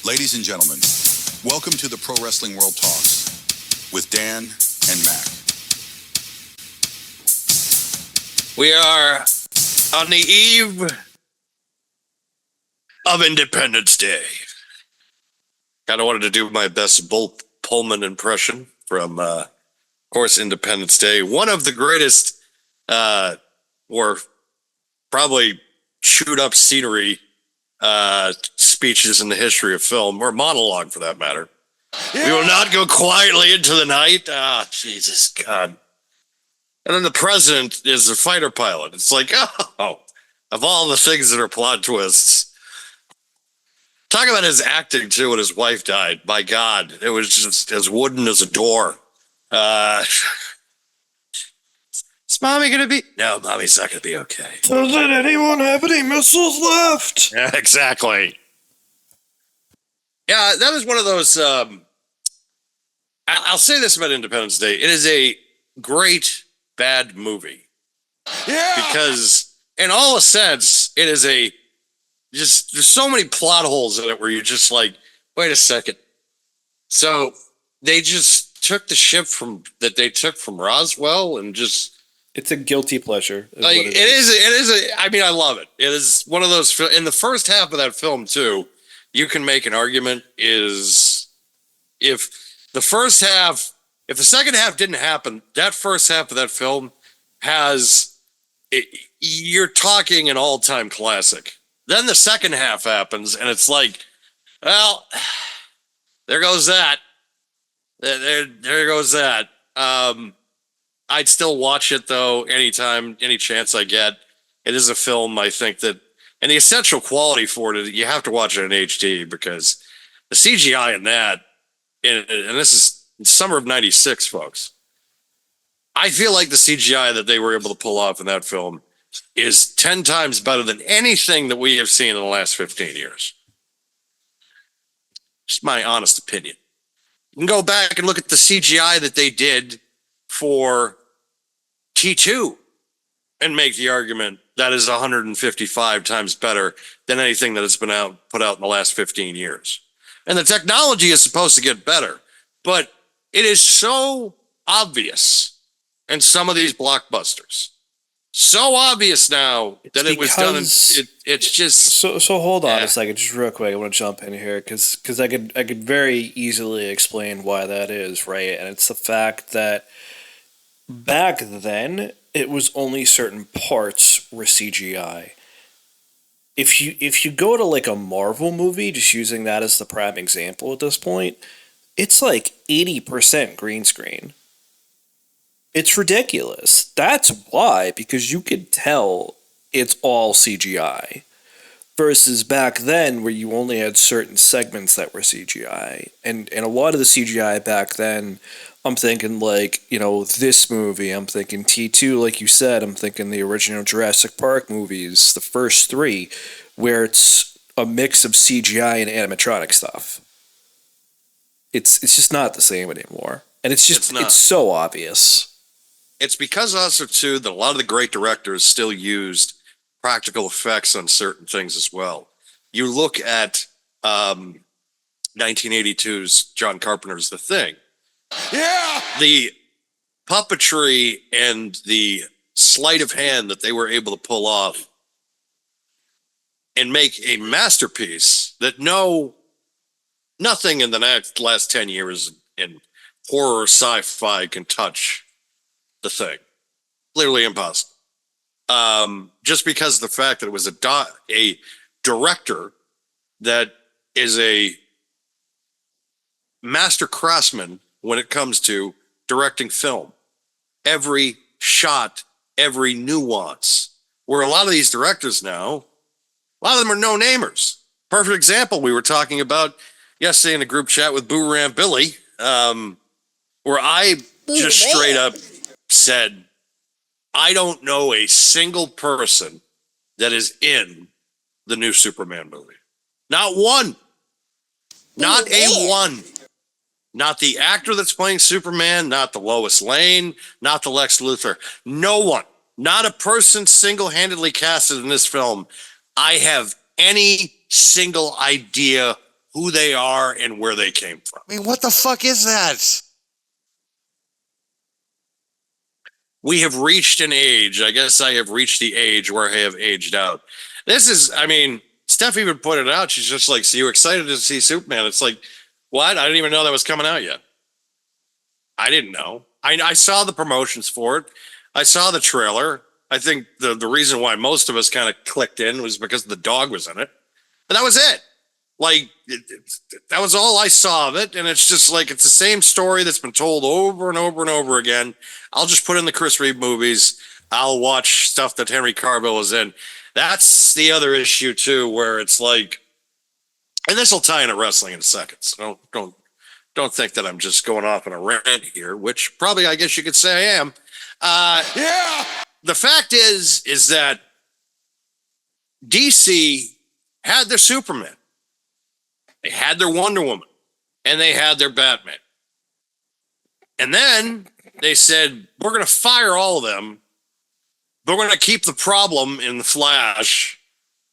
Ladies and gentlemen, welcome to the Pro Wrestling World Talks with Dan and Mac. We are on the eve of Independence Day. Kind of wanted to do my best Bull Pullman impression from, of course, Independence Day. One of the greatest, or probably shoot up scenery speeches in the history of film, or monologue for that matter. Yeah. We will not go quietly into the night. Jesus God. And then the president is a fighter pilot. It's like, oh, of all the things that are plot twists. Talk about his acting, too, when his wife died. My God, it was just as wooden as a door. Is Mommy going to be... No, Mommy's not going to be okay. Doesn't anyone have any missiles left? Yeah, exactly. Yeah, that is one of those... I'll say this about Independence Day. It is a great, bad movie. Yeah! Because, in all a sense, it is a... Just there's so many plot holes in it where you're just like, wait a second. So they just took the ship that they took from Roswell and just. It's a guilty pleasure. Like it is. I mean, I love it. It is one of those. In the first half of that film too, you can make an argument is if the second half didn't happen, that first half of that film you're talking an all-time classic. Then the second half happens, and it's like, well, there goes that. There goes that. I'd still watch it, though, anytime, any chance I get. It is a film, I think, that... And the essential quality for it, you have to watch it in HD, because the CGI in that, and this is summer of 96, folks. I feel like the CGI that they were able to pull off in that film is 10 times better than anything that we have seen in the last 15 years. Just my honest opinion. You can go back and look at the CGI that they did for T2 and make the argument that is 155 times better than anything that has been put out in the last 15 years. And the technology is supposed to get better, but it is so obvious in some of these blockbusters. So obvious now that it was done. It's just so. Hold on a second, just real quick. I want to jump in here because I could very easily explain why that is, right? And it's the fact that back then it was only certain parts were CGI. If you go to like a Marvel movie, just using that as the prime example at this point, it's like 80% green screen. It's ridiculous. That's why, because you could tell it's all CGI. Versus back then, where you only had certain segments that were CGI. And a lot of the CGI back then, I'm thinking like, this movie, I'm thinking T2, like you said, I'm thinking the original Jurassic Park movies, the first three, where it's a mix of CGI and animatronic stuff. It's just not the same anymore. And it's so obvious. It's because also, too, that a lot of the great directors still used practical effects on certain things as well. You look at 1982's John Carpenter's The Thing. Yeah! The puppetry and the sleight of hand that they were able to pull off and make a masterpiece that nothing in the last 10 years in horror sci-fi can touch The Thing. Literally impossible. Just because of the fact that it was a director that is a master craftsman when it comes to directing film. Every shot, every nuance. Where a lot of these directors now, a lot of them are no-namers. Perfect example we were talking about yesterday in a group chat with Boo Ram Billy, where I just straight up said, I don't know a single person that is in the new Superman movie. Not one. Not a one. Not the actor that's playing Superman, not the Lois Lane, not the Lex Luthor. No one. Not a person single-handedly casted in this film. I have any single idea who they are and where they came from. I mean, what the fuck is that? We have reached an age. I guess I have reached the age where I have aged out. This is, I mean, Steph even pointed out, she's just like, so you excited to see Superman? It's like, what? I didn't even know that was coming out yet. I didn't know. I saw the promotions for it. I saw the trailer. I think the reason why most of us kind of clicked in was because the dog was in it. But that was it. Like, that was all I saw of it. And it's just like, it's the same story that's been told over and over and over again. I'll just put in the Chris Reeve movies. I'll watch stuff that Henry Cavill is in. That's the other issue, too, where it's like, and this will tie into wrestling in a second. So don't think that I'm just going off on a rant here, which probably I guess you could say I am. Yeah. The fact is that DC had their Superman. They had their Wonder Woman, and they had their Batman. And then they said, we're going to fire all of them. We're going to keep the Problem in the Flash.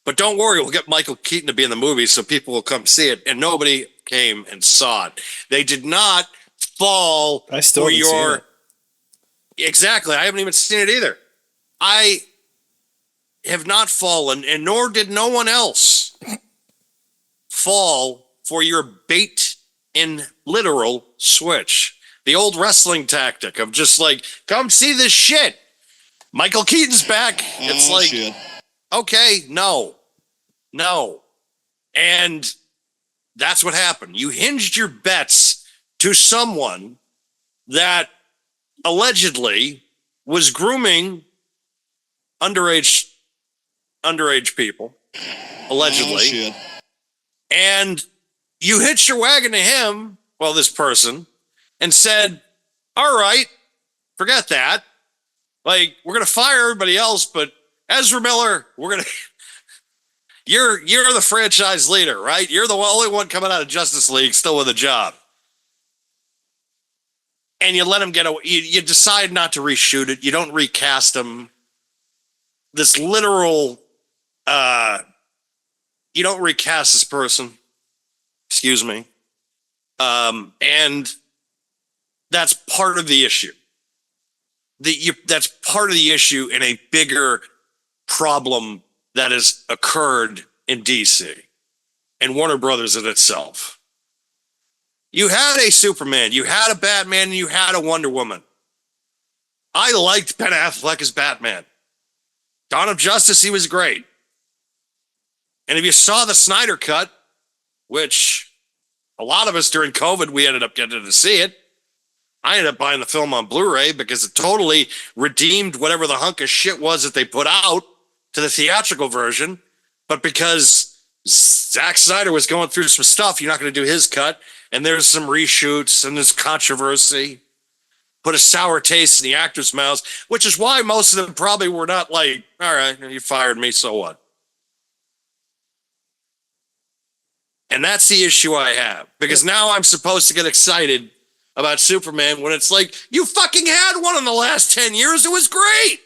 But don't worry, we'll get Michael Keaton to be in the movie so people will come see it. And nobody came and saw it. They did not fall I still for haven't seen your... it. Exactly. I haven't even seen it either. I have not fallen, and nor did no one else fall for your bait in literal switch. The old wrestling tactic of just like, come see this shit. Michael Keaton's back. It's like, shit. okay, no. And that's what happened. You hinged your bets to someone that allegedly was grooming underage people, allegedly. And you hitched your wagon to him, well, this person, and said, all right, forget that. Like, we're going to fire everybody else, but Ezra Miller, we're going to... You're the franchise leader, right? You're the only one coming out of Justice League still with a job. And you let him get away. You decide not to reshoot it. You don't recast him. This literal... you don't recast this person. Excuse me. And that's part of the issue. That's part of the issue in a bigger problem that has occurred in DC and Warner Brothers in itself. You had a Superman, you had a Batman, and you had a Wonder Woman. I liked Ben Affleck as Batman. Dawn of Justice, he was great. And if you saw the Snyder Cut, which a lot of us during COVID, we ended up getting to see it. I ended up buying the film on Blu-ray because it totally redeemed whatever the hunk of shit was that they put out to the theatrical version. But because Zack Snyder was going through some stuff, you're not going to do his cut. And there's some reshoots and there's controversy. Put a sour taste in the actors' mouths, which is why most of them probably were not like, all right, you fired me, so what? And that's the issue I have. Because now I'm supposed to get excited about Superman when it's like, you fucking had one in the last 10 years. It was great.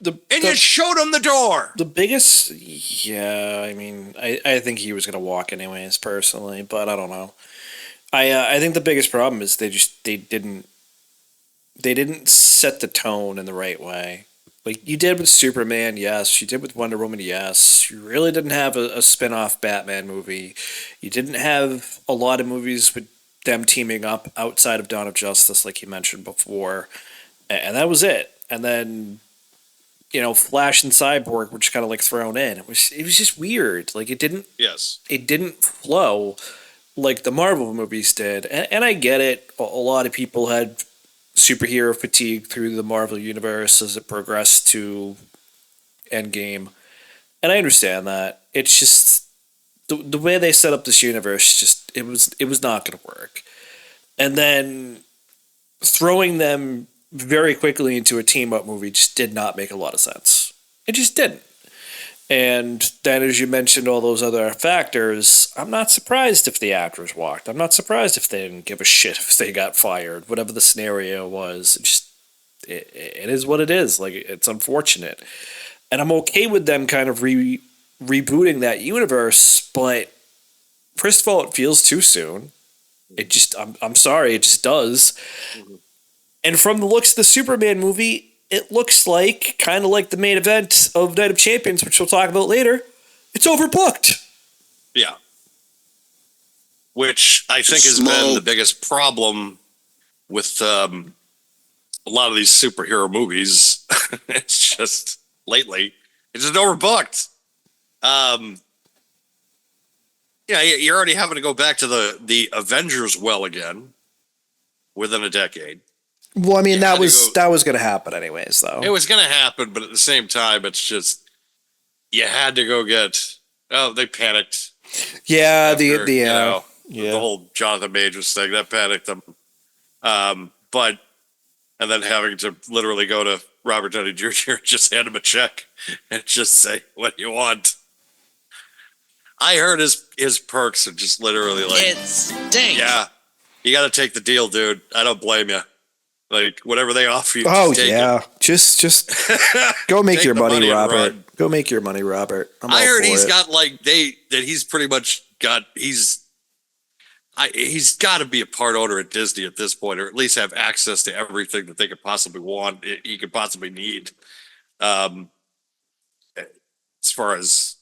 You showed him the door. The biggest, yeah, I mean, I think he was going to walk anyways, personally, but I don't know. I think the biggest problem is they didn't set the tone in the right way. Like, you did with Superman, yes. You did with Wonder Woman, yes. You really didn't have a spin-off Batman movie. You didn't have a lot of movies with them teaming up outside of Dawn of Justice, like you mentioned before. And that was it. And then, you know, Flash and Cyborg were just kind of like thrown in. It was just weird. Like, it didn't flow like the Marvel movies did. And I get it. A lot of people had superhero fatigue through the Marvel universe as it progressed to Endgame. And I understand that. It's just the way they set up this universe, just it was not going to work. And then throwing them very quickly into a team-up movie just did not make a lot of sense. It just didn't. And then, as you mentioned, all those other factors, I'm not surprised if the actors walked. I'm not surprised if they didn't give a shit if they got fired, whatever the scenario was. It is what it is. Like, it's unfortunate. And I'm okay with them kind of rebooting that universe, but first of all, it feels too soon. It just, I'm sorry, it just does. And from the looks of the Superman movie, it looks like, kind of like the main event of Night of Champions, which we'll talk about later, it's overbooked. Yeah. Which I think has been the biggest problem with a lot of these superhero movies. It's just lately, it's just overbooked. Yeah, you're already having to go back to the Avengers well again within a decade. Well, I mean, that was going to happen anyways, though. It was going to happen, but at the same time, it's just you had to go get. Oh, they panicked. Yeah, after, the whole Jonathan Majors thing that panicked them. But and then having to literally go to Robert Downey Jr. and just hand him a check and just say, "What do you want?" I heard his perks are just literally like, It stinks. yeah, you got to take the deal, dude. I don't blame you. Like whatever they offer you. Oh just take yeah, just go make Take your the money, money and Robert. run. Go make your money, Robert. I heard he's got like he's pretty much got he's got to be a part owner at Disney at this point, or at least have access to everything that they could possibly want, he could possibly need. As far as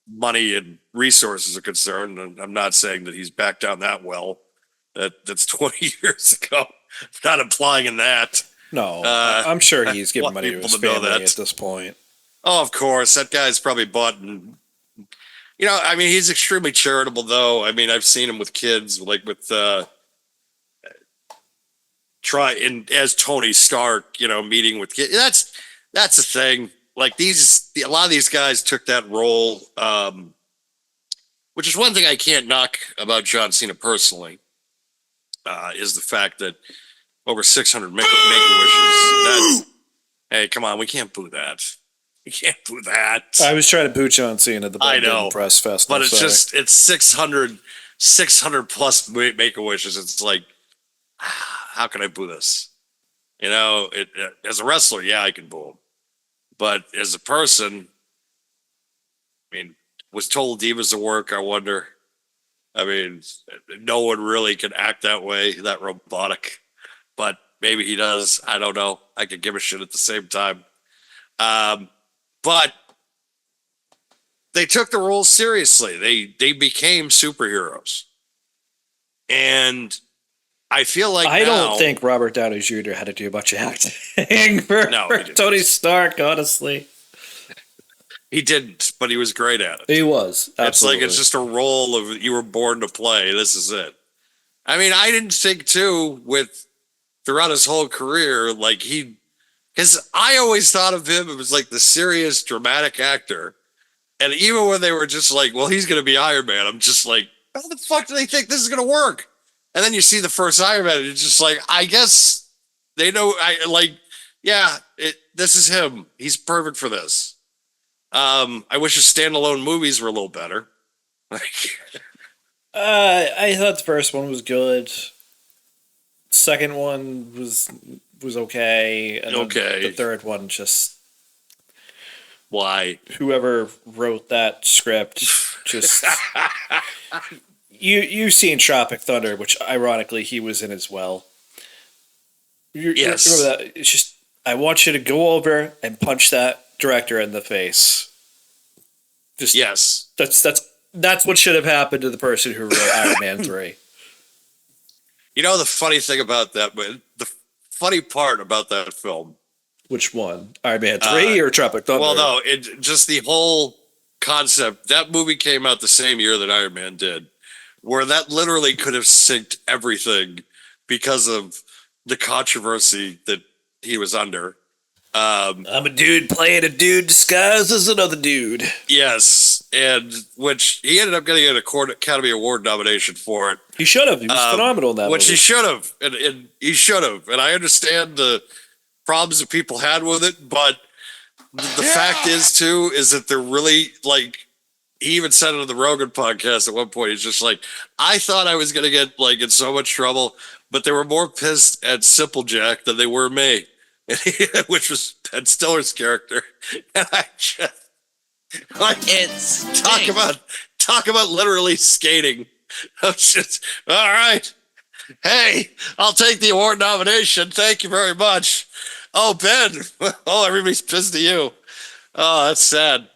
money and resources are concerned, and I'm not saying that he's back down that well. That's 20 years ago. I'm not implying in that. No, I'm sure he's giving money to his people to know family that. at this point. Oh, of course. That guy's probably bought and I mean, he's extremely charitable though. I mean, I've seen him with kids, like with as Tony Stark, meeting with kids. That's the thing. Like a lot of these guys took that role, which is one thing I can't knock about John Cena personally, is the fact that over 600 Make-A-Wishes. Hey, come on, we can't boo that. We can't boo that. I was trying to boot John Cena at the Biden Press Festival. But it's 600 plus Make-A-Wishes. It's like, how can I boo this? As a wrestler, yeah, I can boo him. But as a person, I mean, was told divas to work, I wonder. I mean, no one really can act that way, that robotic. But maybe he does. I don't know. I could give a shit at the same time. But they took the role seriously. They became superheroes. And I feel like I don't think Robert Downey Jr. had to do much acting for Tony Stark, honestly. He didn't, but he was great at it. He was. Absolutely. It's just a role of you were born to play. This is it. I mean, I didn't think too throughout his whole career, like because I always thought of him as like the serious, dramatic actor. And even when they were just like, well, he's going to be Iron Man, I'm just like, how the fuck do they think this is going to work? And then you see the first Iron Man, and it's just like, I guess they know. This is him. He's perfect for this. I wish his standalone movies were a little better. I thought the first one was good. Second one was okay. And okay. The third one just why? Whoever wrote that script just you've seen Tropic Thunder, which ironically he was in as well. Yes. Remember that? It's just I want you to go over and punch that director in the face. Just yes. That's what should have happened to the person who wrote Iron Man 3. The funny thing about that, the funny part about that film. Which one? Iron Man 3 or Tropic Thunder? Well, no, just the whole concept. That movie came out the same year that Iron Man did, where that literally could have synced everything because of the controversy that he was under. I'm a dude playing a dude disguised as another dude. Yes, and which he ended up getting an Academy Award nomination for it. He should have. He was phenomenal in that which movie. He should have, and he should have. And I understand the problems that people had with it, but the fact is that they're really like. He even said it on the Rogan podcast at one point. He's just like, I thought I was going to get like in so much trouble, but they were more pissed at Simple Jack than they were me. Which was Ben Stiller's character, and I just it's talk Talk about literally skating. Oh, shit. All right. Hey, I'll take the award nomination. Thank you very much. Oh, Ben. Oh, everybody's pissed at you. Oh, that's sad.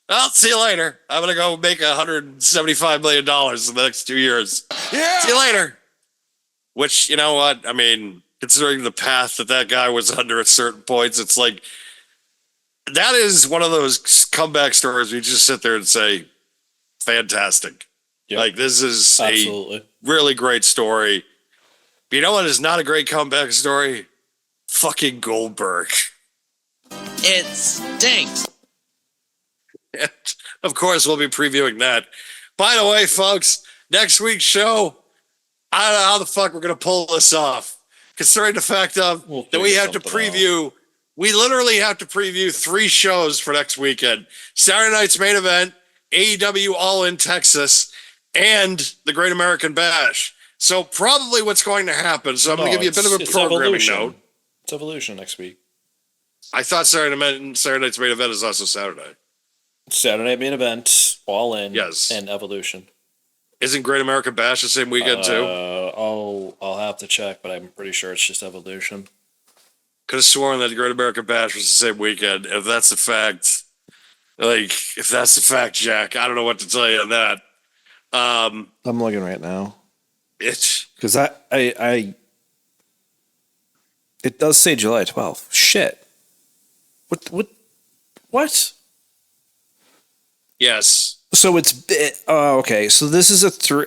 I'll see you later. I'm going to go make $175 million in the next 2 years. Yeah. See you later. Which, you know what? I mean, considering the path that guy was under at certain points, it's like, that is one of those comeback stories where you just sit there and say, fantastic. Yep. Like, this is absolutely a really great story. But you know what is not a great comeback story? Fucking Goldberg. It stinks. And of course, we'll be previewing that. By the way, folks, next week's show, I don't know how the fuck we're going to pull this off. Considering the fact of that we have to preview, we literally have to preview 3 shows for next weekend. Saturday night's main event, AEW All in Texas, and the Great American Bash. So probably what's going to happen. So I'm going to give you a bit of a programming note. It's Evolution next week. I thought Saturday night's main event is also Saturday. Saturday night main event, All In, yes, and Evolution. Isn't Great American Bash the same weekend too? I'll have to check, but I'm pretty sure it's just Evolution. Could have sworn that the Great American Bash was the same weekend. If that's the fact, Jack, I don't know what to tell you on that. I'm looking right now. It's because I it does say July 12th. Shit. What? Yes. So it's okay. So this is a 3.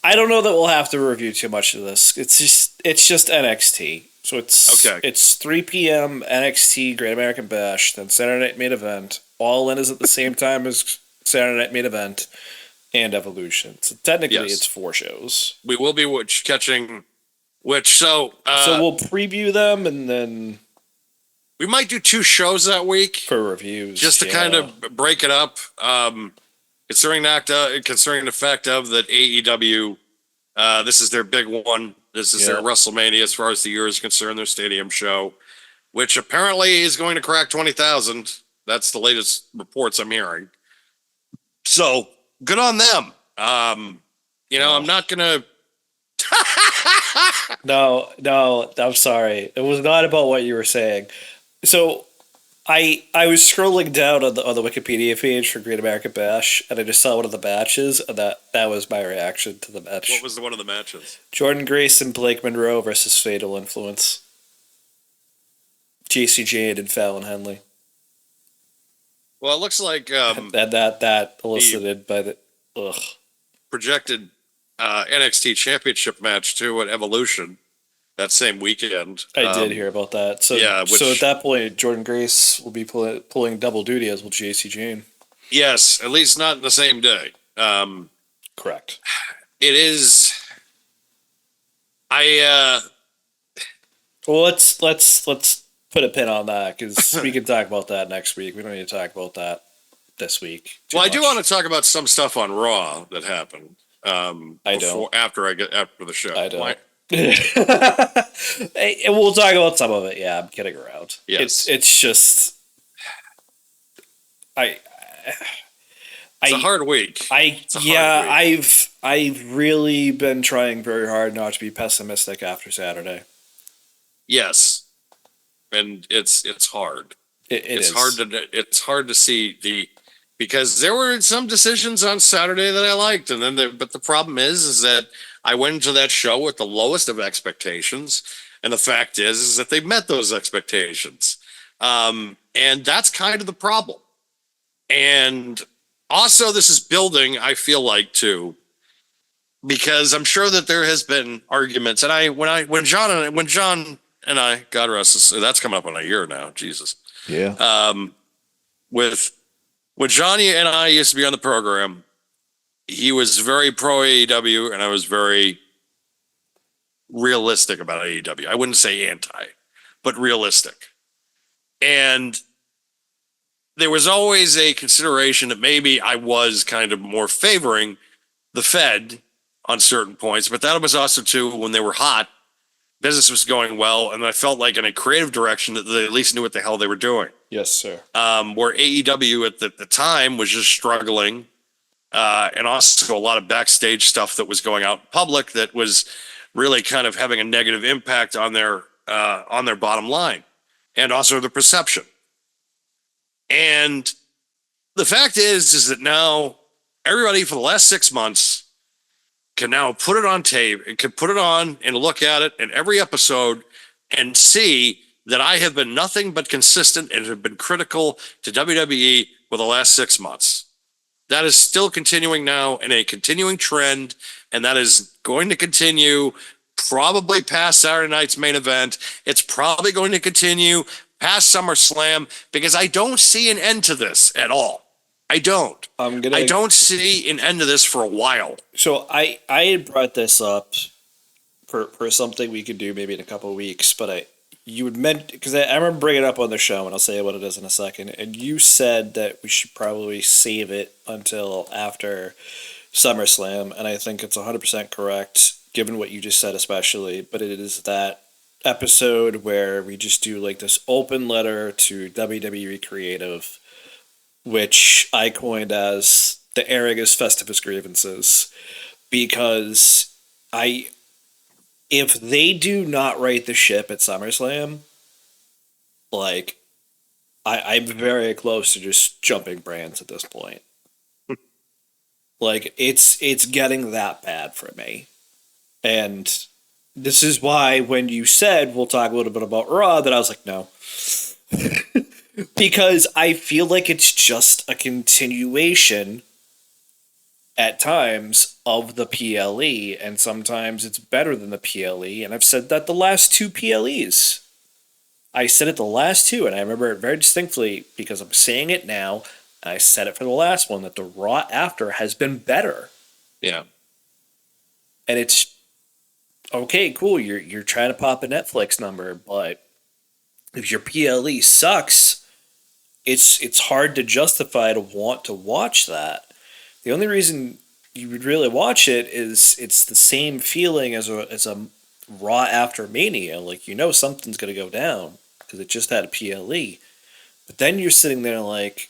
I don't know that we'll have to review too much of this. It's just NXT. So it's 3 p.m. NXT Great American Bash, then Saturday Night Main Event. All In is at the same time as Saturday Night Main Event and Evolution. So technically, it's 4 shows. We will be catching which. So we'll preview them and then we might do 2 shows that week for reviews, just to kind of break it up. Considering the fact of that AEW, this is their big one. This is their WrestleMania as far as the year is concerned, their stadium show, which apparently is going to crack 20,000. That's the latest reports I'm hearing. So good on them. I'm not going to. No, I'm sorry. It was not about what you were saying. So I was scrolling down on the Wikipedia page for Great American Bash, and I just saw one of the matches, and that was my reaction to the match. What was one of the matches? Jordan Grace and Blake Monroe versus Fatal Influence. JC Jane and Fallon Henley. Well, it looks like that elicited by the projected NXT Championship match too at Evolution that same weekend. I did hear about that. So so at that point, Jordan Grace will be pulling double duty as will JC Jane. Yes, at least not the same day. Correct. It is. Well, let's put a pin on that because we can talk about that next week. We don't need to talk about that this week. Well, I do want to talk about some stuff on Raw that happened. After the show. I don't. We'll talk about some of it. Yeah, I'm kidding around. Yes. It's just it's a hard week. I've really been trying very hard not to be pessimistic after Saturday. Yes. And it's hard. It's hard to see because there were some decisions on Saturday that I liked, and then but the problem is that I went into that show with the lowest of expectations, and the fact is that they met those expectations, and that's kind of the problem. And also, this is building. I feel like too, because I'm sure that there has been arguments, and when John and I, God rest his, that's coming up on a year now. Jesus. Yeah. When Johnny and I used to be on the program, he was very pro AEW, and I was very realistic about AEW. I wouldn't say anti, but realistic. And there was always a consideration that maybe I was kind of more favoring the Fed on certain points, but that was also too when they were hot. Business was going well, and I felt like in a creative direction that they at least knew what the hell they were doing. Yes, sir. Where AEW at the time was just struggling and also a lot of backstage stuff that was going out in public that was really kind of having a negative impact on their bottom line and also the perception. And the fact is that now everybody for the last 6 months can now put it on tape and can put it on and look at it in every episode and see that I have been nothing but consistent and have been critical to WWE for the last 6 months. That is still continuing now in a continuing trend, and that is going to continue probably past Saturday night's main event. It's probably going to continue past SummerSlam because I don't see an end to this at all. I don't. I don't see an end to this for a while. So I had brought this up for something we could do maybe in a couple of weeks, but you had meant, because I remember bringing it up on the show, and I'll say what it is in a second, and you said that we should probably save it until after SummerSlam, and I think it's 100% correct, given what you just said especially, but it is that episode where we just do like this open letter to WWE Creative, which I coined as the Arrogus Festivus Grievances, because if they do not right the ship at SummerSlam, like, I'm very close to just jumping brands at this point. Like, it's getting that bad for me. And this is why when you said we'll talk a little bit about Raw, that I was like, no. Because I feel like it's just a continuation at times of the PLE, and sometimes it's better than the PLE, and I've said that the last two PLEs. I said it the last two, and I remember it very distinctly because I'm saying it now, and I said it for the last one, that the Raw after has been better. Yeah. And it's, okay, cool, you're trying to pop a Netflix number, but if your PLE sucks, it's hard to justify to want to watch that. The only reason you would really watch it is it's the same feeling as a Raw after Mania. Like, you know something's going to go down because it just had a PLE. But then you're sitting there like,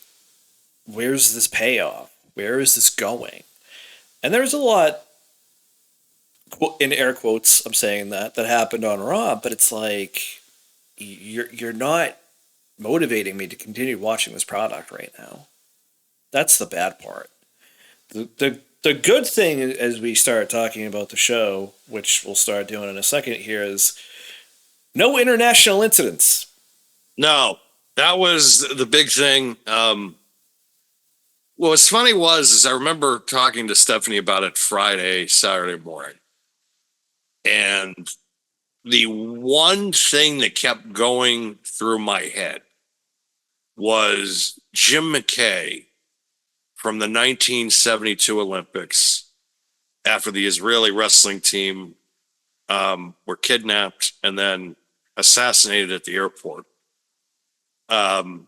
where's this payoff? Where is this going? And there's a lot, in air quotes, I'm saying that happened on Raw, but it's like, you're not motivating me to continue watching this product right now. That's the bad part. The good thing as we start talking about the show, which we'll start doing in a second here, is no international incidents. No, that was the big thing. What's funny is I remember talking to Stephanie about it Saturday morning. And the one thing that kept going through my head was Jim McKay from the 1972 Olympics, after the Israeli wrestling team were kidnapped and then assassinated at the airport. The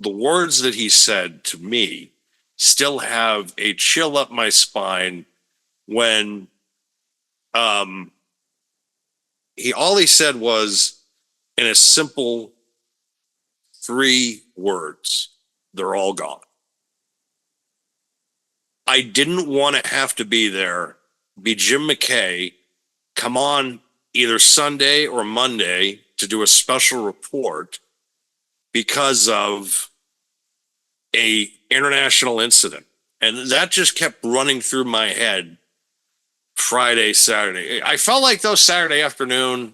words that he said to me still have a chill up my spine when all he said was, in a simple 3 words, they're all gone. I didn't want to have to be there, be Jim McKay, come on either Sunday or Monday to do a special report because of a international incident. And that just kept running through my head Friday, Saturday. I felt like those Saturday afternoon,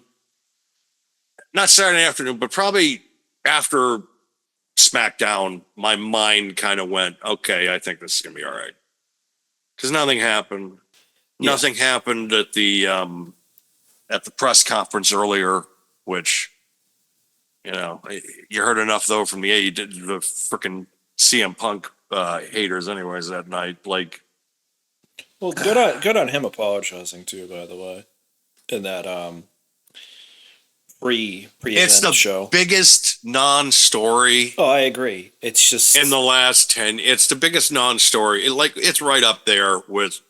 but probably after SmackDown, my mind kind of went, okay, I think this is going to be all right. Because nothing happened. Yeah. Nothing happened at the press conference earlier, which, you heard enough though from the freaking CM Punk haters anyways that night. Like, well, good on him apologizing too, by the way, in that pre-event it's the show. Biggest non-story. Oh, I agree. It's just in the last 10. It's the biggest non-story. It's right up there with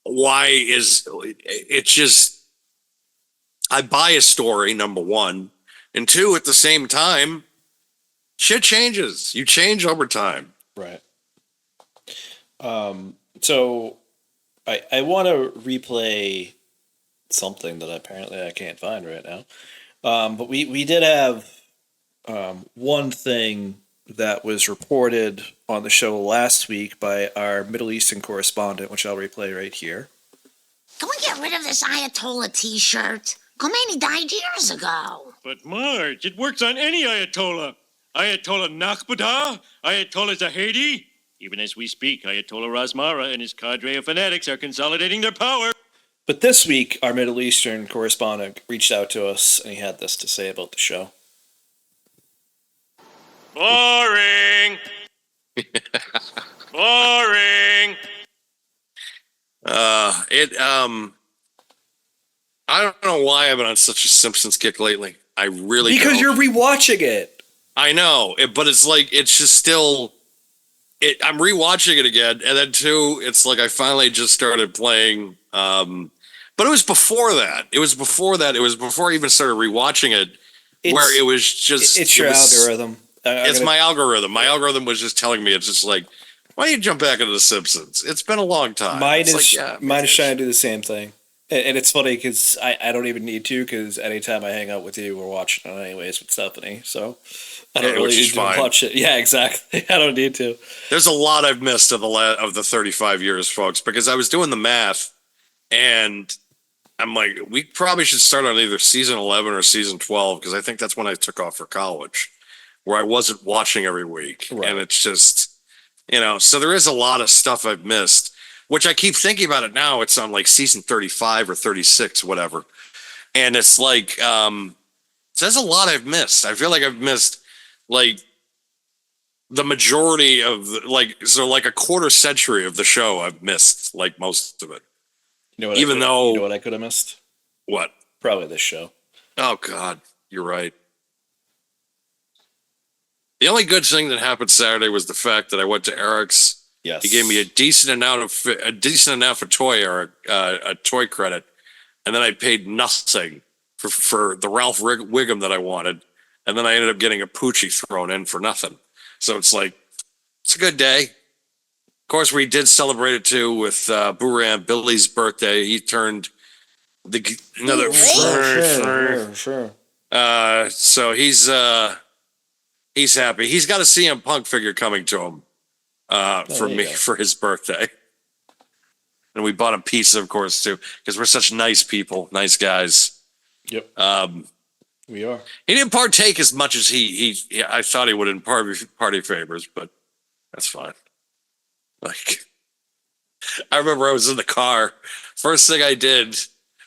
it's just, I buy a story, number one, and two, at the same time, shit changes. You change over time. Right. So I want to replay something that apparently I can't find right now. But we did have one thing that was reported on the show last week by our Middle Eastern correspondent, which I'll replay right here. Can we get rid of this Ayatollah t-shirt? Khomeini died years ago. But Marge, it works on any Ayatollah. Ayatollah Nakbada, Ayatollah Zahedi. Even as we speak, Ayatollah Razmara and his cadre of fanatics are consolidating their power. But this week, our Middle Eastern correspondent reached out to us, and he had this to say about the show. Boring. Boring. I don't know why I've been on such a Simpsons kick lately. I really Because don't. you're rewatching it. I know, but it's like it's just still. I'm rewatching it again, and then too, it's like I finally just started playing. But it was before that. It was before I even started rewatching it, where it was just. It's your algorithm. It's my algorithm. My algorithm was just telling me it's just like, why don't you jump back into The Simpsons? It's been a long time. Mine It's is like, mine is trying to do the same thing. And it's funny because I don't even need to, because anytime I hang out with you, we're watching it anyways with Stephanie. So I don't really which is need to fine. watch it. Yeah, exactly. I don't need to. There's a lot I've missed of the 35 years, folks, because I was doing the math, and I'm like, we probably should start on either season 11 or season 12, because I think that's when I took off for college, where I wasn't watching every week. Right. And it's just, so there is a lot of stuff I've missed, which I keep thinking about it now. It's on like season 35 or 36, whatever. And it's like, there's a lot I've missed. I feel like I've missed like the majority of like a quarter century of the show. I've missed like most of it. You know what? Even though- you know what I could have missed? What? Probably this show. Oh God, you're right. The only good thing that happened Saturday was the fact that I went to Eric's. Yes. He gave me a decent amount for a toy credit, and then I paid nothing for the Ralph Wiggum that I wanted, and then I ended up getting a Poochie thrown in for nothing. So it's like, it's a good day. Of course, we did celebrate it too with Buran, Billy's birthday. He turned another. Sure. So he's happy. He's got a CM Punk figure coming to him for his birthday. And we bought him pizza, of course, too, because we're such nice people, nice guys. Yep. We are. He didn't partake as much as I thought he would in party favors, but that's fine. Like, I remember I was in the car. First thing I did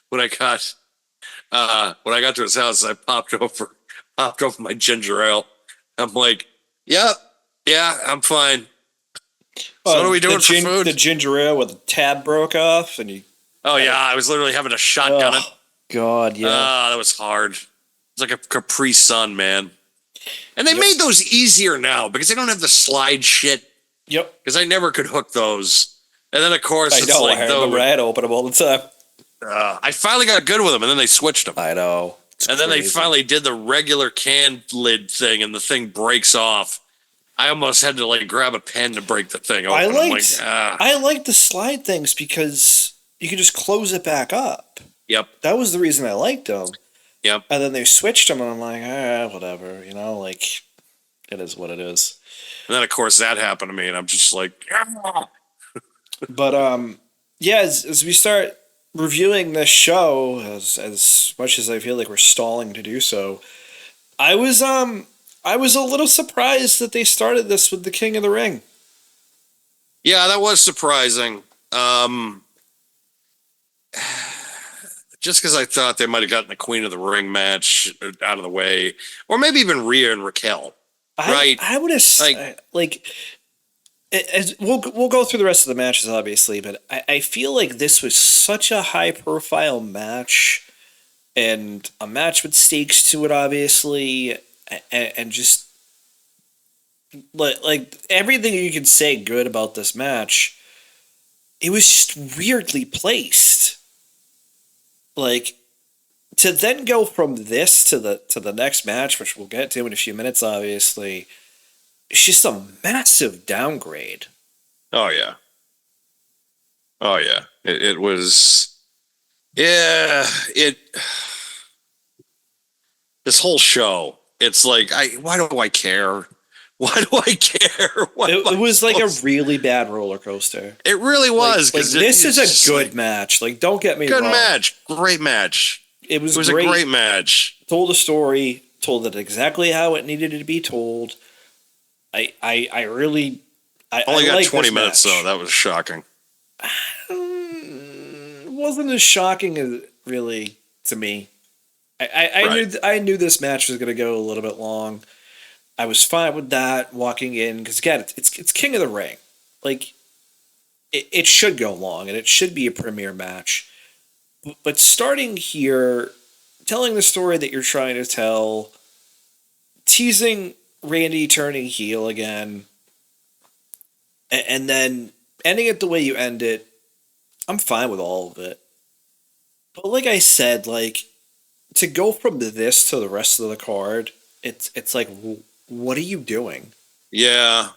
when I got to his house, I popped over my ginger ale. I'm like, yeah, I'm fine. So what are we doing for food? The ginger ale with the tab broke off, and you. Oh yeah, I was literally having a shotgun it. God, yeah. That was hard. It's like a Capri Sun, man. And they made those easier now because they don't have the slide shit. Yep. Because I never could hook those. And then of course I know. I remember I had to open them all the time. I finally got good with them, and then they switched them. I know. And then they finally did the regular can lid thing, and the thing breaks off. I almost had to like grab a pen to break the thing open. I liked the slide things because you could just close it back up. Yep. That was the reason I liked them. Yep. And then they switched them, and I'm like, whatever. Like, it is what it is. And then of course that happened to me, and I'm just like, ah. But yeah, as we start reviewing this show, as much as I feel like we're stalling to do so, I was a little surprised that they started this with the King of the Ring. Yeah, that was surprising. Just because I thought they might have gotten the Queen of the Ring match out of the way, or maybe even Rhea and Raquel. Right? I would have as we'll go through the rest of the matches, obviously, but I feel like this was such a high profile match, and a match with stakes to it, obviously, and just like everything you can say good about this match, it was just weirdly placed. Like, to then go from this to the next match, which we'll get to in a few minutes, obviously, it's just a massive downgrade. Oh yeah. Oh yeah, it was. Yeah, this whole show. It's like why do I care? Why do I care? It was like a really bad roller coaster. It really was. Like this is a good match. Like, don't get me wrong. Good match. Great match. It was a great. great match. Told a story. Told it exactly how it needed to be told. I really. Only got like 20 this minutes match. though. That was shocking. It wasn't as shocking as really to me. I knew this match was going to go a little bit long. I was fine with that walking in because again, it's King of the Ring. Like it should go long and it should be a premier match. But starting here, telling the story that you're trying to tell, teasing Randy turning heel again, and then ending it the way you end it, I'm fine with all of it. But like I said, like to go from this to the rest of the card, it's like, what are you doing? Yeah.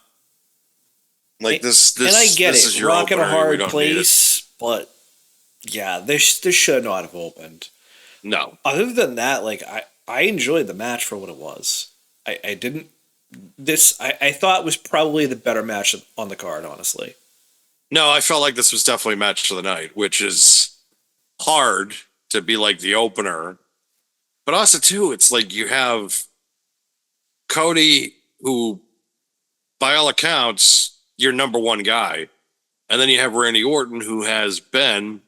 Like this and I get this it, is your rock in a opener, we hard don't need place, but yeah, this should not have opened. No. Other than that, like I enjoyed the match for what it was. I didn't. I thought was probably the better match on the card, honestly. No, I felt like this was definitely match of the night, which is hard to be like the opener. But also too, it's like you have Cody, who by all accounts, your number one guy. And then you have Randy Orton, who has been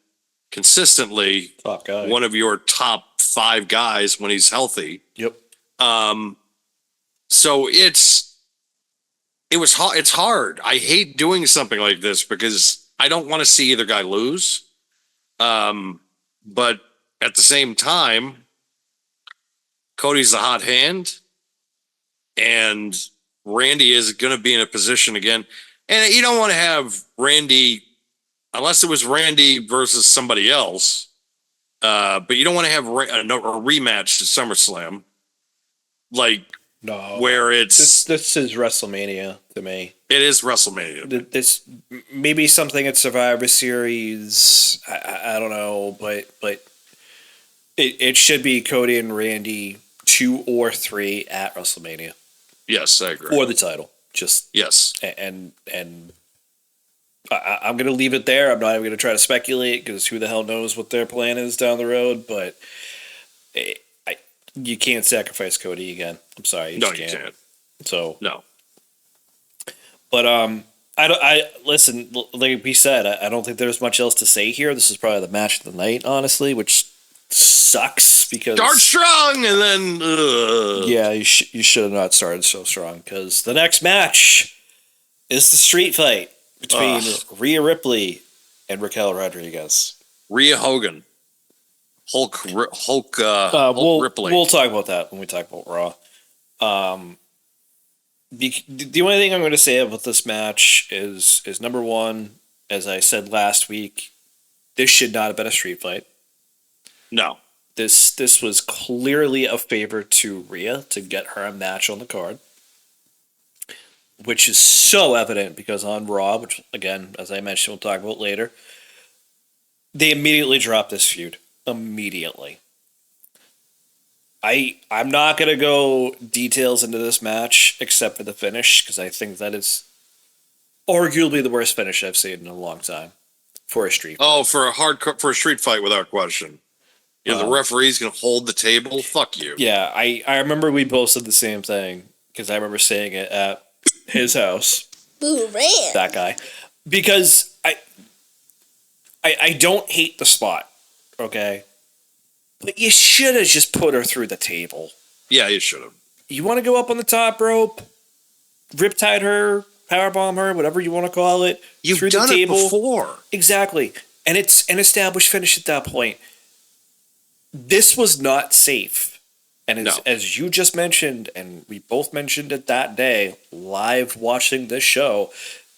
consistently Top guy. one of your top 5 guys when he's healthy. Yep. So it's hard. I hate doing something like this because I don't want to see either guy lose. But at the same time, Cody's the hot hand, and Randy is going to be in a position again. And you don't want to have Randy, unless it was Randy versus somebody else. But you don't want to have a rematch to SummerSlam, like No. where it's This is WrestleMania to me. it is WrestleMania. This maybe something at Survivor Series. I don't know, but it should be Cody and Randy 2 or 3 at WrestleMania Yes, I agree. for the title. Just Yes. and I'm gonna leave it there. I'm not even gonna try to speculate because who the hell knows what their plan is down the road. But you can't sacrifice Cody again. I'm sorry, you No, just you can't. So No. but I listen. Like we said, I don't think there's much else to say here. This is probably the match of the night, honestly, which sucks because Start strong and then yeah, you should have not started so strong because the next match is the street fight between Rhea Ripley and Raquel Rodriguez. Rhea Hogan. Hulk Ripley. We'll talk about that when we talk about Raw. The only thing I'm going to say about this match is number one, as I said last week, this should not have been a street fight. No. This was clearly a favor to Rhea to get her a match on the card, which is so evident because on Raw, which again, as I mentioned, we'll talk about later, they immediately dropped this feud. Immediately. I'm not going to go details into this match except for the finish because I think that is arguably the worst finish I've seen in a long time for a street fight. Oh, for a street fight without question. Yeah, the referee's gonna hold the table. Fuck you. Yeah, I remember we both said the same thing because I remember saying it at his house. Boo ran. That guy. Because I don't hate the spot, okay? But you should have just put her through the table. Yeah, you should have. You want to go up on the top rope, riptide her, powerbomb her, whatever you want to call it. You've through done the it table. before. Exactly. And it's an established finish at that point. This was not safe. And as you just mentioned, and we both mentioned it that day, live watching this show,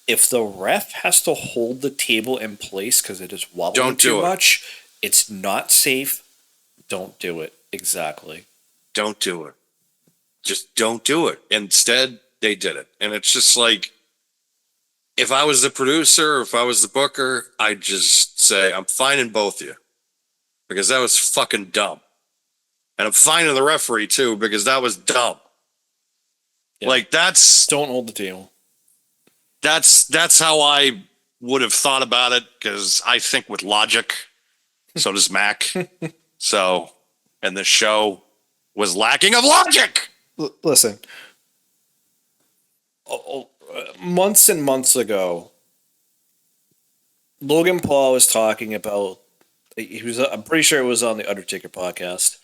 if the ref has to hold the table in place because it is wobbling too much, it's not safe. Don't do it. Exactly. Don't do it. Just don't do it. Instead, they did it. And it's just like, if I was the producer, or if I was the booker, I'd just say, I'm fining both of you because that was fucking dumb. And I'm fining the referee too because that was dumb. Yeah. Like Don't hold the table. that's how I would have thought about it because I think with logic. So does Mac. So, and the show was lacking of logic. Listen, months and months ago, Logan Paul was talking about. I'm pretty sure it was on the Undertaker podcast.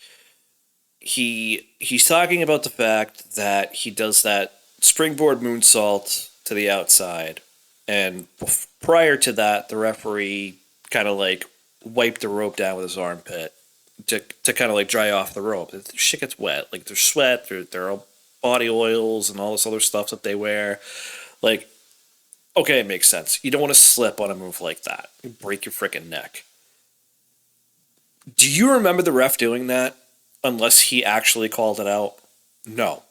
He's talking about the fact that he does that springboard moonsault to the outside, and prior to that, the referee kind of like wiped the rope down with his armpit to kind of like dry off the rope. Shit gets wet, like there's sweat, there are body oils and all this other stuff that they wear. Like, okay, it makes sense. You don't want to slip on a move like that. You break your freaking neck. Do you remember the ref doing that? Unless he actually called it out? No.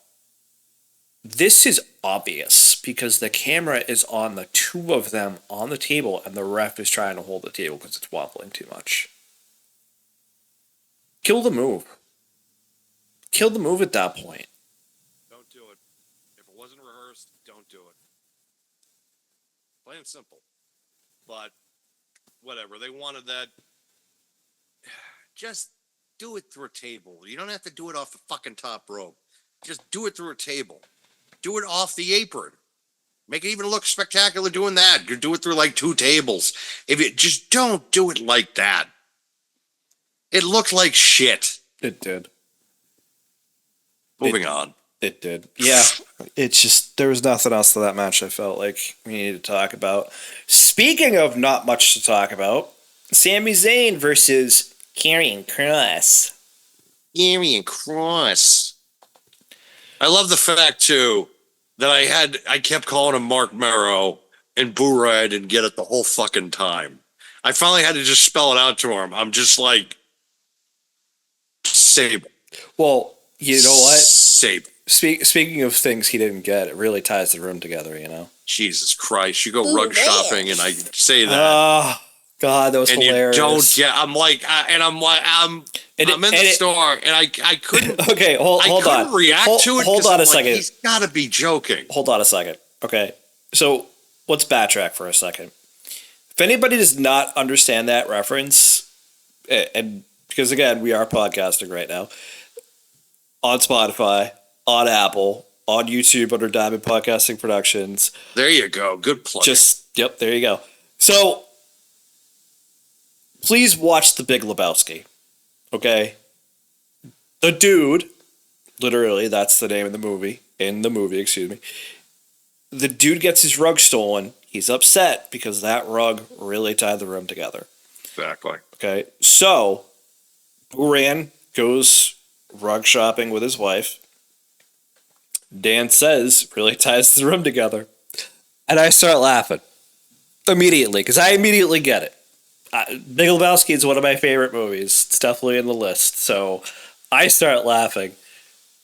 This is obvious because the camera is on the two of them on the table and the ref is trying to hold the table because it's wobbling too much. Kill the move. Kill the move at that point. Don't do it. If it wasn't rehearsed, don't do it. Plain and simple. But whatever. They wanted that. Just do it through a table. You don't have to do it off the fucking top rope. Just do it through a table. Do it off the apron. Make it even look spectacular doing that. You do it through like 2 tables. If you just don't do it like that. It looked like shit. It did. Moving on. It did. Yeah. It's just, there was nothing else to that match I felt like we needed to talk about. Speaking of not much to talk about, Sami Zayn versus Karrion Kross. Karrion Kross. I love the fact too that I kept calling him Mark Merrow and Boo Ray. I didn't get it the whole fucking time. I finally had to just spell it out to him. I'm just like Sable. Well, you know what? Sable. Speaking of things he didn't get, it really ties the room together, you know? Jesus Christ. You go rug shopping and I say that. Oh, God, that was and hilarious. You don't get, I'm in the store and I couldn't. Okay, hold on. I couldn't react to it. Hold on a second. He's got to be joking. Hold on a second. Okay, so let's backtrack for a second. If anybody does not understand that reference, and because again, we are podcasting right now on Spotify, on Apple, on YouTube under Diamond Podcasting Productions. There you go. Good plug. Yep, there you go. So please watch The Big Lebowski. Okay? The dude, literally, that's the name of the movie. In the movie, excuse me. The dude gets his rug stolen. He's upset because that rug really tied the room together. Exactly. Okay? So, Buran goes rug shopping with his wife. Dan says, really ties the room together. And I start laughing. Immediately, because I immediately get it. Big Lebowski is one of my favorite movies. It's definitely in the list. So I start laughing.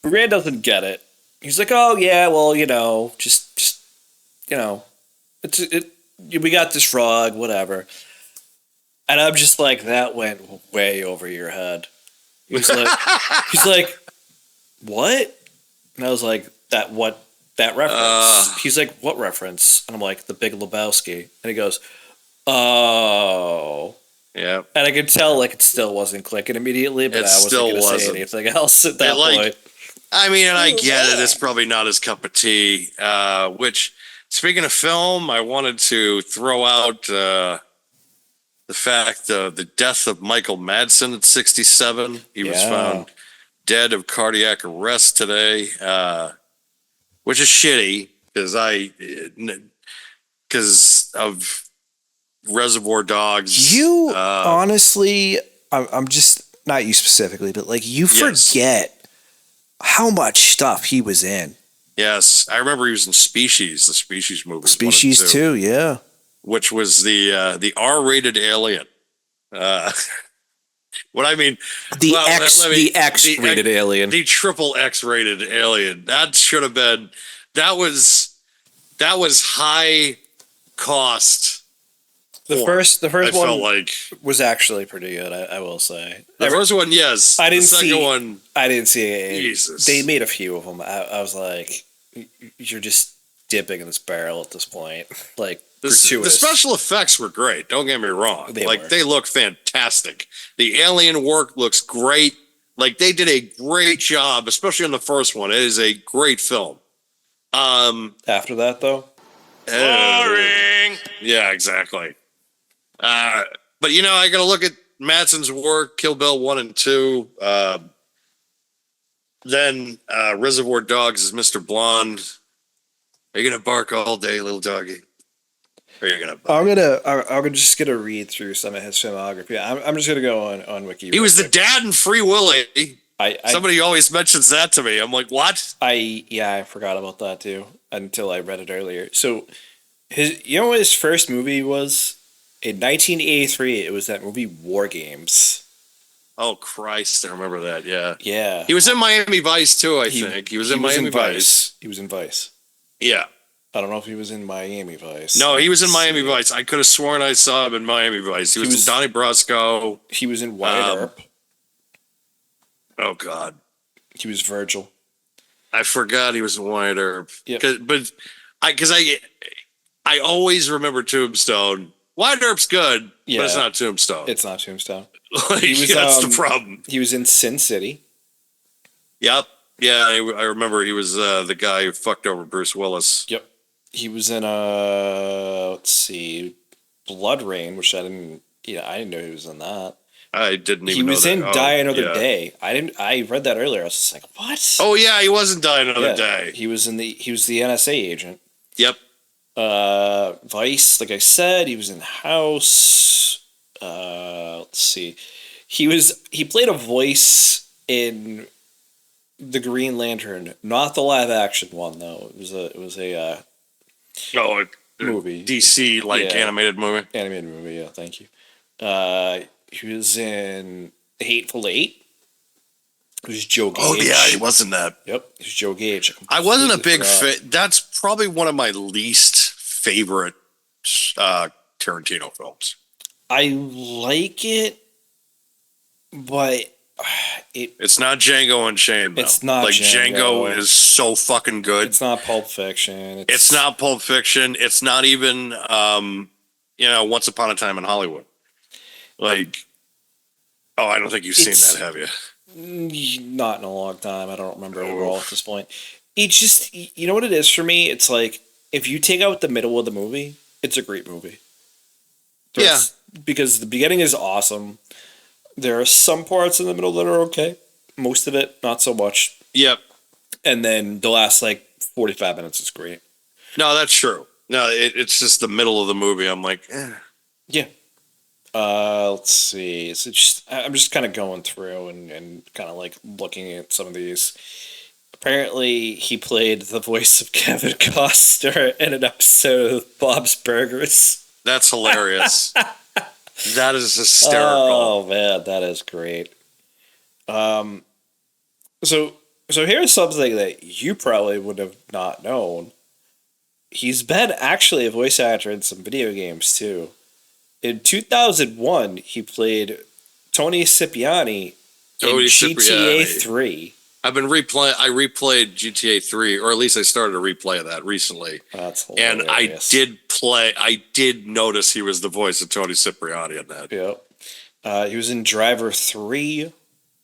Buran doesn't get it. He's like, "Oh yeah, well, you know, just you know, we got this rug, whatever." And I'm just like, that went way over your head. He's like, "What?" And I was like, that reference? He's like, "What reference?" And I'm like, "The Big Lebowski." And he goes, "Oh." Yeah. And I could tell like it still wasn't clicking immediately, but I wasn't going to say anything else at that point. I mean, and I get it. It's probably not his cup of tea. Which, speaking of film, I wanted to throw out the fact the death of Michael Madsen at 67. He was found dead of cardiac arrest today, which is shitty because of Reservoir Dogs. You honestly, I'm just not you specifically, but like you forget how much stuff he was in. Yes, I remember he was in Species, the Species movie. Species 2, yeah. Which was the R-rated Alien. What I mean, the X-rated Alien, the triple X-rated Alien. That should have been. That was high cost. The porn. first I one felt like was actually pretty good. I will say. the first one, yes. I didn't the second see. one. I didn't see it. Jesus. They made a few of them. I was like, you're just dipping in this barrel at this point. Like The gratuitous. special effects were great. Don't get me wrong. They were. They look fantastic. The alien work looks great. Like they did a great job, especially in the first one. It is a great film. After that, though, Boring. Yeah, exactly. But you know, I got to look at Madsen's work, Kill Bill 1 and 2. Then Reservoir Dogs is Mr. Blonde. Are you gonna bark all day, little doggy? Or are you gonna? I'm just gonna read through some of his filmography. I'm just gonna go on Wiki. He was the dad in Free Willy. I Somebody always mentions that to me. I'm like, what? I forgot about that too until I read it earlier. So you know what his first movie was? In 1983, it was that movie War Games. Oh Christ, I remember that. Yeah, Yeah. he was in Miami Vice too. I think he was in Miami Vice. He was in Vice. Yeah. I don't know if he was in Miami Vice. No, he was in Miami Vice. I could have sworn I saw him in Miami Vice. He was in Donnie Brasco. He was in Wyatt Earp. Oh God, He was Virgil. I forgot he was in Wyatt Earp. Yep. But I always remember Tombstone. Wyatt Earp's good, but it's not Tombstone. It's not Tombstone. Like, that's the problem. He was in Sin City. Yep. Yeah, I remember he was the guy who fucked over Bruce Willis. Yep. He was in let's see, Blood Rain, which I didn't know he was in that. I didn't even. He was in Die Another yeah. Day. I read that earlier. I was just like, what? Oh yeah, he was in Die Another Day. He was the NSA agent. Yep. Vice, like I said, he was in House. Let's see. He played a voice in the Green Lantern, not the live action one though. It was a movie. DC animated movie. Animated movie, yeah, thank you. He was in The Hateful Eight. It was Joe Gage. Oh yeah, he was in that. Yep, it was Joe Gage. I wasn't a big fan. That's probably one of my least favorite Tarantino films. I like it, but it's not Django Unchained. Though. It's not like Django is so fucking good. It's not Pulp Fiction. It's not Pulp Fiction. It's not even Once Upon a Time in Hollywood. Like, I don't think you've seen that, have you? Not in a long time. I don't remember overall at this point. It's just, you know what it is for me? It's like, if you take out the middle of the movie, it's a great movie. Because the beginning is awesome. There are some parts in the middle that are okay. Most of it, not so much. Yep. And then the last, 45 minutes is great. No, that's true. No, it's just the middle of the movie. I'm like, eh. Yeah. Let's see. I'm just kind of going through and kind of looking at some of these. Apparently, he played the voice of Kevin Costner in an episode of Bob's Burgers. That's hilarious. That is hysterical. Oh man, that is great. So here's something that you probably would have not known. He's been actually a voice actor in some video games too. In 2001, he played Tony Cipriani in GTA 3. I've been replaying. I replayed GTA 3, or at least I started a replay of that recently. That's hilarious. And I did notice he was the voice of Tony Cipriani in that. Yep. He was in Driver 3,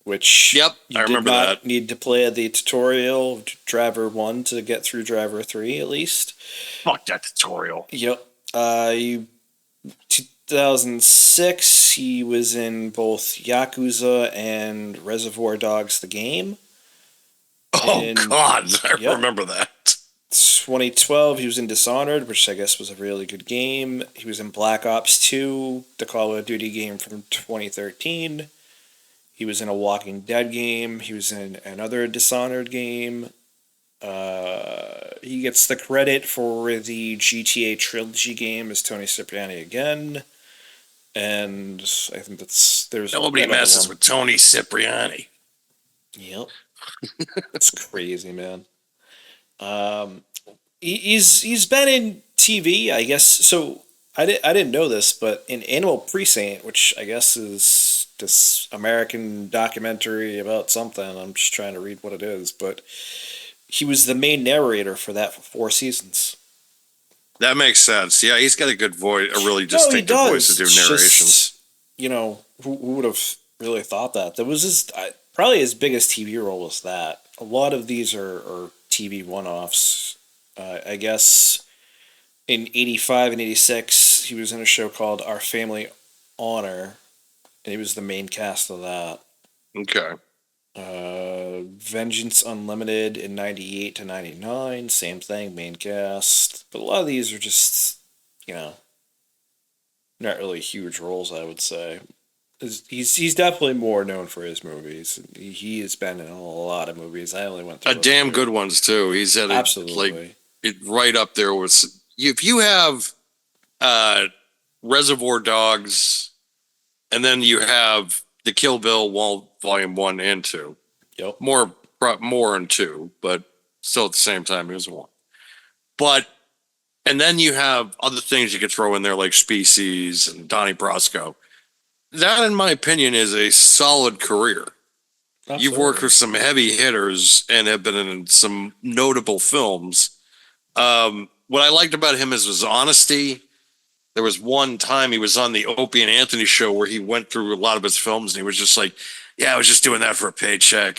which I remember that. Need to play the tutorial of Driver 1 to get through Driver 3 at least. Fuck that tutorial. Yep. 2006, he was in both Yakuza and Reservoir Dogs the game. Oh, God. I remember that. 2012, he was in Dishonored, which I guess was a really good game. He was in Black Ops 2, the Call of Duty game from 2013. He was in a Walking Dead game. He was in another Dishonored game. He gets the credit for the GTA Trilogy game as Tony Cipriani again. And I think there's nobody messes with Tony Cipriani. Yep. It's crazy, man. He's been in TV, I guess. So I didn't know this, but in Animal Precinct, which I guess is this American documentary about something, I'm just trying to read what it is, but he was the main narrator for that for 4 seasons. That makes sense. Yeah, he's got a good voice, a really No, he distinctive voice does. to do It's narrations. just, who would have really thought that? That was probably his biggest TV role was that. A lot of these are TV one-offs. I guess in 85 and 86, he was in a show called Our Family Honor, and he was the main cast of that. Okay. Vengeance Unlimited in 98 to 99, same thing, main cast. But a lot of these are just, not really huge roles, I would say. He's definitely more known for his movies. He has been in a lot of movies. I only went through A damn good ones too. He's had Absolutely. it right up there with. If you have Reservoir Dogs, and then you have the Kill Bill Volume 1 and 2. Yep. More in 2, but still at the same time it was 1. But and then you have other things you could throw in there like Species and Donnie Brasco. That, in my opinion, is a solid career. Absolutely. You've worked with some heavy hitters and have been in some notable films. What I liked about him is his honesty. There was one time he was on the Opie and Anthony show where he went through a lot of his films and he was just like, yeah, I was just doing that for a paycheck.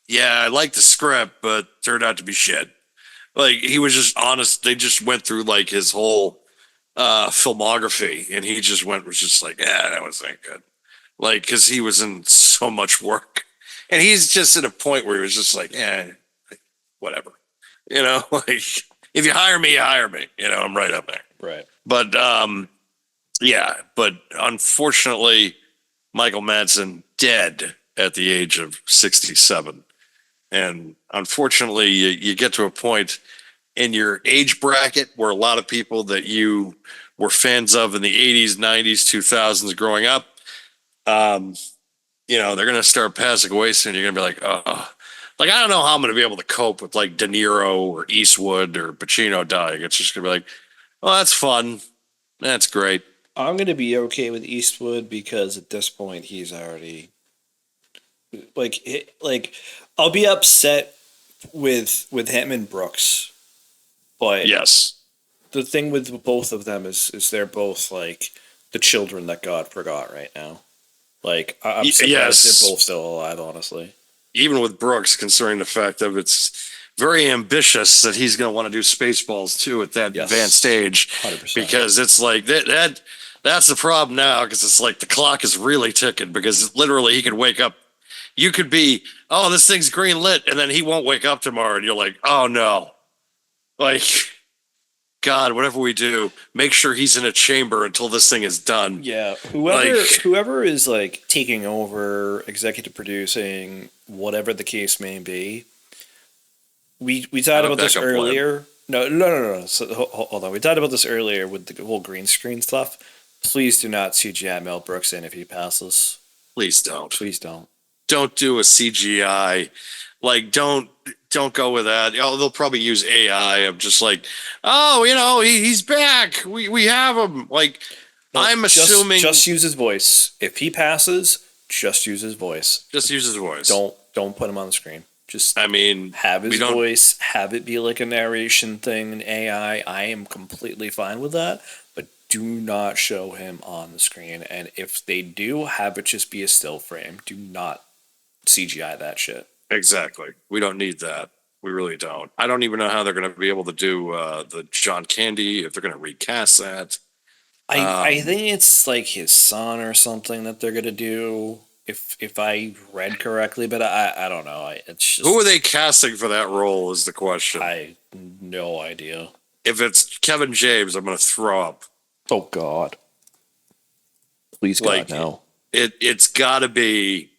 Yeah, I liked the script, but turned out to be shit. Like, he was just honest. They just went through like his whole filmography and he just was just like, yeah, that wasn't good. Like, because he was in so much work. And he's just at a point where he was just like, yeah, whatever. Like, if you hire me, you hire me. I'm right up there. Right. But but unfortunately, Michael Madsen dead at the age of 67. And unfortunately, you get to a point in your age bracket where a lot of people that you were fans of in the 80s, 90s, 2000s growing up, they're going to start passing away soon. You're going to be like, oh, like, I don't know how I'm going to be able to cope with like De Niro or Eastwood or Pacino dying. It's just going to be like, oh, that's fun. That's great. I'm going to be okay with Eastwood because at this point he's already like I'll be upset with him and Brooks, but Yes. the thing with both of them is they're both like the children that God forgot right now. Like, I'm surprised Yes. they're both still alive, honestly. Even with Brooks, considering the fact that it's very ambitious that he's going to want to do Spaceballs too at that Yes. advanced stage, 100%. because it's like that's the problem now, because it's like the clock is really ticking, because literally he could wake up. You could be, oh, this thing's green lit, and then he won't wake up tomorrow, and you're like, oh no, like, God, whatever we do, make sure he's in a chamber until this thing is done. Yeah, Like- whoever is like taking over, executive producing, whatever the case may be. We talked about this backup plan. earlier. No. So, hold on. We talked about this earlier with the whole green screen stuff. Please do not CGI Mel Brooks in if he passes. Please don't. Please don't. Don't do a CGI. Like, don't go with that. They'll probably use AI of just like, oh, he's back. We have him. Like, No, I'm assuming just use his voice. If he passes, just use his voice. just use his voice. Don't put him on the screen. Just I mean, have we his don't- voice, have it be like a narration thing, an AI. I am completely fine with that, but do not show him on the screen. And if they do, have it just be a still frame. Do not CGI that shit. Exactly. We don't need that. We really don't. I don't even know how they're going to be able to do the John Candy, if they're going to recast that. I think it's like his son or something that they're gonna do. If I read correctly, but I don't know. It's just, Who are they casting for that role is the question. I no idea. If it's Kevin James, I'm going to throw up. Oh God! Please God, Like, no. It's got to be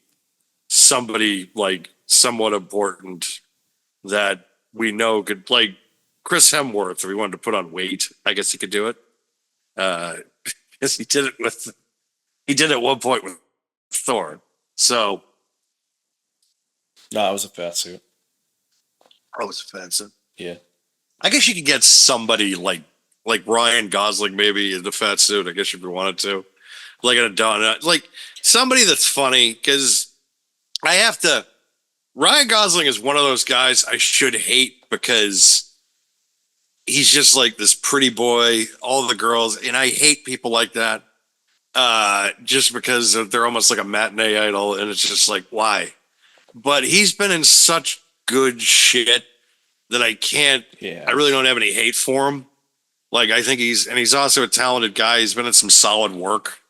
somebody like somewhat important that we know could, like Chris Hemsworth. If he wanted to put on weight, I guess he could do it. Because he did it at one point with Thor. So No, it was a fat suit. that was offensive. Yeah. I guess you could get somebody like like Ryan Gosling, maybe in the fat suit. I guess if you wanted to, like in a donut, like somebody that's funny. Because I have to. Ryan Gosling is one of those guys I should hate because he's just like this pretty boy, all the girls, and I hate people like that. Just because they're almost like a matinee idol, and it's just like, why? But he's been in such good shit that I can't. Yeah. I really don't have any hate for him. Like I think he's also a talented guy. He's been in some solid work,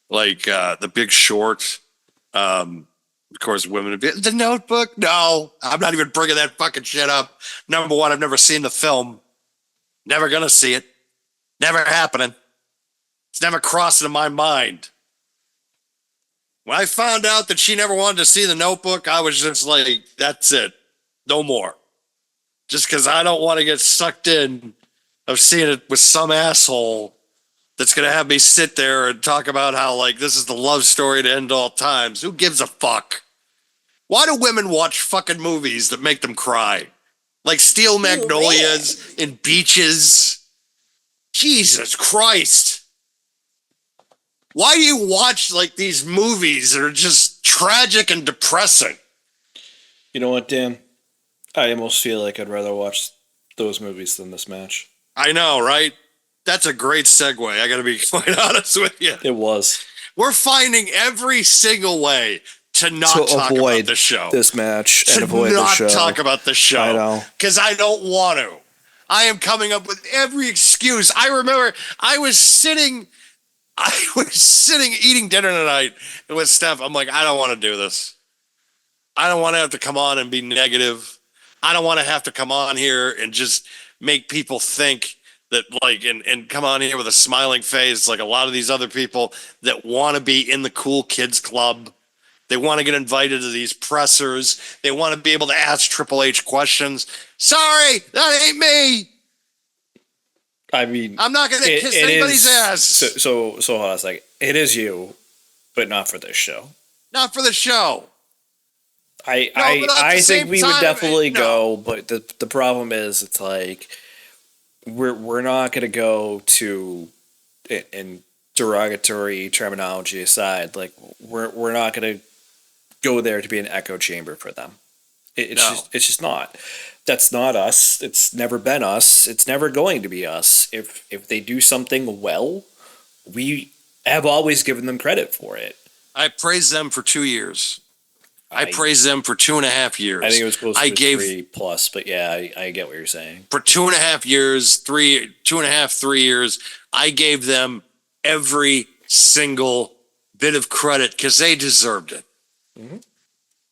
like The Big Short. Of course, Women. The Notebook. No, I'm not even bringing that fucking shit up. Number one, I've never seen the film. Never gonna see it. Never happening. It's never crossed into my mind. When I found out that she never wanted to see The Notebook, I was just like, that's it. No more. Just because I don't want to get sucked in of seeing it with some asshole that's going to have me sit there and talk about how, like, this is the love story to end all times. Who gives a fuck? Why do women watch fucking movies that make them cry? Like Steel Magnolias and Beaches? Jesus Christ. Why do you watch, like, these movies that are just tragic and depressing? You know what, Dan? I almost feel like I'd rather watch those movies than this match. I know, right? That's a great segue. I got to be quite honest with you. It was. We're finding every single way to not talk about the show. This match to and avoid the show. not talk about the show. I know. Because I don't want to. I am coming up with every excuse. I remember I was sitting eating dinner tonight with Steph. I'm like, I don't want to do this. I don't want to have to come on and be negative. I don't want to have to come on here and just make people think that, like, and come on here with a smiling face like a lot of these other people that want to be in the cool kids club. They want to get invited to these pressers. They want to be able to ask Triple H questions. Sorry, that ain't me. I mean, I'm not going to kiss anybody's ass. So hold on a second. It is you, but not for this show. Not for the show. I think we would definitely go, but the problem is, it's like we're not going to go to, in derogatory terminology aside, like we're not going to go there to be an echo chamber for them. It's just not. That's not us. It's never been us. It's never going to be us. If they do something well, we have always given them credit for it. I praised them for 2 years. I praised them for 2.5 years. I think it was close to 3+, but yeah, I get what you're saying. For 2.5 years, 3 years, I gave them every single bit of credit because they deserved it. Mm-hmm.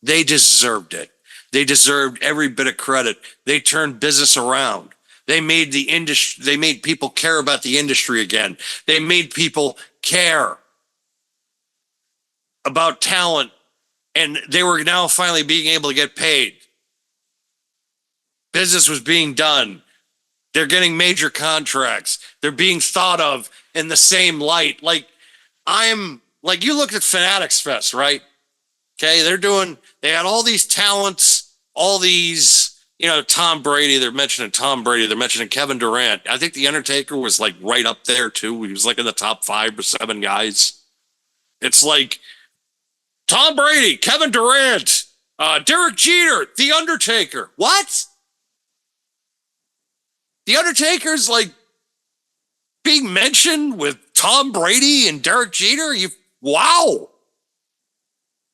They deserved it. They deserved every bit of credit. They turned business around. They made the industry. They made people care about the industry again. They made people care about talent, and they were now finally being able to get paid. Business was being done. They're getting major contracts. They're being thought of in the same light. Like, you look at Fanatics Fest, right? Okay, they had all these talents, all these, Tom Brady. They're mentioning Tom Brady. They're mentioning Kevin Durant. I think The Undertaker was like right up there too. He was like in the top 5 or 7 guys. It's like Tom Brady, Kevin Durant, Derek Jeter, The Undertaker. What? The Undertaker's like being mentioned with Tom Brady and Derek Jeter? Wow.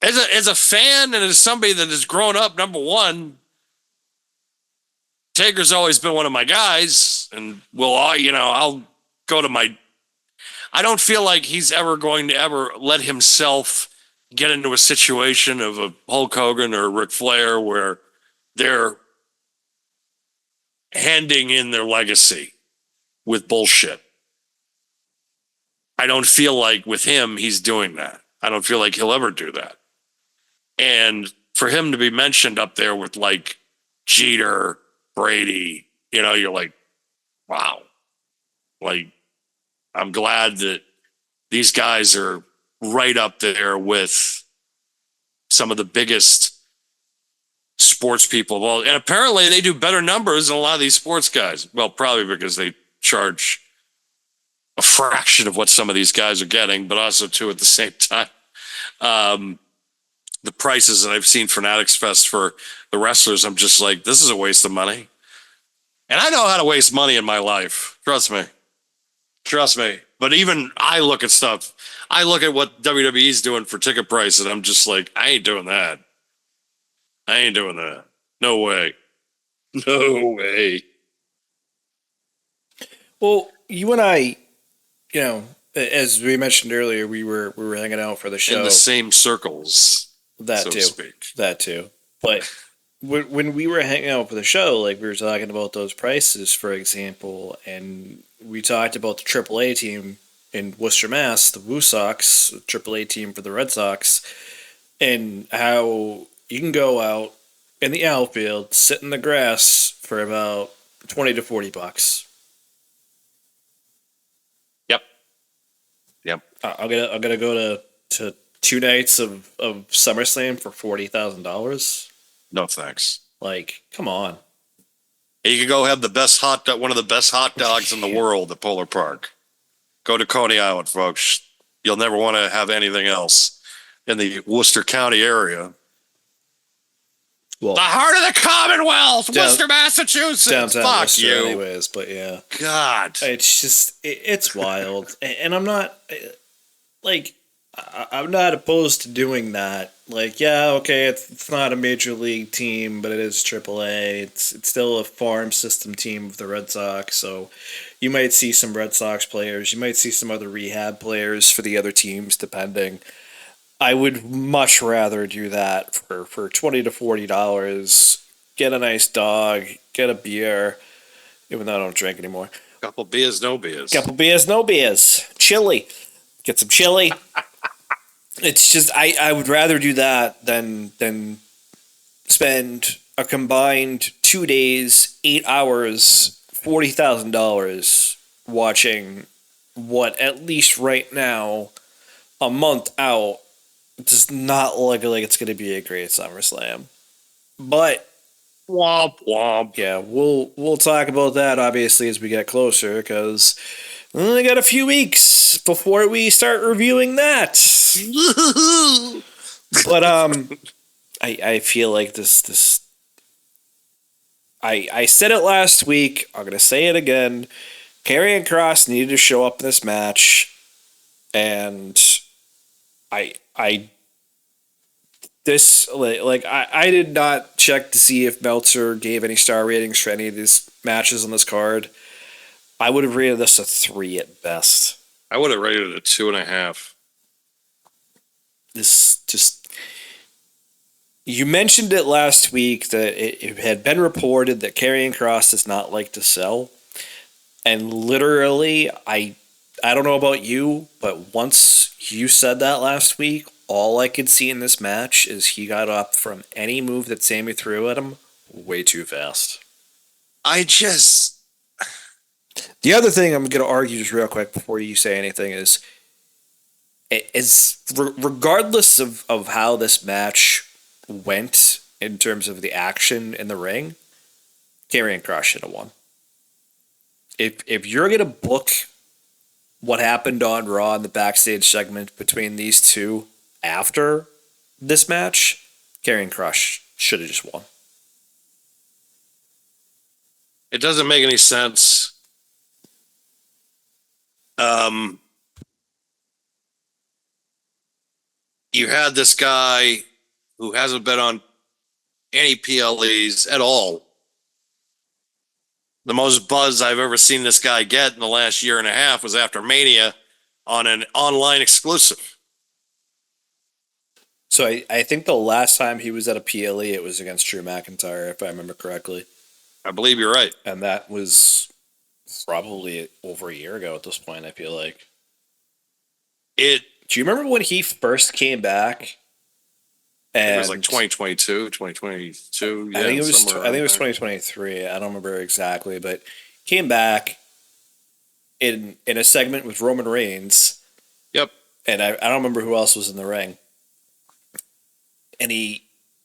As a fan and as somebody that has grown up, number one, Taker's always been one of my guys, and I'll go to I don't feel like he's ever going to ever let himself get into a situation of a Hulk Hogan or Ric Flair where they're handing in their legacy with bullshit. I don't feel like with him he's doing that. I don't feel like he'll ever do that. And for him to be mentioned up there with like Jeter, Brady, you're like, wow. Like, I'm glad that these guys are right up there with some of the biggest sports people of all. And apparently they do better numbers than a lot of these sports guys. Well, probably because they charge a fraction of what some of these guys are getting, but also too at the same time, the prices that I've seen Fanatics Fest for the wrestlers, I'm just like, this is a waste of money. And I know how to waste money in my life. Trust me. Trust me. But even I look at stuff. I look at what WWE's doing for ticket price, and I'm just like, I ain't doing that. I ain't doing that. No way. No way. Well, you and I, as we mentioned earlier, we were hanging out for the show. In the same circles. That so too. to speak. That too. But when we were hanging out for the show, like we were talking about those prices, for example, and we talked about the AAA team in Worcester, Mass, the Woo Sox, the AAA team for the Red Sox, and how you can go out in the outfield, sit in the grass for about $20 to $40. Yep. Yep. I'm gonna go to 2 nights of SummerSlam for $40,000. No thanks. Like, come on. You can go have one of the best hot dogs in the world at Polar Park. Go to Coney Island, folks. You'll never want to have anything else in the Worcester County area. Well, The heart of the Commonwealth, Worcester, Massachusetts. downtown Fuck Worcester you. anyways, but yeah. God. It's just, it's wild. And I'm not, like, I'm not opposed to doing that. Like, yeah, okay, it's not a major league team, but it is AAA. It's still a farm system team of the Red Sox, so you might see some Red Sox players. You might see some other rehab players for the other teams, depending. I would much rather do that for $20 to $40. Get a nice dog, get a beer, even though I don't drink anymore. Couple beers, no beers. Couple beers, no beers. Chili. Get some chili. It's just I would rather do that than spend a combined 2 days, 8 hours, $40,000 watching what at least right now, a month out, does not look like it's going to be a great SummerSlam. But Womp womp. yeah, we'll talk about that obviously as we get closer, because we only got a few weeks before we start reviewing that. But I feel like this. I said it last week. I'm gonna say it again. Karrion Kross needed to show up in this match, and I did not check to see if Meltzer gave any star ratings for any of these matches on this card. I would have rated this a 3 at best. I would have rated it a 2.5. This just... You mentioned it last week that it had been reported that Karrion Kross does not like to sell. And literally, I don't know about you, but once you said that last week, all I could see in this match is he got up from any move that Sammy threw at him way too fast. The other thing I'm going to argue just real quick before you say anything is regardless of how this match went in terms of the action in the ring, Karrion Kross should have won. If you're going to book what happened on Raw in the backstage segment between these two after this match, Karrion Kross should have just won. It doesn't make any sense. You had this guy who hasn't been on any PLEs at all. The most buzz I've ever seen this guy get in the last year and a half was after Mania on an online exclusive. So I think the last time he was at a PLE, it was against Drew McIntyre, if I remember correctly. I believe you're right. And that was probably over a year ago at this point, I feel like. Do you remember when he first came back? It was like 2022, 2022. Yeah, I think it was 2023. I don't remember exactly, but came back in a segment with Roman Reigns. Yep. And I don't remember who else was in the ring. And he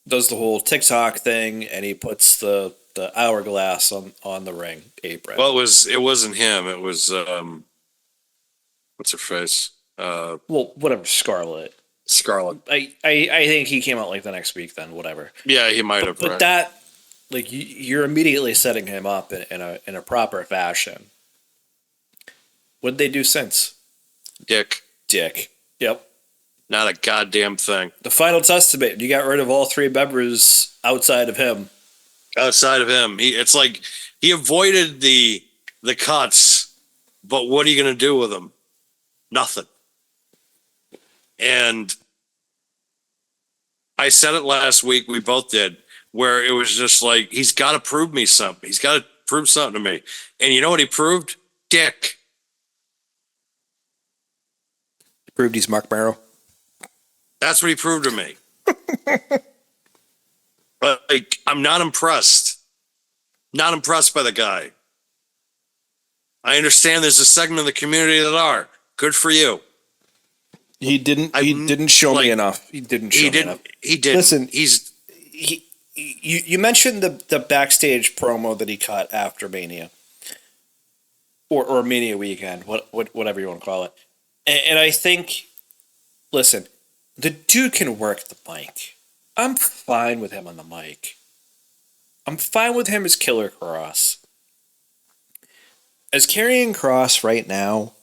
does the whole TikTok thing, and he puts the hourglass on the ring apron. Well, it wasn't him. It was what's her face? Well, whatever, Scarlet. Scarlet. I think he came out like the next week. Then whatever. Yeah, he might have. But Right. that, like, you're immediately setting him up in a proper fashion. What'd they do since? Dick. Yep. Not a goddamn thing. The Final Testament. You got rid of all three members outside of him. Outside of him, it's like he avoided the cuts, but what are you going to do with them? Nothing. And I said it last week. We both did, where it was just like he's got to prove me something. He's got to prove something to me. And you know what he proved? Dick. He proved he's Mark Barrow. That's what he proved to me. But like, I'm not impressed. Not impressed by the guy. I understand there's a segment of the community that are. Good for you. He didn't show me enough. He didn't show me enough. He didn't. Listen, He's you mentioned the backstage promo that he cut after Mania. Or Mania weekend, whatever you want to call it. And I think, listen, the dude can work the mic. I'm fine with him on the mic. I'm fine with him as Killer Cross. As Karrion Kross right now,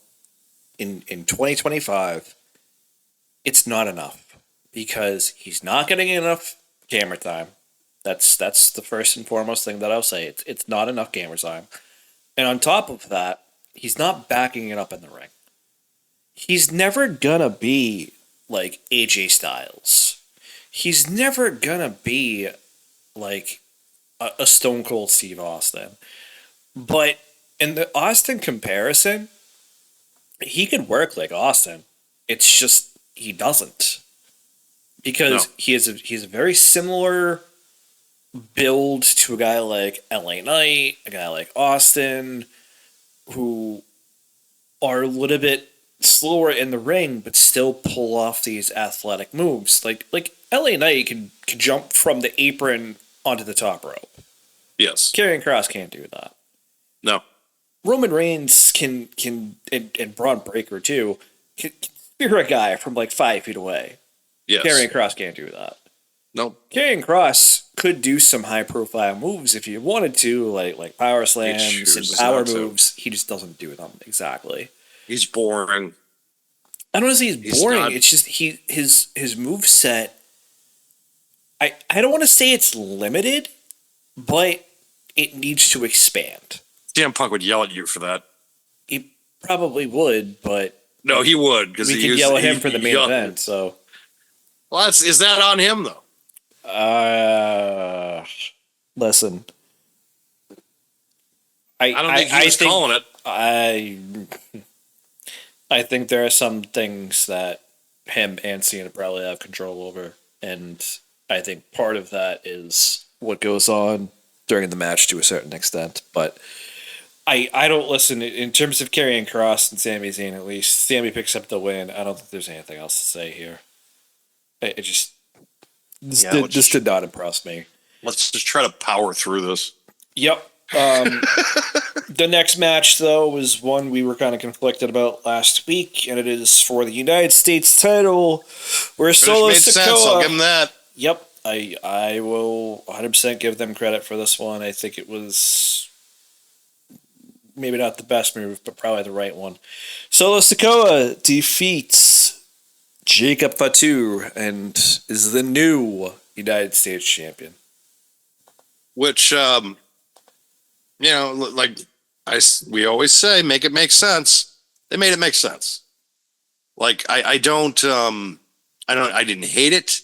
in 2025, it's not enough. Because he's not getting enough camera time. That's the first and foremost thing that I'll say. It's not enough camera time. And on top of that, he's not backing it up in the ring. He's never gonna be like AJ Styles. He's never gonna be like a Stone Cold Steve Austin. But in the Austin comparison, he could work like Austin. It's just he doesn't. Because he's a very similar build to a guy like LA Knight, a guy like Austin, who are a little bit slower in the ring, but still pull off these athletic moves. Like LA Knight can jump from the apron onto the top rope. yes. Karrion Kross can't do that. No. Roman Reigns can and Braun Breaker too, can spear a guy from like 5 feet away. Yes. Karrion Kross can't do that. No. Karrion Kross could do some high profile moves if you wanted to, like power slams and chooses power not to. moves. He just doesn't do them exactly. He's boring. I don't want to say he's boring. not- It's just his move set. I don't want to say it's limited, but it needs to expand. CM Punk would yell at you for that. He probably would, but No, he would because we could yell at him for the main event. So, Well, is that on him though? listen. I don't think he was calling it. I think there are some things that him and Cena probably have control over, and I think part of that is what goes on during the match to a certain extent. But I don't listen in terms of Karrion Kross and Sami Zayn. At least Sami picks up the win. I don't think there's anything else to say here. It just this did not impress me. Let's just try to power through this. Yep. The next match, though, was one we were kind of conflicted about last week, and it is for the United States title, where Solo Made sense. I'll Sikoa. give him that. Yep, I will 100% give them credit for this one. I think it was maybe not the best move, but probably the right one. Solo Sikoa defeats Jacob Fatu and is the new United States champion. Which, like we always say, make it make sense. They made it make sense. Like I didn't hate it.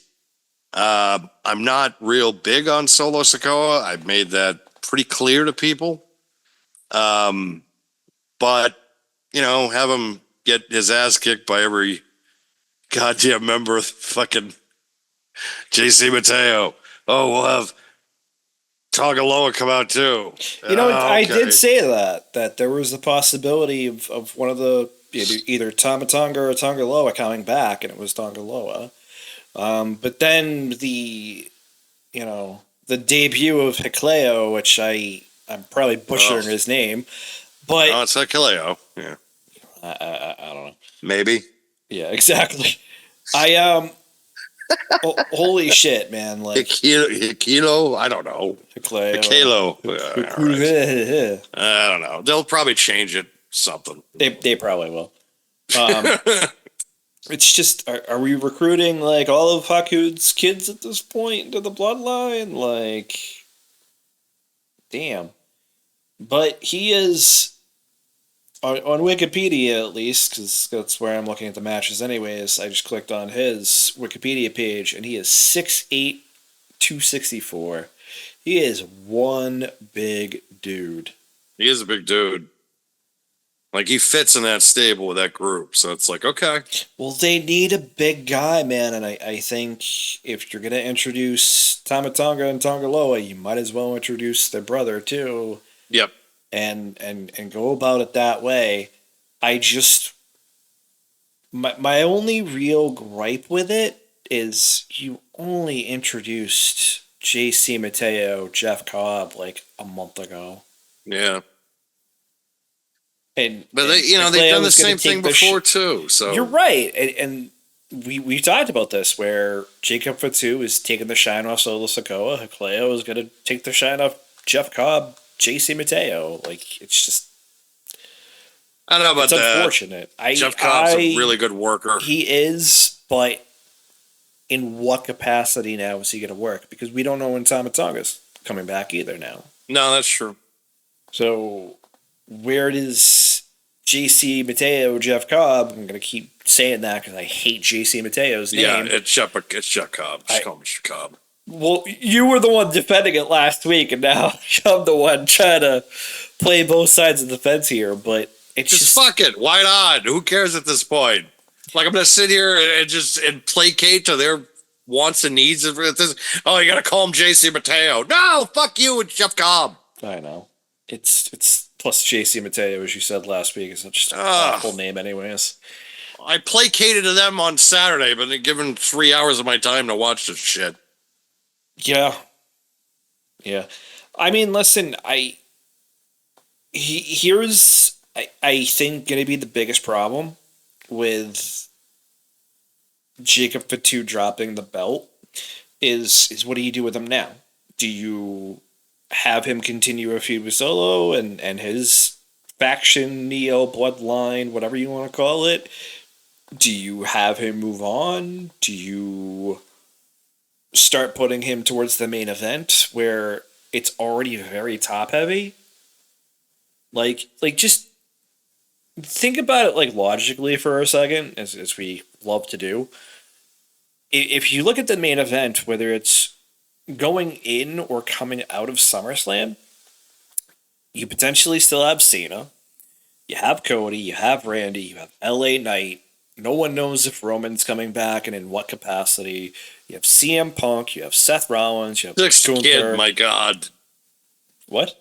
I'm not real big on Solo Sikoa. I've made that pretty clear to people. But have him get his ass kicked by every goddamn member of fucking JC Mateo. Oh, we'll have Tongaloa come out too. I Okay. did say that there was the possibility of one of the either Tamatonga or Tongaloa coming back, and it was Tongaloa. But then the debut of Hikuleo, which I'm probably butchering his name, but Oh, it's Hikuleo. Yeah. I don't know. Maybe. Yeah, exactly. Holy shit, man! Like Kilo? I don't know. Kilo. I don't know. They'll probably change it something. They probably will. It's just, are we recruiting like all of Haku's kids at this point into the bloodline? Like, damn. But he is, on Wikipedia at least, because that's where I'm looking at the matches anyways. I just clicked on his Wikipedia page, and he is 6'8", 264. He is one big dude. He is a big dude. Like, he fits in that stable with that group. So it's like, okay. Well, they need a big guy, man. And I think if you're going to introduce Tamatonga and Tongaloa, you might as well introduce their brother, too. Yep. And go about it that way. I just... My only real gripe with it is you only introduced JC Mateo, Jeff Cobb, like a month ago. Yeah. But they've done the same thing before too. So you're right, and we talked about this where Jacob Fatu is taking the shine off Solo Sikoa. Hikuleo is going to take the shine off Jeff Cobb, JC Mateo. Like, it's just, I don't know about it's that. Unfortunate. Jeff Cobb's a really good worker. He is, but in what capacity now is he going to work? Because we don't know when Tamatonga's coming back either now. No, that's true. So where does JC Mateo, Jeff Cobb? I'm gonna keep saying that because I hate JC Mateo's name. Yeah, it's Jeff Cobb. Just call him Mr. Cobb. Well, you were the one defending it last week, and now I'm the one trying to play both sides of the fence here. But it's just fuck it. Why not? Who cares at this point? Like, I'm gonna sit here and placate to their wants and needs of this. Oh, you gotta call him JC Mateo. No, fuck you and Jeff Cobb. I know. It's plus JC Mateo, as you said last week, is just an awful name anyways. I placated to them on Saturday, but then given 3 hours of my time to watch this shit. Yeah. I mean, listen, here's I think going to be the biggest problem with Jacob Fatu dropping the belt is what do you do with him now? Do you have him continue a feud with Solo and his faction, Neo, bloodline, whatever you want to call it? Do you have him move on? Do you start putting him towards the main event where it's already very top heavy? Like just think about it like logically for a second, as we love to do. If you look at the main event, whether it's going in or coming out of SummerSlam, you potentially still have Cena, you have Cody, you have Randy, you have LA Knight. No one knows if Roman's coming back and in what capacity. You have CM Punk, you have Seth Rollins, you have sixth Gunther. kid, my God. What?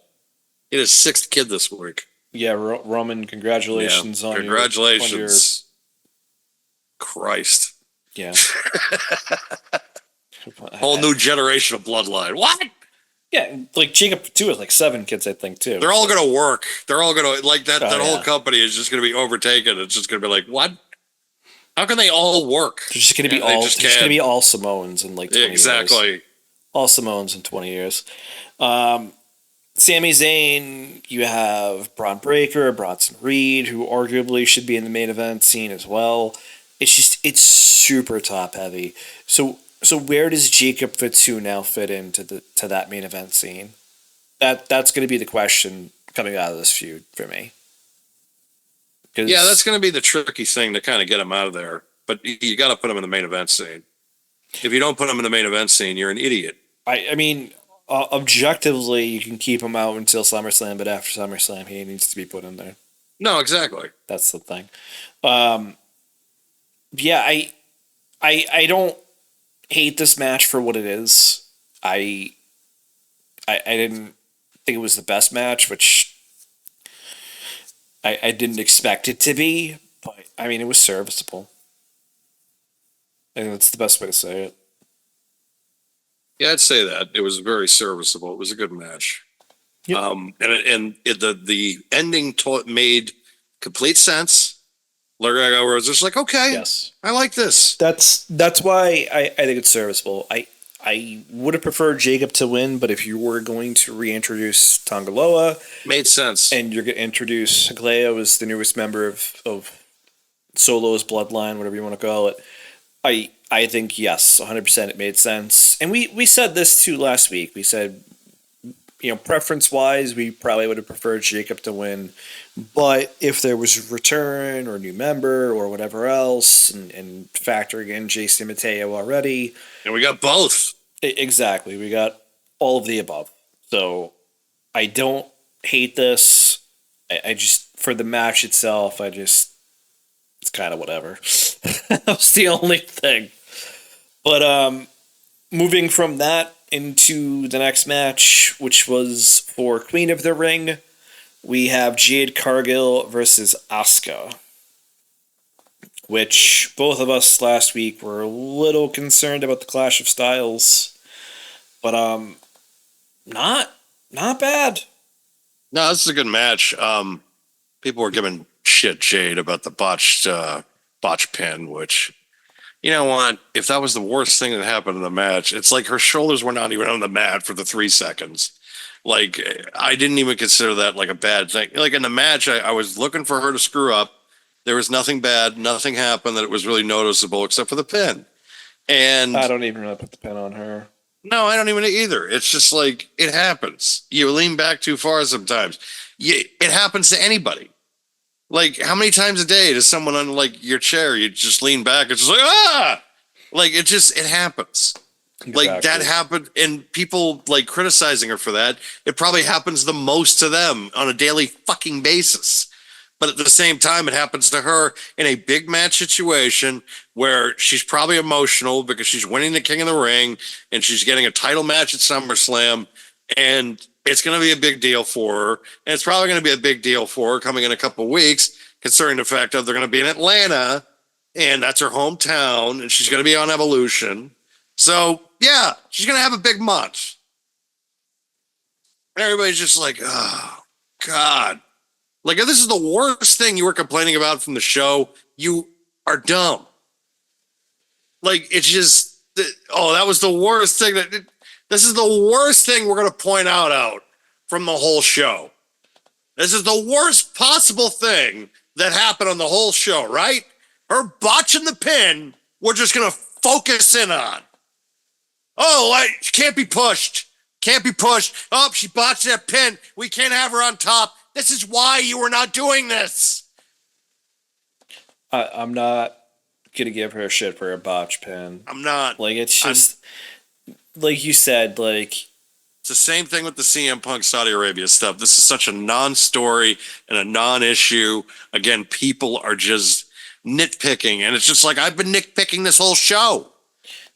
He had his sixth kid this week. Yeah, Roman, congratulations on congratulations. Christ. Yeah. Whole new generation of bloodline. What? Yeah, like Jacob Fatu has like 7 kids, I think, too. They're all going to work. They're all going to, like, that whole yeah. company is just going to be overtaken. It's just going to be like, what? How can they all work? They're just going to be all Samoans in like 20 years. Exactly. All Samoans in 20 years. Sami Zayn, you have Braun Breaker, Bronson Reed, who arguably should be in the main event scene as well. It's super top heavy. So where does Jacob Fatu now fit into to that main event scene? That's going to be the question coming out of this feud for me. Yeah, that's going to be the tricky thing to kind of get him out of there. But you got to put him in the main event scene. If you don't put him in the main event scene, you're an idiot. I mean, objectively, you can keep him out until SummerSlam, but after SummerSlam, he needs to be put in there. No, exactly. That's the thing. Yeah, I don't hate this match for what it is. I didn't think it was the best match, which I didn't expect it to be, but I mean, it was serviceable. I think that's the best way to say it. Yeah, I'd say that. It was very serviceable. It was a good match. Yep. The ending made complete sense. Where it's just like, okay, Yes. I like this. That's why I think it's serviceable. I would have preferred Jacob to win, but if you were going to reintroduce Tongaloa Made sense. and you're going to introduce Higleo as the newest member of Solo's bloodline, whatever you want to call it, I think yes, 100% it made sense. And we said this too last week. We said, preference wise, we probably would have preferred Jacob to win. But if there was return or new member or whatever else, and factoring in Jason Mateo already, And we got both. exactly, we got all of the above. So I don't hate this. I just, for the match itself, it's kind of whatever. That's the only thing. But moving from that into the next match, which was for Queen of the Ring, we have Jade Cargill versus Asuka, which both of us last week were a little concerned about the clash of styles, but not bad. No, this is a good match. People were giving shit Jade about the botch pin, which, you know what? If that was the worst thing that happened in the match, it's like her shoulders were not even on the mat for the 3 seconds. Like, I didn't even consider that like a bad thing. Like in the match, I was looking for her to screw up. There was nothing bad. Nothing happened that it was really noticeable except for the pin. And I don't even really put the pin on her. no, I don't even either. It's just like, it happens. You lean back too far sometimes. It happens to anybody. Like, how many times a day does someone on like your chair, you just lean back, it's just like, ah! Like, it happens. Exactly. Like, that happened, and people like criticizing her for that. It probably happens the most to them on a daily fucking basis. But at the same time, it happens to her in a big match situation where she's probably emotional because she's winning the King of the Ring and she's getting a title match at SummerSlam, and it's going to be a big deal for her. And it's probably going to be a big deal for her coming in a couple of weeks, considering the fact that they're going to be in Atlanta, and that's her hometown, and she's going to be on Evolution. So, yeah, she's going to have a big month. And everybody's just like, oh, God. Like, if this is the worst thing you were complaining about from the show, you are dumb. Like, it's just, that was the worst thing. This is the worst thing we're going to point out from the whole show. This is the worst possible thing that happened on the whole show, right? Her botching the pin, we're just going to focus in on. Oh, she can't be pushed. Can't be pushed. Oh, she botched that pin. We can't have her on top. This is why you were not doing this. I'm not gonna give her shit for a botch pin. I'm not. Like, it's just like you said, like, it's the same thing with the CM Punk Saudi Arabia stuff. This is such a non-story and a non-issue. Again, people are just nitpicking, and it's just like, I've been nitpicking this whole show.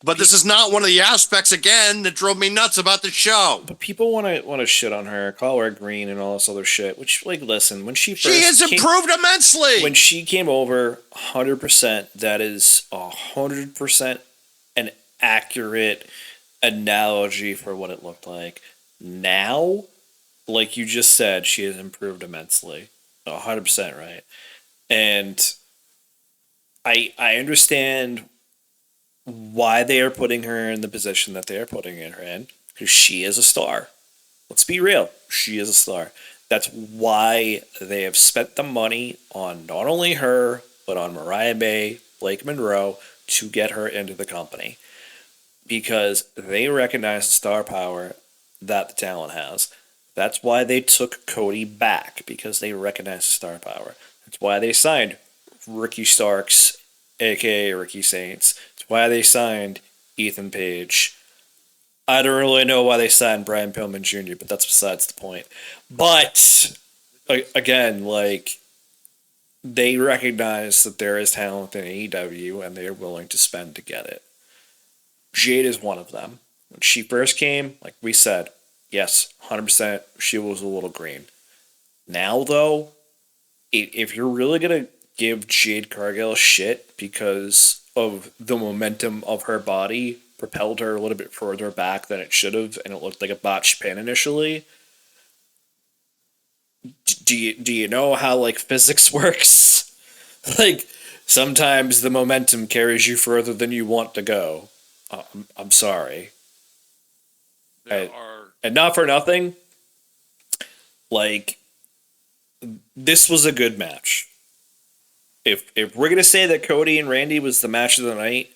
But this is not one of the aspects, again, that drove me nuts about the show. But people want to shit on her, call her green, and all this other shit. Which, like, listen, when she has improved immensely. When she came over, 100%, that is 100% an accurate analogy for what it looked like. Now, like you just said, she has improved immensely, 100% right. And I understand why they are putting her in the position that they are putting her in, because she is a star. Let's be real. She is a star. That's why they have spent the money on not only her, but on Mariah May, Blake Monroe, to get her into the company. Because they recognize the star power that the talent has. That's why they took Cody back, because they recognize the star power. That's why they signed Ricky Starks, a.k.a. Ricky Saints. Why they signed Ethan Page. I don't really know why they signed Brian Pillman Jr., but that's besides the point. But, again, like, they recognize that there is talent in AEW, and they are willing to spend to get it. Jade is one of them. When she first came, like we said, yes, 100%, she was a little green. Now, though, if you're really going to give Jade Cargill shit because of the momentum of her body propelled her a little bit further back than it should have, and it looked like a botched pin initially. Do you know how, like, physics works? Like, sometimes the momentum carries you further than you want to go. I'm sorry. And not for nothing, like, this was a good match. If we're gonna say that Cody and Randy was the match of the night,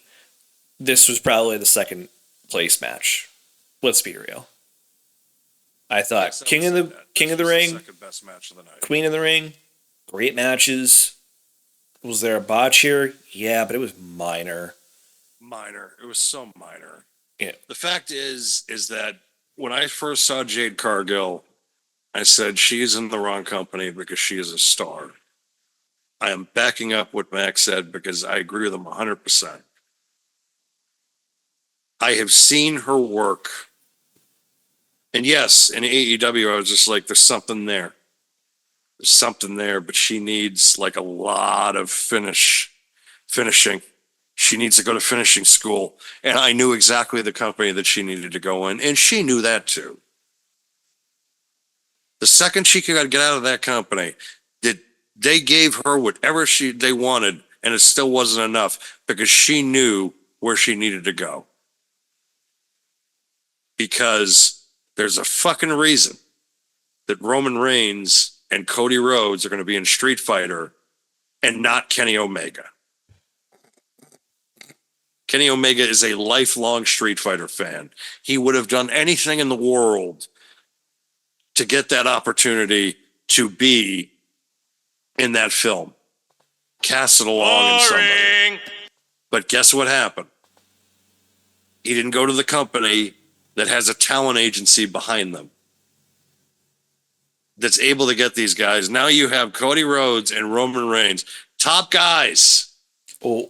this was probably the second place match. Let's be real. I thought King of the Ring, second best match of the night. Queen of the Ring, great matches. Was there a botch here? Yeah, but it was minor. Minor. It was so minor. Yeah. The fact is that when I first saw Jade Cargill, I said she's in the wrong company because she is a star. I am backing up what Max said because I agree with him 100%. I have seen her work. And yes, in AEW, I was just like, there's something there. There's something there, but she needs like a lot of finishing. She needs to go to finishing school. And I knew exactly the company that she needed to go in. And she knew that too. The second she could get out of that company, they gave her whatever they wanted, and it still wasn't enough because she knew where she needed to go. Because there's a fucking reason that Roman Reigns and Cody Rhodes are going to be in Street Fighter and not Kenny Omega. Kenny Omega is a lifelong Street Fighter fan. He would have done anything in the world to get that opportunity to be in that film. Cast it along in somebody. But guess what happened? He didn't go to the company that has a talent agency behind them that's able to get these guys. Now you have Cody Rhodes and Roman Reigns, top guys. Well,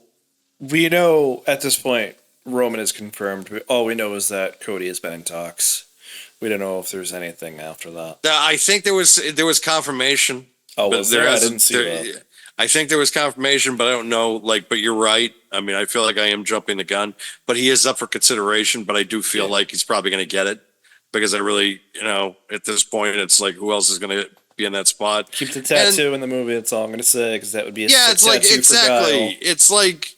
we know at this point Roman is confirmed. All we know is that Cody has been in talks. We don't know if there's anything after that. I think there was confirmation. Oh, was there? I didn't see that. I think there was confirmation, but I don't know. Like, but you're right. I mean, I feel like I am jumping the gun, but he is up for consideration. But I do feel like he's probably going to get it because I really, at this point, it's like who else is going to be in that spot? Keep the tattoo in the movie. That's all I'm going to say because that would be a it's like tattoo exactly. For it's like,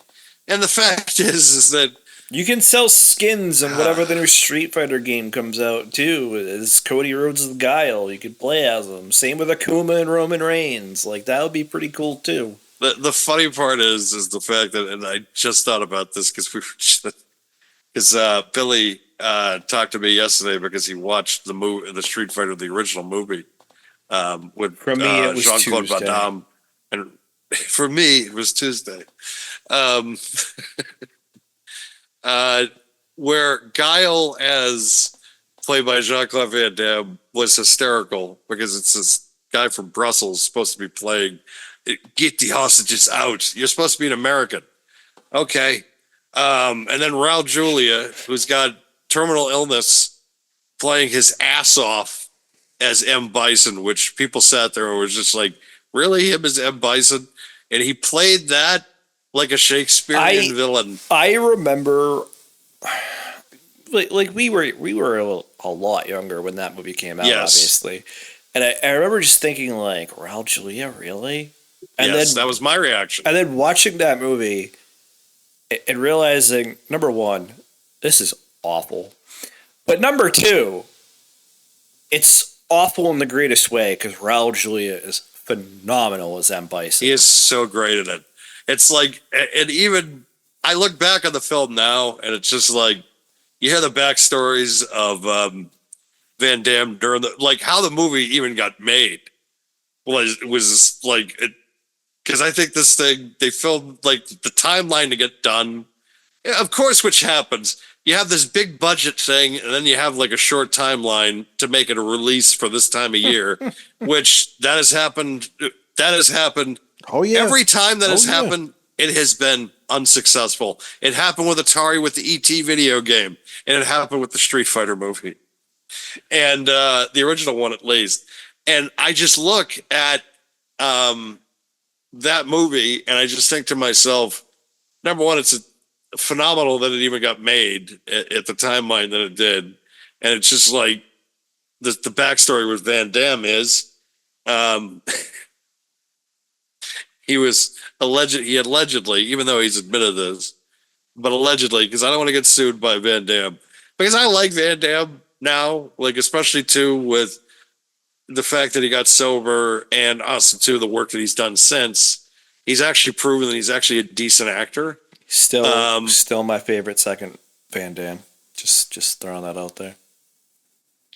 and the fact is that. You can sell skins in whatever the new Street Fighter game comes out, too. As Cody Rhodes' Guile, you could play as him. Same with Akuma and Roman Reigns. Like, that would be pretty cool, too. The funny part is the fact that, and I just thought about this because Billy talked to me yesterday because he watched the Street Fighter, the original movie, with Jean-Claude Van Damme. And for me, it was Tuesday. Where Guile, as played by Jean-Claude Van Damme, was hysterical because it's this guy from Brussels supposed to be playing, get the hostages out. You're supposed to be an American. Okay. And then Raul Julia, who's got terminal illness, playing his ass off as M. Bison, which people sat there and was just like, really, him as M. Bison? And he played that like a Shakespearean villain. I remember, like we were a lot younger when that movie came out, obviously, and I remember just thinking like, Raul Julia, really? And yes, then that was my reaction. And then watching that movie and realizing, number one, this is awful, but number two, it's awful in the greatest way because Raul Julia is phenomenal as M. Bison. He is so great at it. It's like, and even I look back on the film now, and it's just like you hear the backstories of Van Damme during how the movie even got made was like, because I think this thing they filmed like the timeline to get done. Of course, which happens. You have this big budget thing, and then you have like a short timeline to make it a release for this time of year, which that has happened. Oh yeah! Every time that has happened, it has been unsuccessful. It happened with Atari with the ET video game, and it happened with the Street Fighter movie, and the original one at least. And I just look at that movie, and I just think to myself, number one, it's phenomenal that it even got made at the timeline that it did, and it's just like the backstory with Van Damme is. he allegedly, even though he's admitted this, but allegedly, because I don't want to get sued by Van Damme, because I like Van Damme now, like especially too with the fact that he got sober, and also too the work that he's done since. He's actually proven that he's actually a decent actor. Still my favorite second Van Damme. Just throwing that out there.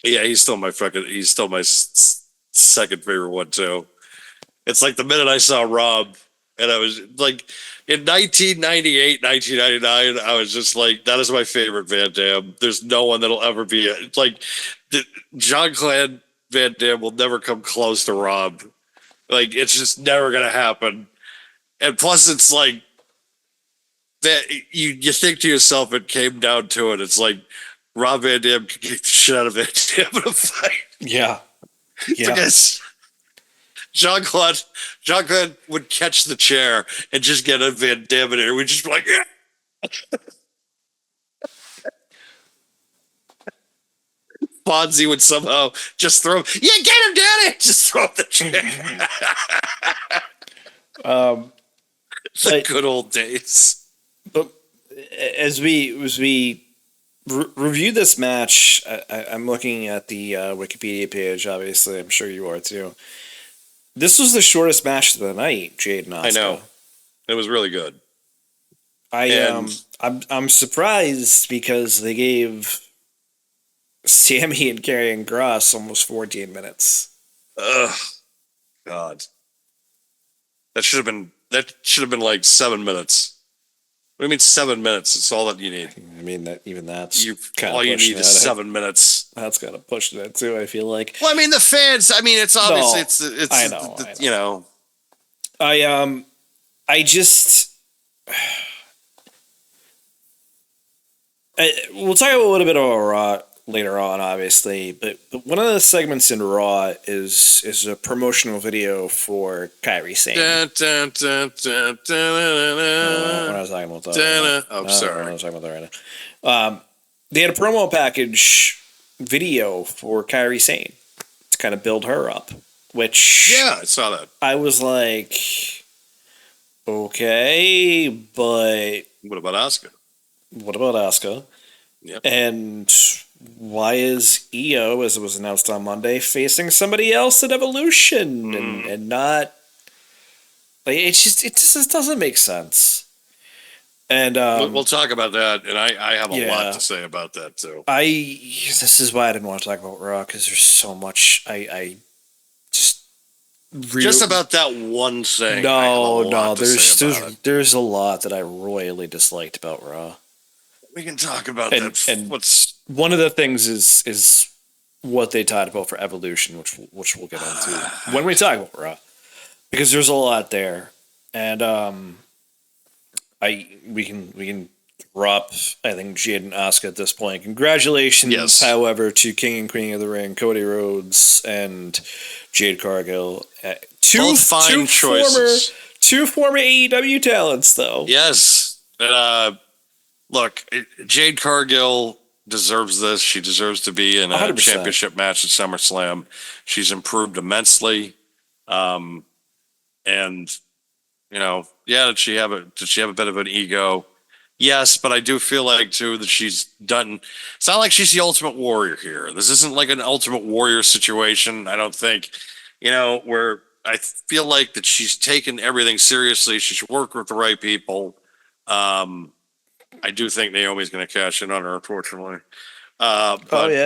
Yeah, he's still my second favorite one too. It's like the minute I saw Rob, and I was like, in 1998, 1999, I was just like, that is my favorite Van Damme. There's no one that'll ever be it's like Jean-Claude Van Damme will never come close to Rob. Like, it's just never gonna happen. And plus, it's like that you think to yourself, it came down to it. It's like Rob Van Dam could kick the shit out of Van Dam in a fight. Yeah. Because Jean-Claude would catch the chair and just get a Van Dam in here. We'd just be like, yeah. Fonzie would somehow just throw him. Yeah, get him, Daddy! Just throw the chair. The good old days. But as we review this match, I'm looking at the Wikipedia page. Obviously, I'm sure you are too. This was the shortest match of the night, Jade and Asuka. I know. It was really good. I'm surprised because they gave Sammy and Karrion Kross almost 14 minutes. Ugh, God, that should have been like 7 minutes. What do you mean 7 minutes? It's all that you need. I mean that's all you need is 7 minutes. That's kind of pushing it too. I feel like. Well, I mean the fans. I mean it's obviously it's. I know. You know. I just. We'll talk a little bit about Raw later on, obviously, but one of the segments in Raw is a promotional video for Kairi Sane. Dun, dun, dun, dun, dun, dun, dun, We're not talking about that. I'm sorry. We're not talking about that right now. They had a promo package video for Kairi Sane to kind of build her up, which yeah, I saw that. I was like, okay, but what about Asuka? What about Asuka? Yep. And why is Io, as it was announced on Monday, facing somebody else at Evolution and not? Like, it just doesn't make sense. And we'll talk about that, and I have a lot to say about that too. This is why I didn't want to talk about Raw, because there's so much I just about that one thing. No, there's a lot that I royally disliked about Raw. We can talk about that. And what's one of the things is what they talked about for Evolution, which we'll get into when we talk about Raw, because there's a lot there, and we can drop, I think, Jade and Asuka at this point. Congratulations, however, to King and Queen of the Ring, Cody Rhodes and Jade Cargill. Two choices. Two former AEW talents, though. Yes. Look, Jade Cargill deserves this. She deserves to be in a 100%. Championship match at SummerSlam. She's improved immensely. And you know, did she have a bit of an ego? Yes, but I do feel like too that she's done. It's not like she's the Ultimate Warrior here. This isn't like an Ultimate Warrior situation. I don't think, where I feel like that she's taken everything seriously. She should work with the right people. I do think Naomi's going to cash in on her, unfortunately.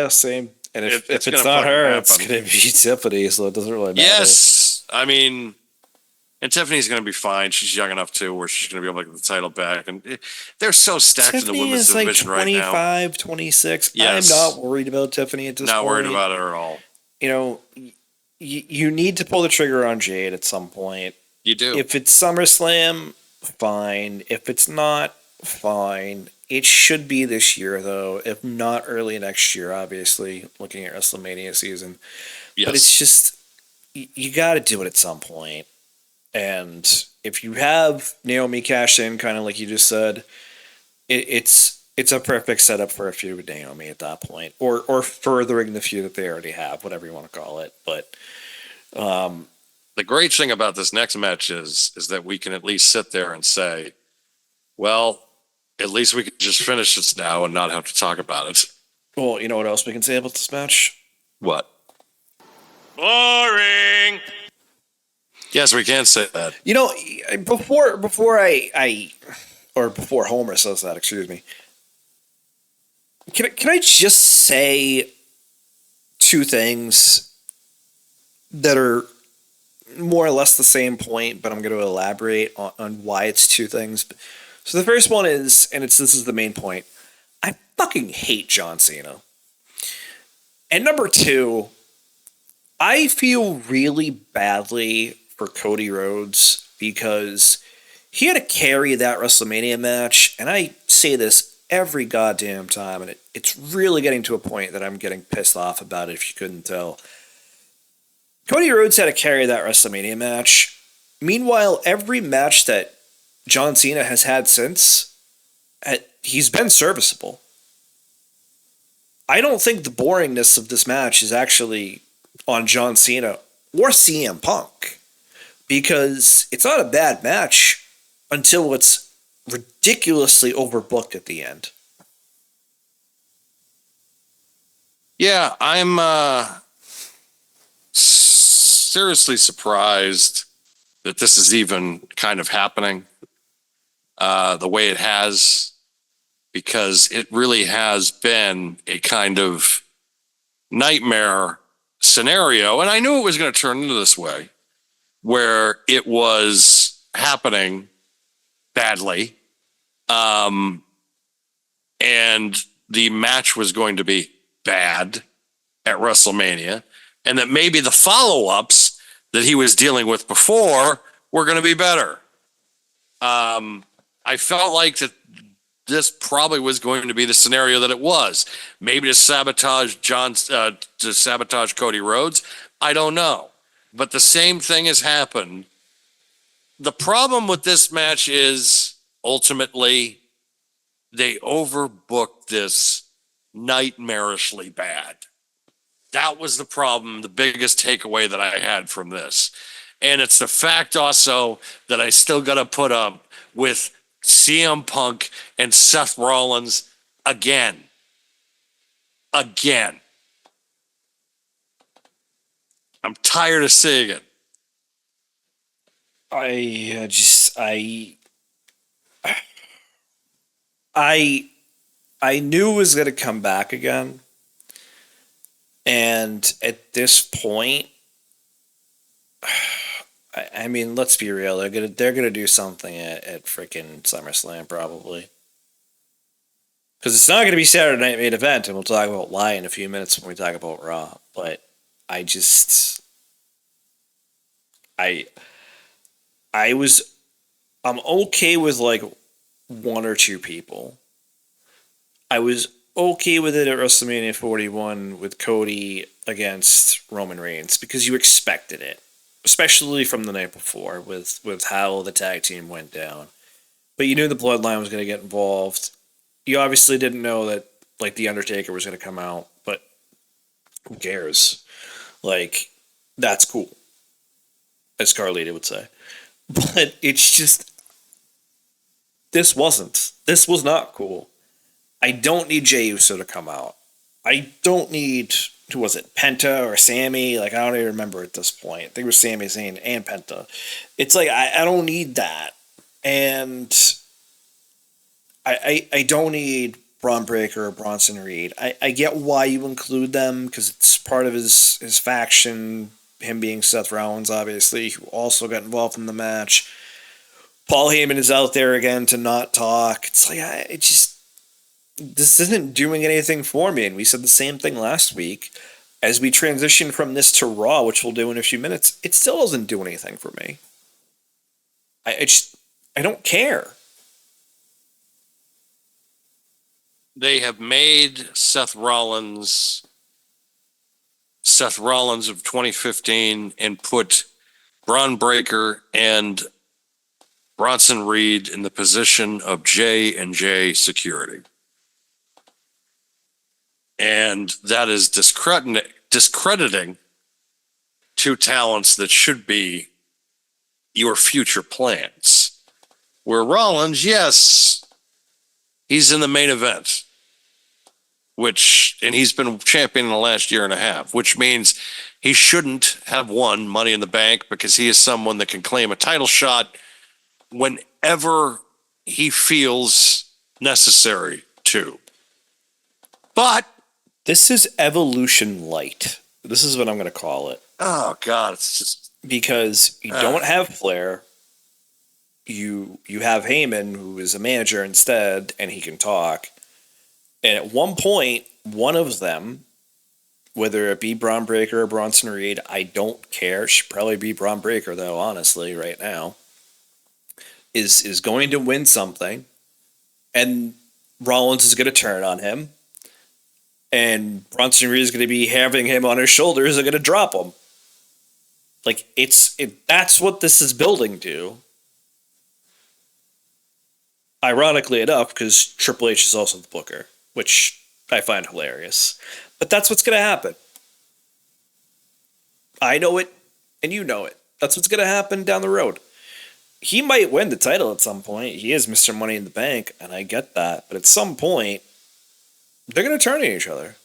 Same. And if it's not her, it's going to be Tiffany, so it doesn't really matter. Yes, I mean, and Tiffany's going to be fine. She's young enough too, where she's going to be able to get the title back. And they're so stacked in the women's division right now. 25, 26. Yes. I'm not worried about Tiffany at this point. Not worried about her at all. You need to pull the trigger on Jade at some point. You do. If it's SummerSlam, fine. If it's not, fine. It should be this year, though. If not early next year, obviously, looking at WrestleMania season. Yes. But it's just, you got to do it at some point. And if you have Naomi cash in, kind of like you just said, it's a perfect setup for a feud with Naomi at that point, or furthering the feud that they already have, whatever you want to call it. But the great thing about this next match is that we can at least sit there and say, well, at least we can just finish this now and not have to talk about it. Well, you know what else we can say about this match? What? Boring. Yes, we can say that. You know, before before Homer says that, excuse me. Can I just say two things that are more or less the same point, but I'm going to elaborate on why it's two things. So the first one is, and this is the main point, I fucking hate John Cena. And number two, I feel really badly for Cody Rhodes because he had to carry that WrestleMania match, and I say this every goddamn time, and it's really getting to a point that I'm getting pissed off about it, if you couldn't tell. Cody Rhodes had to carry that WrestleMania match. Meanwhile, every match that John Cena has had since, he's been serviceable. I don't think the boringness of this match is actually on John Cena or CM Punk, because it's not a bad match until it's ridiculously overbooked at the end. Yeah, I'm seriously surprised that this is even kind of happening the way it has, because it really has been a kind of nightmare scenario. And I knew it was going to turn into this way, where it was happening badly. And the match was going to be bad at WrestleMania, and that maybe the follow-ups that he was dealing with before were going to be better. I felt like that this probably was going to be the scenario that it was. Maybe to sabotage Cody Rhodes. I don't know. But the same thing has happened. The problem with this match is ultimately they overbooked this nightmarishly bad. That was the problem, the biggest takeaway that I had from this. And it's the fact also that I still got to put up with CM Punk and Seth Rollins again. Again. I'm tired of seeing it. I knew it was going to come back again. And at this point, I mean, let's be real. They're gonna do something at freaking SummerSlam probably, because it's not gonna be Saturday Night Main Event, and we'll talk about why in a few minutes when we talk about Raw. But I'm okay with like one or two people. I was okay with it at WrestleMania 41 with Cody against Roman Reigns because you expected it, especially from the night before with how the tag team went down. But you knew the Bloodline was going to get involved. You obviously didn't know that like the Undertaker was going to come out, but who cares? Like, that's cool, as Carlita would say. But it's just, this was not cool. I don't need Jey Uso to come out. I don't need, who was it, Penta or Sammy? Like, I don't even remember at this point. I think it was Sami Zayn and Penta. It's like, I don't need that. And I don't need Braun Breaker or Bronson Reed. I get why you include them, because it's part of his faction, him being Seth Rollins, obviously, who also got involved in the match. Paul Heyman is out there again to not talk. It's like, this isn't doing anything for me. And we said the same thing last week. As we transition from this to Raw, which we'll do in a few minutes, it still doesn't do anything for me. I don't care. They have made Seth Rollins of 2015 and put Braun Breaker and Bronson Reed in the position of J&J security. And that is discrediting two talents that should be your future plans. Where Rollins, yes, he's in the main event, and he's been champion in the last year and a half, which means he shouldn't have won Money in the Bank because he is someone that can claim a title shot whenever he feels necessary to. But This is Evolution Light. This is what I'm going to call it. oh god, it's just Because you don't have Flair. You have Heyman, who is a manager instead, and he can talk. And at one point, one of them, whether it be Braun Breaker or Bronson Reed, I don't care. It should probably be Braun Breaker, though, honestly, right now. Is going to win something. And Rollins is going to turn on him. And Bronson Reed is going to be having him on his shoulders and going to drop him. Like, that's what this is building to. Ironically enough, because Triple H is also the booker, which I find hilarious. But that's what's going to happen. I know it, and you know it. That's what's going to happen down the road. He might win the title at some point. He is Mr. Money in the Bank, and I get that. But at some point, they're going to turn on each other.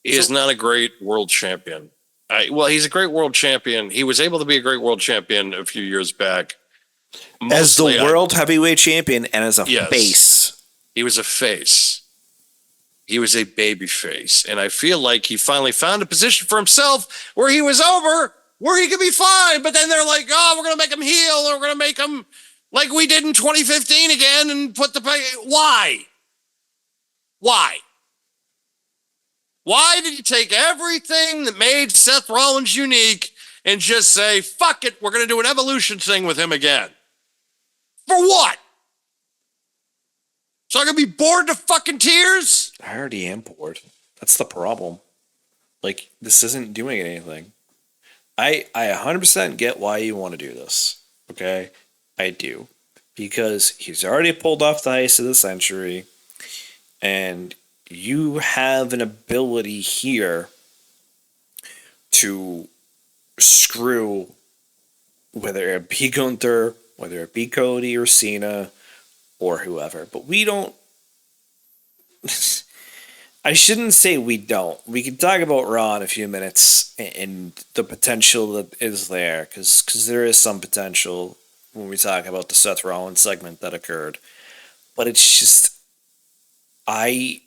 he is not a great world champion. Well, he's a great world champion. He was able to be a great world champion a few years back. As the Mostly world heavyweight champion and as a face. He was a face. He was a baby face. And I feel like he finally found a position for himself where he was over, where he could be fine. But then they're like, oh, we're going to make him heel, or we're going to make him like we did in 2015 again and put the... Why? Why? Why did you take everything that made Seth Rollins unique and just say, fuck it, we're going to do an evolution thing with him again? For what? So I can be bored to fucking tears? I already am bored. That's the problem. Like, this isn't doing anything. I 100% get why you want to do this. Okay? I do. Because he's already pulled off the heist of the century. And you have an ability here to screw, whether it be Gunther, whether it be Cody or Cena or whoever. But we don't... I shouldn't say we don't. We can talk about Raw in a few minutes and the potential that is there, because there is some potential when we talk about the Seth Rollins segment that occurred. But it's just... I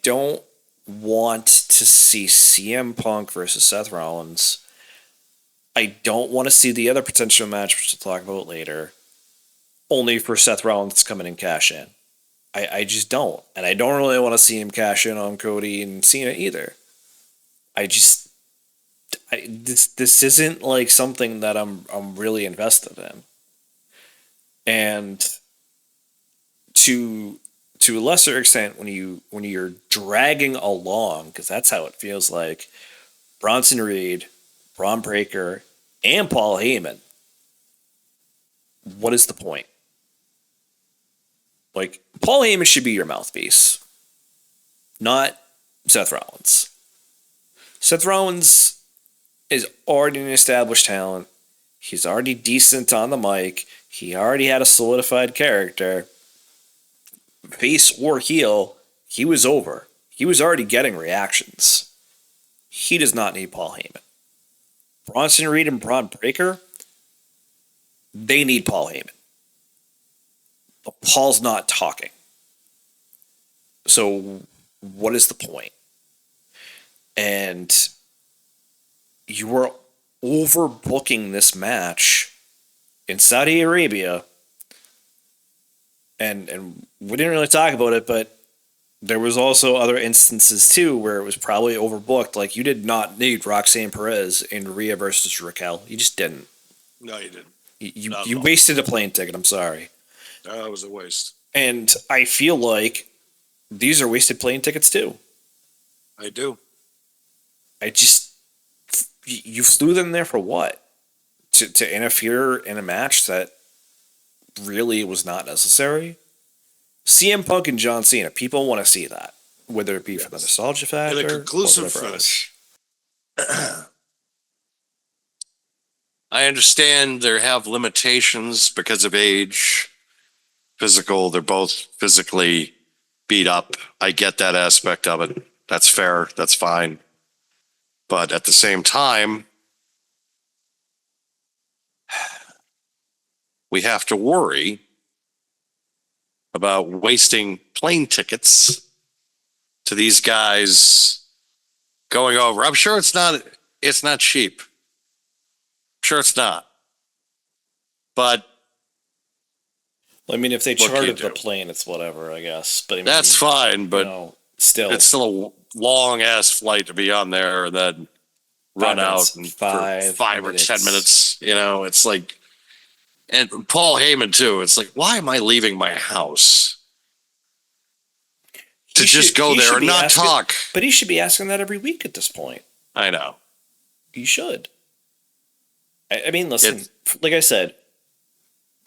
don't want to see CM Punk versus Seth Rollins. I don't want to see the other potential match, which we'll talk about later, only for Seth Rollins to come in and cash in. I just don't. And I don't really want to see him cash in on Cody and Cena either. This isn't like something that I'm really invested in. And to a lesser extent, when you're dragging along, because that's how it feels like, Bronson Reed, Braun Breaker, and Paul Heyman, what is the point? Like, Paul Heyman should be your mouthpiece, not Seth Rollins. Seth Rollins is already an established talent. He's already decent on the mic. He already had a solidified character. Face or heel, he was over. He was already getting reactions. He does not need Paul Heyman. Bronson Reed and Braun Breaker, they need Paul Heyman. But Paul's not talking. So what is the point? And you are overbooking this match in Saudi Arabia. And we didn't really talk about it, but there was also other instances too where it was probably overbooked. Like, you did not need Roxanne Perez in Rhea versus Raquel. You just didn't. No, you didn't. You wasted a plane ticket. I'm sorry. That was a waste. And I feel like these are wasted plane tickets too. I do. You flew them there for what? To interfere in a match that really was not necessary? CM Punk and John Cena, people want to see that, whether it be for the nostalgia factor And a conclusive or whatever else. finish. I understand they have limitations because of age, physical. They're both physically beat up. I get that aspect of it. That's fair. That's fine. But at the same time, we have to worry about wasting plane tickets to these guys going over. I'm sure it's not cheap. I'm sure it's not. But I mean, if they What can you chartered the do? plane, it's whatever, I guess. But I mean, that's fine. But still, it's still a long ass flight to be on there and then run 5 minutes. out and Five for 5 or 10 minutes. minutes. It's like, and Paul Heyman too. It's like, why am I leaving my house to just go there and not talk? But he should be asking that every week at this point. I know. He should. I mean, listen, like I said,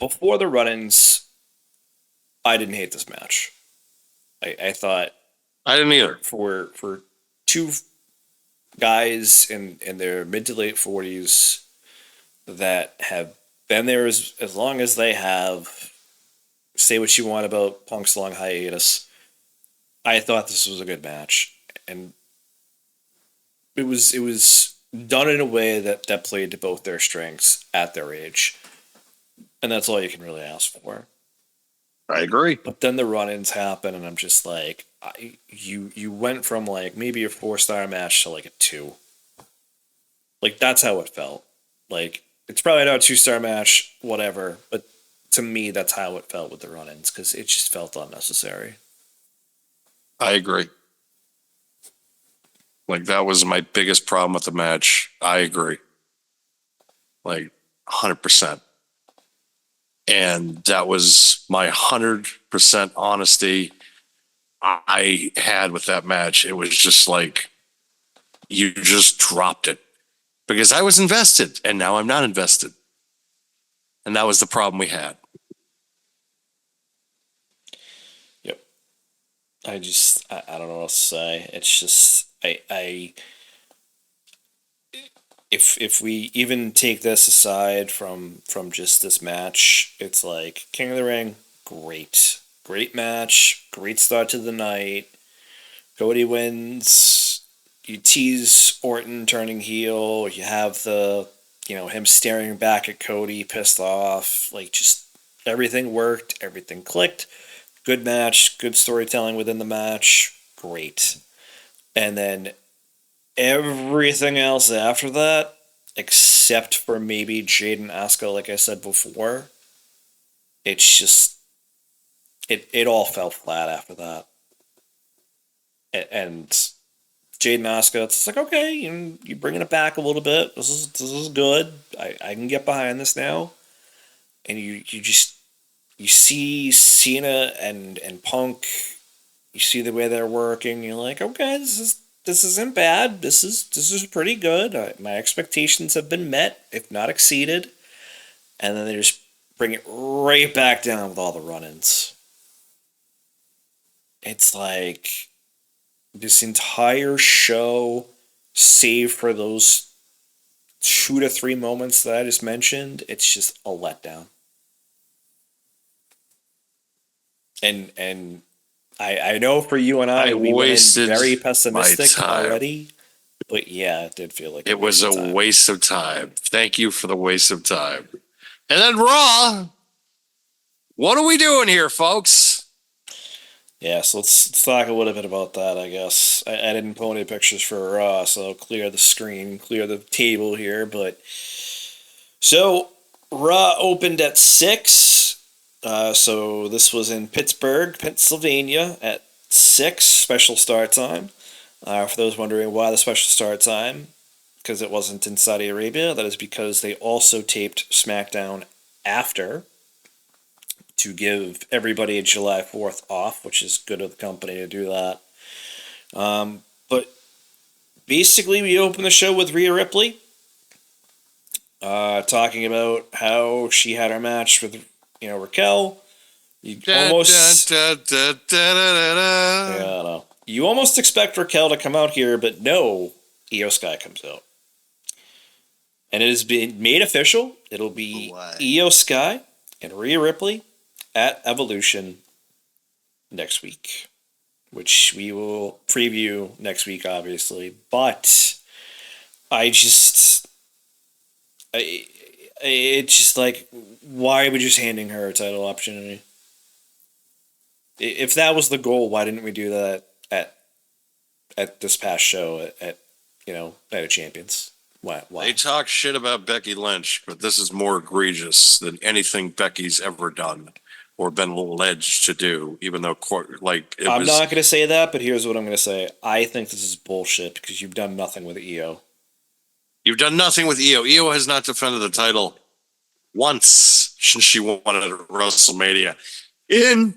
before the run-ins, I didn't hate this match. I thought I didn't either. for two guys in their mid to late 40s that have been there as long as they have, say what you want about Punk's long hiatus, I thought this was a good match. And it was done in a way that played to both their strengths at their age. And that's all you can really ask for. I agree. But then the run-ins happen, and I'm just like, you went from like maybe a 4-star match to like a 2. Like, that's how it felt. Like, it's probably not a 2-star match, whatever, but to me, that's how it felt with the run-ins, because it just felt unnecessary. I agree. Like, that was my biggest problem with the match. I agree. Like, 100%. And that was my 100% honesty I had with that match. It was just like, you just dropped it. Because I was invested, and now I'm not invested. And that was the problem we had. Yep. I don't know what else to say. It's just, if we even take this aside from just this match, it's like King of the Ring, great match, great start to the night. Cody wins. You tease Orton turning heel. You have him staring back at Cody, pissed off. Like, just everything worked, everything clicked. Good match, good storytelling within the match, great. And then everything else after that, except for maybe Jade and Asuka, like I said before, it's just, it all fell flat after that. And Jade and Asuka, it's like, okay, you're bringing it back a little bit. This is good. I can get behind this now. And you see Cena and Punk. You see the way they're working. You're like, okay, this isn't bad. This is pretty good. My expectations have been met, if not exceeded. And then they just bring it right back down with all the run-ins. It's like this entire show, save for those 2 to 3 moments that I just mentioned, it's just a letdown. And I know for you and I we went in very pessimistic already, but yeah, it did feel like it was a waste of time. Thank you for the waste of time. And then Raw, what are we doing here, folks? Yeah, so let's talk a little bit about that, I guess. I didn't pull any pictures for Raw, so I'll clear the screen, clear the table here, but so Raw opened at 6. So this was in Pittsburgh, Pennsylvania at 6, special start time. For those wondering why the special start time, because it wasn't in Saudi Arabia, that is because they also taped SmackDown after to give everybody a July 4th off, which is good of the company to do that. But basically, we opened the show with Rhea Ripley talking about how she had her match with Raquel. You almost expect Raquel to come out here, but no, Io Sky comes out. and it has been made official. It'll be Why? Io Sky and Rhea Ripley at Evolution next week, which we will preview next week, obviously. But it's just like, why are we just handing her a title opportunity? If that was the goal, why didn't we do that at this past show at Night of Champions? Why? They talk shit about Becky Lynch, but this is more egregious than anything Becky's ever done or been alleged to do, even though I'm not going to say that, but here's what I'm going to say. I think this is bullshit because you've done nothing with Io. You've done nothing with Io. Io has not defended the title once since she won it at WrestleMania. In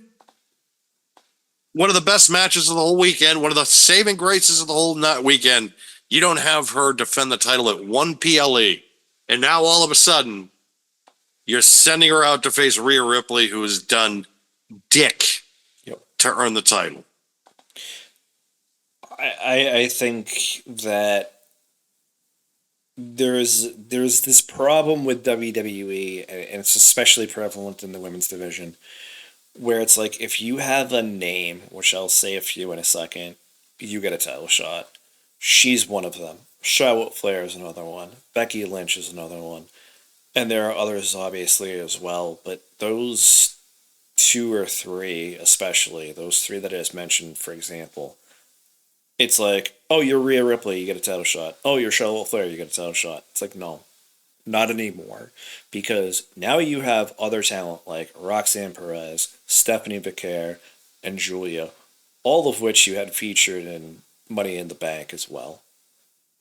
one of the best matches of the whole weekend, one of the saving graces of the whole weekend, you don't have her defend the title at one PLE. And now all of a sudden, you're sending her out to face Rhea Ripley, who has done dick to earn the title. I think that there's this problem with WWE, and it's especially prevalent in the women's division, where it's like, if you have a name, which I'll say a few in a second, you get a title shot. She's one of them. Charlotte Flair is another one. Becky Lynch is another one. And there are others, obviously, as well. But those two or three, especially, those three that I just mentioned, for example, it's like, oh, you're Rhea Ripley, you get a title shot. Oh, you're Charlotte Flair, you get a title shot. It's like, no, not anymore. Because now you have other talent like Roxanne Perez, Stephanie Becerra, and Julia, all of which you had featured in Money in the Bank as well.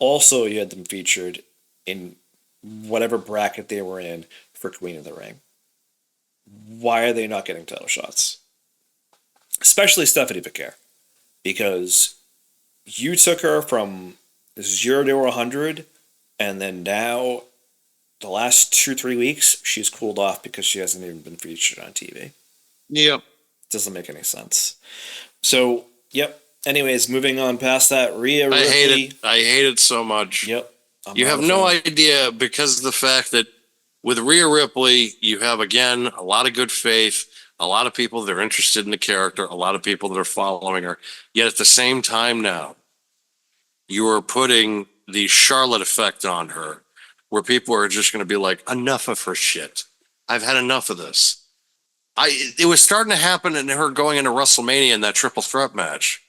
Also, you had them featured in whatever bracket they were in for Queen of the Ring. Why are they not getting title shots? Especially Stephanie Becerra. Because you took her from 0 to 100, and then now, the last 2-3 weeks, she's cooled off because she hasn't even been featured on TV. Yep. Doesn't make any sense. So, yep. Anyways, moving on past that, Rhea Ripley. I hate it so much. Yep. You have no idea, because of the fact that with Rhea Ripley, you have, again, a lot of good faith, a lot of people that are interested in the character, a lot of people that are following her. Yet at the same time now, you are putting the Charlotte effect on her, where people are just going to be like, enough of her shit. I've had enough of this. It was starting to happen in her going into WrestleMania in that triple threat match.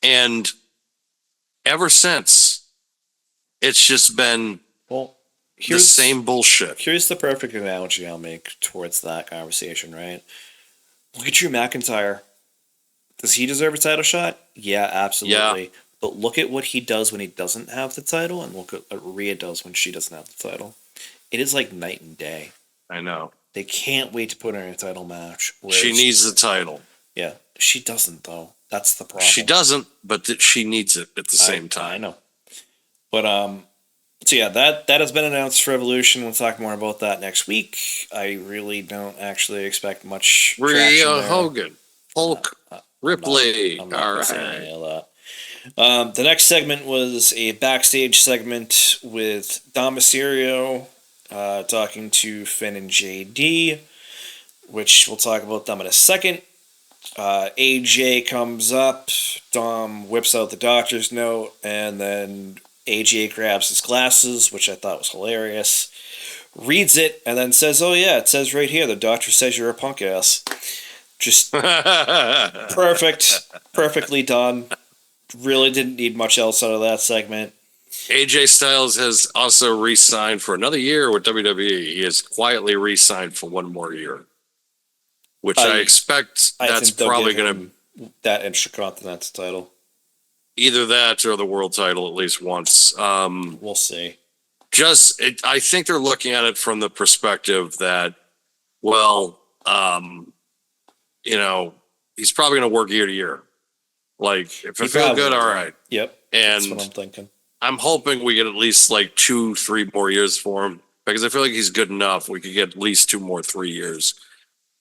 And ever since, it's just been the same bullshit. Here's the perfect analogy I'll make towards that conversation, right? Look at Drew McIntyre. Does he deserve a title shot? Yeah, absolutely. Yeah. But look at what he does when he doesn't have the title, and look at what Rhea does when she doesn't have the title. It is like night and day. I know. They can't wait to put her in a title match. She needs the title. Yeah, she doesn't, though. That's the problem. She doesn't, but she needs it at the same time. I know. But, so yeah, that has been announced for Evolution. We'll talk more about that next week. I really don't actually expect much Rhea Hogan, Hulk, Ripley. I'm not saying any of that. The next segment was a backstage segment with Dom Mysterio talking to Finn and JD, which we'll talk about them in a second. AJ comes up, Dom whips out the doctor's note, and then AJ grabs his glasses, which I thought was hilarious, reads it, and then says, oh yeah, it says right here, the doctor says you're a punk ass. Just perfectly done. Really didn't need much else out of that segment. AJ Styles has also re-signed for another year with WWE. He has quietly re-signed for one more year, which I expect that's probably going to that Intercontinental title. Either that or the world title at least once. We'll see. I think they're looking at it from the perspective that, well, he's probably going to work year to year. Like, if it feels good, all right. Yep. And that's what I'm thinking. I'm hoping we get at least like 2-3 more years for him, because I feel like he's good enough. We could get at least 2 more 3 years.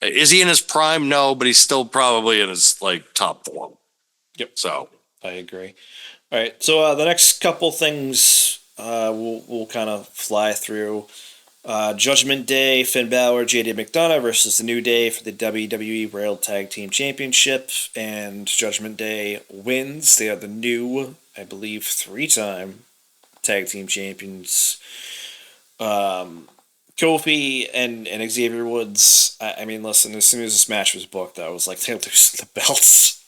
Is he in his prime? No, but he's still probably in his like top form. Yep. So I agree. All right. So the next couple things we'll kind of fly through. Judgment Day, Finn Balor, JD McDonough versus the New Day for the WWE World Tag Team Championship, and Judgment Day wins. They are the new, I believe, 3-time tag team champions. Kofi and Xavier Woods. I mean, listen, as soon as this match was booked, I was like, they're losing the belts.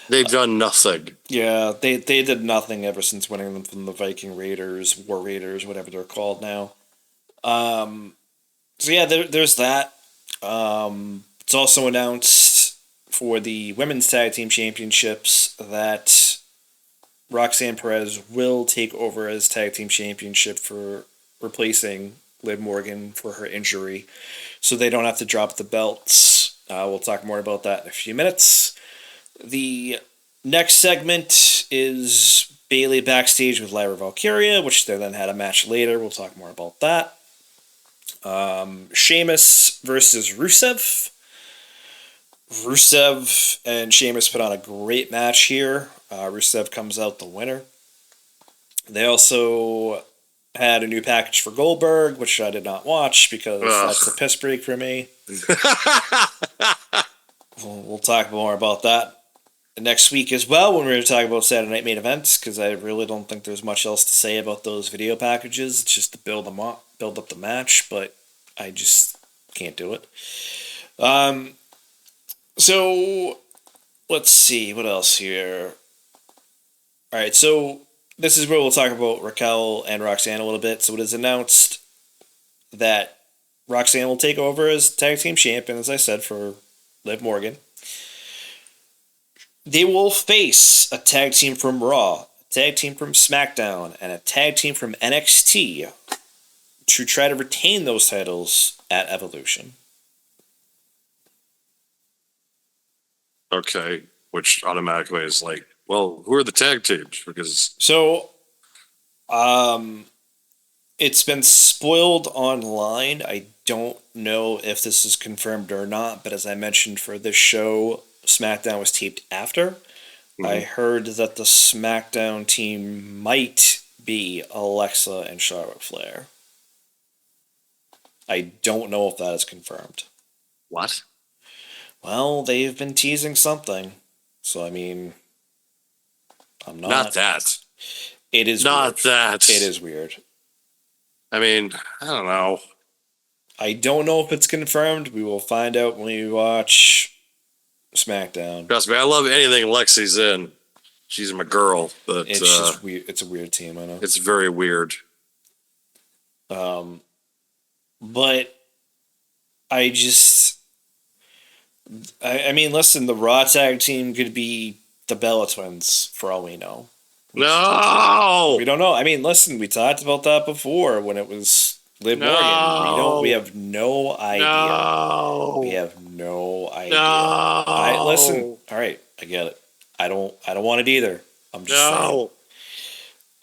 They've done nothing. Yeah, they did nothing ever since winning them from the Viking Raiders, War Raiders, whatever they're called now. So yeah, there's that. It's also announced for the Women's Tag Team Championships that Roxanne Perez will take over as Tag Team Championship for replacing Liv Morgan for her injury, so they don't have to drop the belts. We'll talk more about that in a few minutes. The next segment is Bayley backstage with Lyra Valkyria, which they then had a match later. We'll talk more about that. Sheamus versus Rusev. Rusev and Sheamus put on a great match here. Rusev comes out the winner. They also had a new package for Goldberg, which I did not watch because that's a piss break for me. We'll talk more about that next week as well when we're going to talk about Saturday Night Main Events, because I really don't think there's much else to say about those video packages. It's just to build them up, build up the match, but I just can't do it. So let's see what else here. All right, so this is where we'll talk about Raquel and Roxanne a little bit. So it is announced that Roxanne will take over as tag team champion, as I said, for Liv Morgan. They will face a tag team from Raw, a tag team from SmackDown, and a tag team from NXT to try to retain those titles at Evolution. Okay, which automatically is like, well, who are the tag teams? Because So, it's been spoiled online. I don't know if this is confirmed or not, but as I mentioned for this show, SmackDown was taped after. I heard that the SmackDown team might be Alexa and Charlotte Flair. I don't know if that is confirmed. what? Well, they've been teasing something. So, I mean, I'm Not that. It is Not weird. that. It is weird. I mean, I don't know. I don't know if it's confirmed. We will find out when we watch SmackDown. Trust me, I love anything Lexi's in. She's my girl, but It's just weird. It's a weird team, I know. it's very weird. But I just, I mean, listen, the Raw tag team could be the Bella Twins for all we know. No! We don't know. I mean, listen, we talked about that before when it was Liv Morgan. We have no idea. No! We have no idea. No! Listen. All right, I get it. I don't want it either. I'm just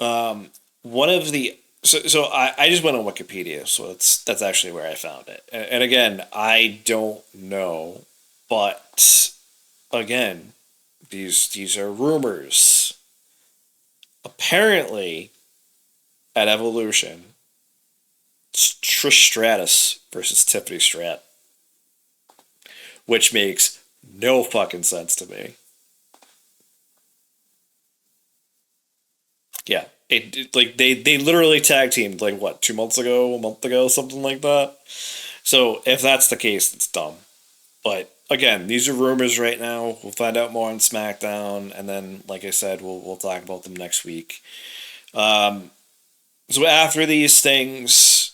saying. One of the so I just went on Wikipedia, so that's actually where I found it. And again, I don't know, but again, these are rumors. Apparently, at Evolution, it's Trish Stratus versus Tiffany Stratton, which makes no fucking sense to me. Yeah, like they literally tag teamed like what, 2 months ago, a month ago, something like that. So if that's the case, it's dumb. But again, these are rumors right now. We'll find out more on SmackDown, and then, like I said, we'll talk about them next week. So after these things,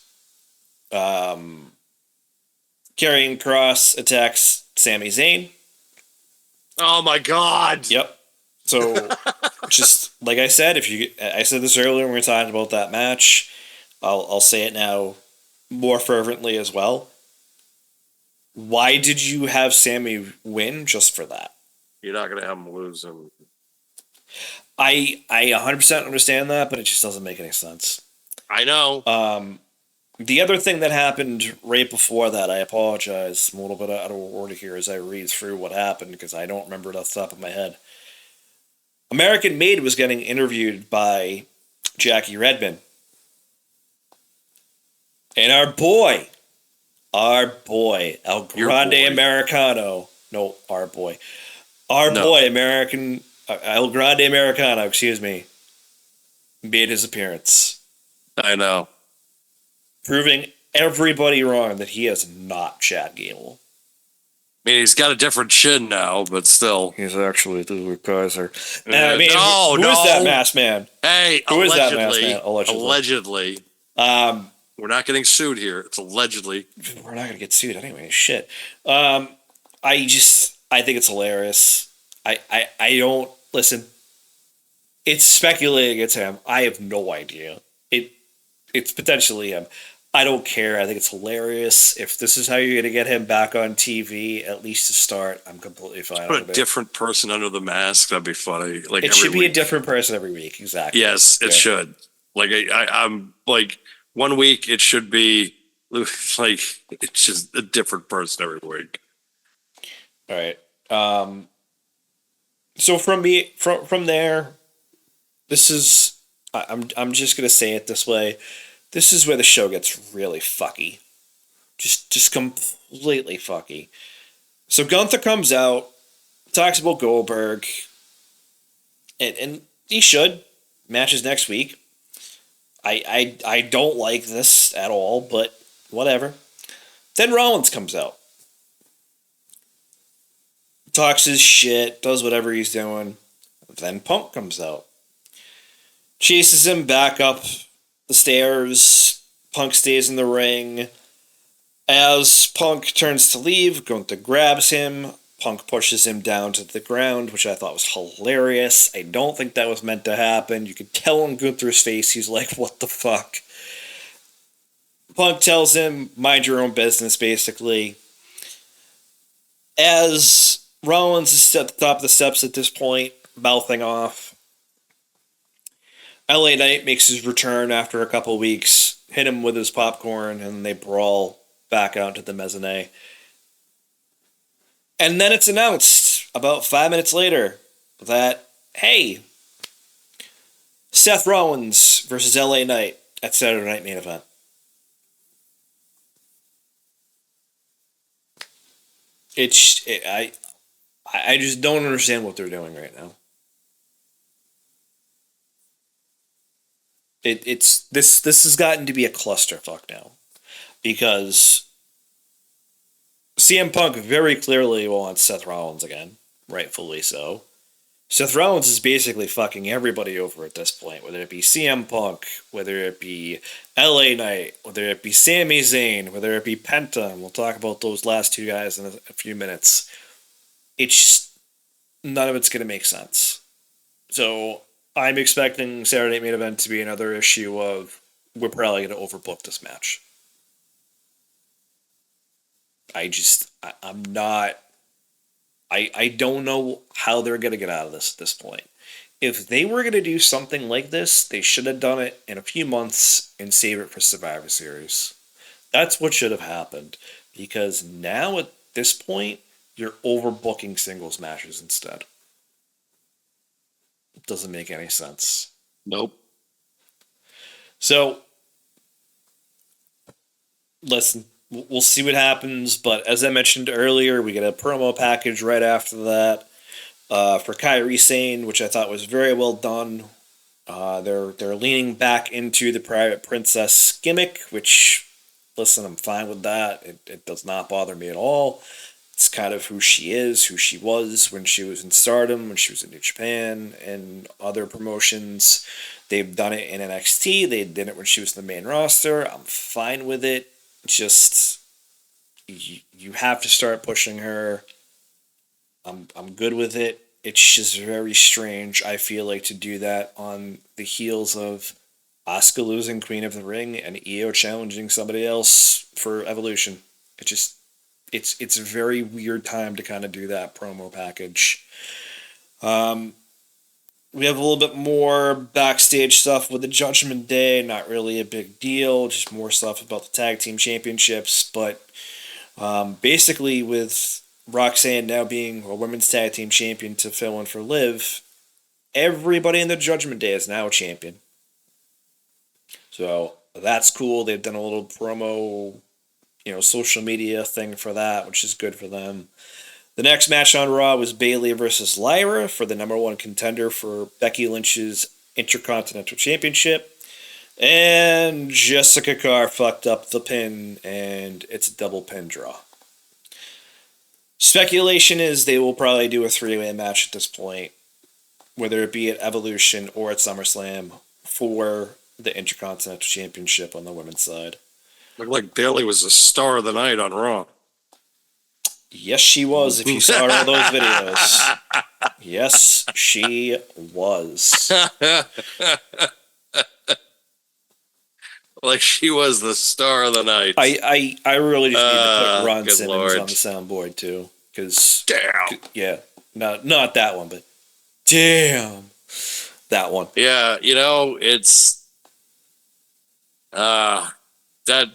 Karrion Kross attacks Sami Zayn. Oh my god! Yep. So, just like I said, I said this earlier when we were talking about that match. I'll say it now more fervently as well. Why did you have Sami win just for that? You're not gonna have him lose him. I 100% understand that, but it just doesn't make any sense. I know. The other thing that happened right before that, I apologize, I'm a little bit out of order here as I read through what happened because I don't remember it off the top of my head. American Made was getting interviewed by Jackie Redmond. And our boy, El Your Grande boy. Americano. No, our boy. Our No. boy, El Grande Americano, excuse me, made his appearance, I know. proving everybody wrong that he is not Chad Gable. I mean, he's got a different chin now, but still. He's actually the Kaiser. And I mean, No, who is that no. masked man? Hey, Who is that allegedly. masked man? Allegedly. We're not getting sued here. It's allegedly. We're not gonna get sued anyway. Shit. I think it's hilarious. I don't listen. It's speculating it's him. I have no idea. It's potentially him. I don't care. I think it's hilarious. If this is how you're gonna get him back on TV, at least to start, I'm completely fine Put with a it. different person under the mask. That'd be funny. Like It every should be a week. different person every week. Exactly. Yes, it Yeah. should. Like I'm like 1 week it should be like it's just a different person every week. All right. So from there, this is I'm just gonna say it this way. This is where the show gets really fucky. Just completely fucky. So Gunther comes out, talks about Goldberg, and he should. Matches next week. I don't like this at all, but whatever. Then Rollins comes out. Talks his shit, does whatever he's doing. Then Punk comes out. Chases him back up the stairs. Punk stays in the ring. As Punk turns to leave, Gunther grabs him. Punk pushes him down to the ground, which I thought was hilarious. I don't think that was meant to happen. You could tell on Gunther's face, he's like, what the fuck? Punk tells him, mind your own business, basically. As Rollins is at the top of the steps at this point, mouthing off, LA Knight makes his return after a couple weeks, hit him with his popcorn, and they brawl back out to the mezzanine. And then it's announced about 5 minutes later that, hey, Seth Rollins versus LA Knight at Saturday Night Main Event. I just don't understand what they're doing right now. This has gotten to be a clusterfuck now, because CM Punk very clearly wants Seth Rollins again, rightfully so. Seth Rollins is basically fucking everybody over at this point, whether it be CM Punk, whether it be LA Knight, whether it be Sami Zayn, whether it be Penta, and we'll talk about those last two guys in a few minutes. It's just, none of it's going to make sense. So I'm expecting Saturday Night Main Event to be another issue of, we're probably going to overbook this match. I'm not... I don't know how they're going to get out of this at this point. If they were going to do something like this, they should have done it in a few months and save it for Survivor Series. That's what should have happened. Because now at this point, you're overbooking singles matches instead. It doesn't make any sense. Nope. So, listen, we'll see what happens, but as I mentioned earlier, we get a promo package right after that for Kairi Sane, which I thought was very well done. They're leaning back into the Private Princess gimmick, which, listen, I'm fine with that. It does not bother me at all. It's kind of who she is, who she was when she was in Stardom, when she was in New Japan, and other promotions. They've done it in NXT. They did it when she was in the main roster. I'm fine with it. Just, you have to start pushing her. I'm good with it. It's just very strange, I feel like, to do that on the heels of Asuka losing Queen of the Ring and Io challenging somebody else for Evolution. It's a very weird time to kind of do that promo package. We have a little bit more backstage stuff with the Judgment Day. Not really a big deal. Just more stuff about the Tag Team Championships. But basically with Roxanne now being a Women's Tag Team Champion to fill in for Liv, everybody in the Judgment Day is now a champion. So that's cool. They've done a little promo, social media thing for that, which is good for them. The next match on Raw was Bayley versus Lyra for the number one contender for Becky Lynch's Intercontinental Championship. And Jessica Carr fucked up the pin, and it's a double pin draw. Speculation is they will probably do a three-way match at this point, whether it be at Evolution or at SummerSlam, for the Intercontinental Championship on the women's side. Looked like Bailey was the star of the night on Raw. Yes, she was, if you saw all those videos. Yes, she was. Like she was the star of the night. I really just need to put Ron good Simmons Lord. on the soundboard, too. Because, Damn. yeah, not that one, but damn, that one. Yeah, it's that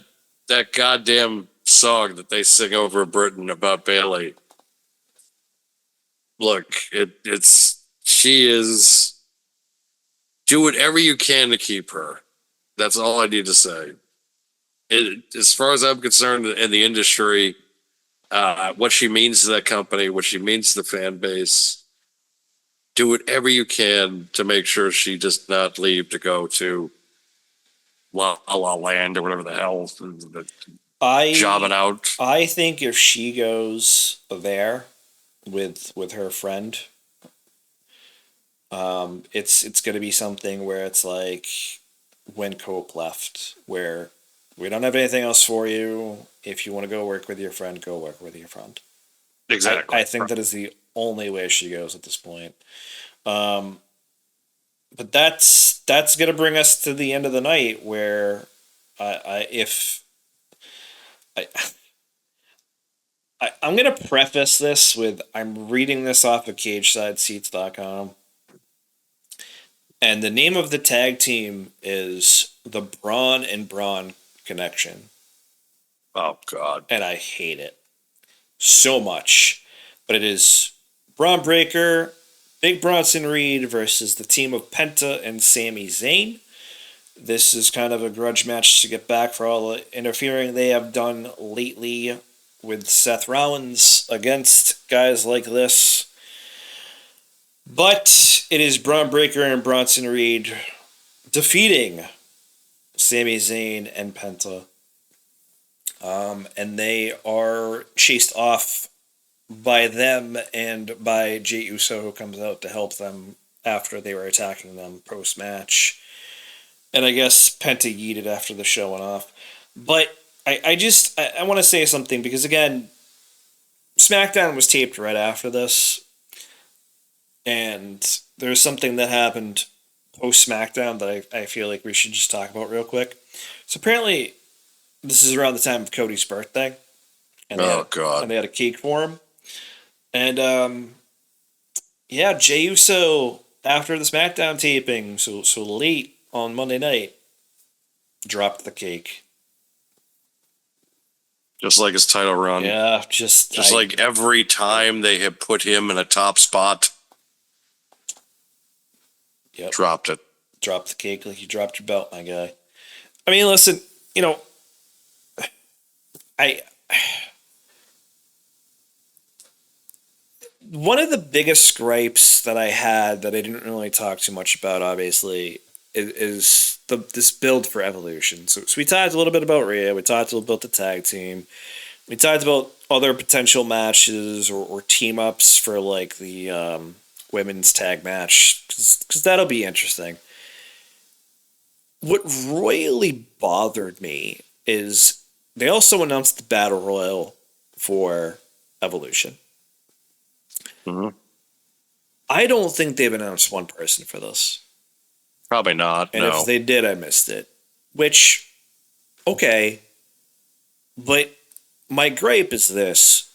goddamn song that they sing over in Britain about Bailey. Look, she is. Do whatever you can to keep her. That's all I need to say. As far as I'm concerned, in the industry, what she means to that company, what she means to the fan base, do whatever you can to make sure she does not leave to go to La La Land or whatever the hell, jobbing out. I think if she goes there with her friend, it's going to be something where it's like when Cope left, where we don't have anything else for you. If you want to go work with your friend, go work with your friend. Exactly. I think that is the only way she goes at this point. But that's going to bring us to the end of the night where I'm going to preface this with I'm reading this off of CagesideSeats.com. And the name of the tag team is the Braun and Braun Connection. Oh, God. And I hate it so much. But it is Braun Breaker, Big Bronson Reed versus the team of Penta and Sami Zayn. This is kind of a grudge match to get back for all the interfering they have done lately with Seth Rollins against guys like this. But it is Braun Breaker and Bronson Reed defeating Sami Zayn and Penta. And they are chased off by them and by Jey Uso, who comes out to help them after they were attacking them post-match. And I guess Penta yeeted after the show went off. But I want to say something, because again, SmackDown was taped right after this. And there's something that happened post-SmackDown that I feel like we should just talk about real quick. So apparently, this is around the time of Cody's birthday. And God. And they had a cake for him. And, Jey Uso, after the SmackDown taping, so late on Monday night, dropped the cake. Just like his title run. Yeah, like every time they have put him in a top spot. Yep. Dropped it. Dropped the cake like you dropped your belt, my guy. I mean, listen, one of the biggest gripes that I had that I didn't really talk too much about, obviously, is this build for Evolution. So we talked a little bit about Rhea. We talked a little about the tag team. We talked about other potential matches or team-ups for, like, the women's tag match, because that'll be interesting. What royally bothered me is they also announced the Battle Royal for Evolution. Mm-hmm. I don't think they've announced one person for this. Probably not. And no. if they did, I missed it. Which, okay. But my gripe is this.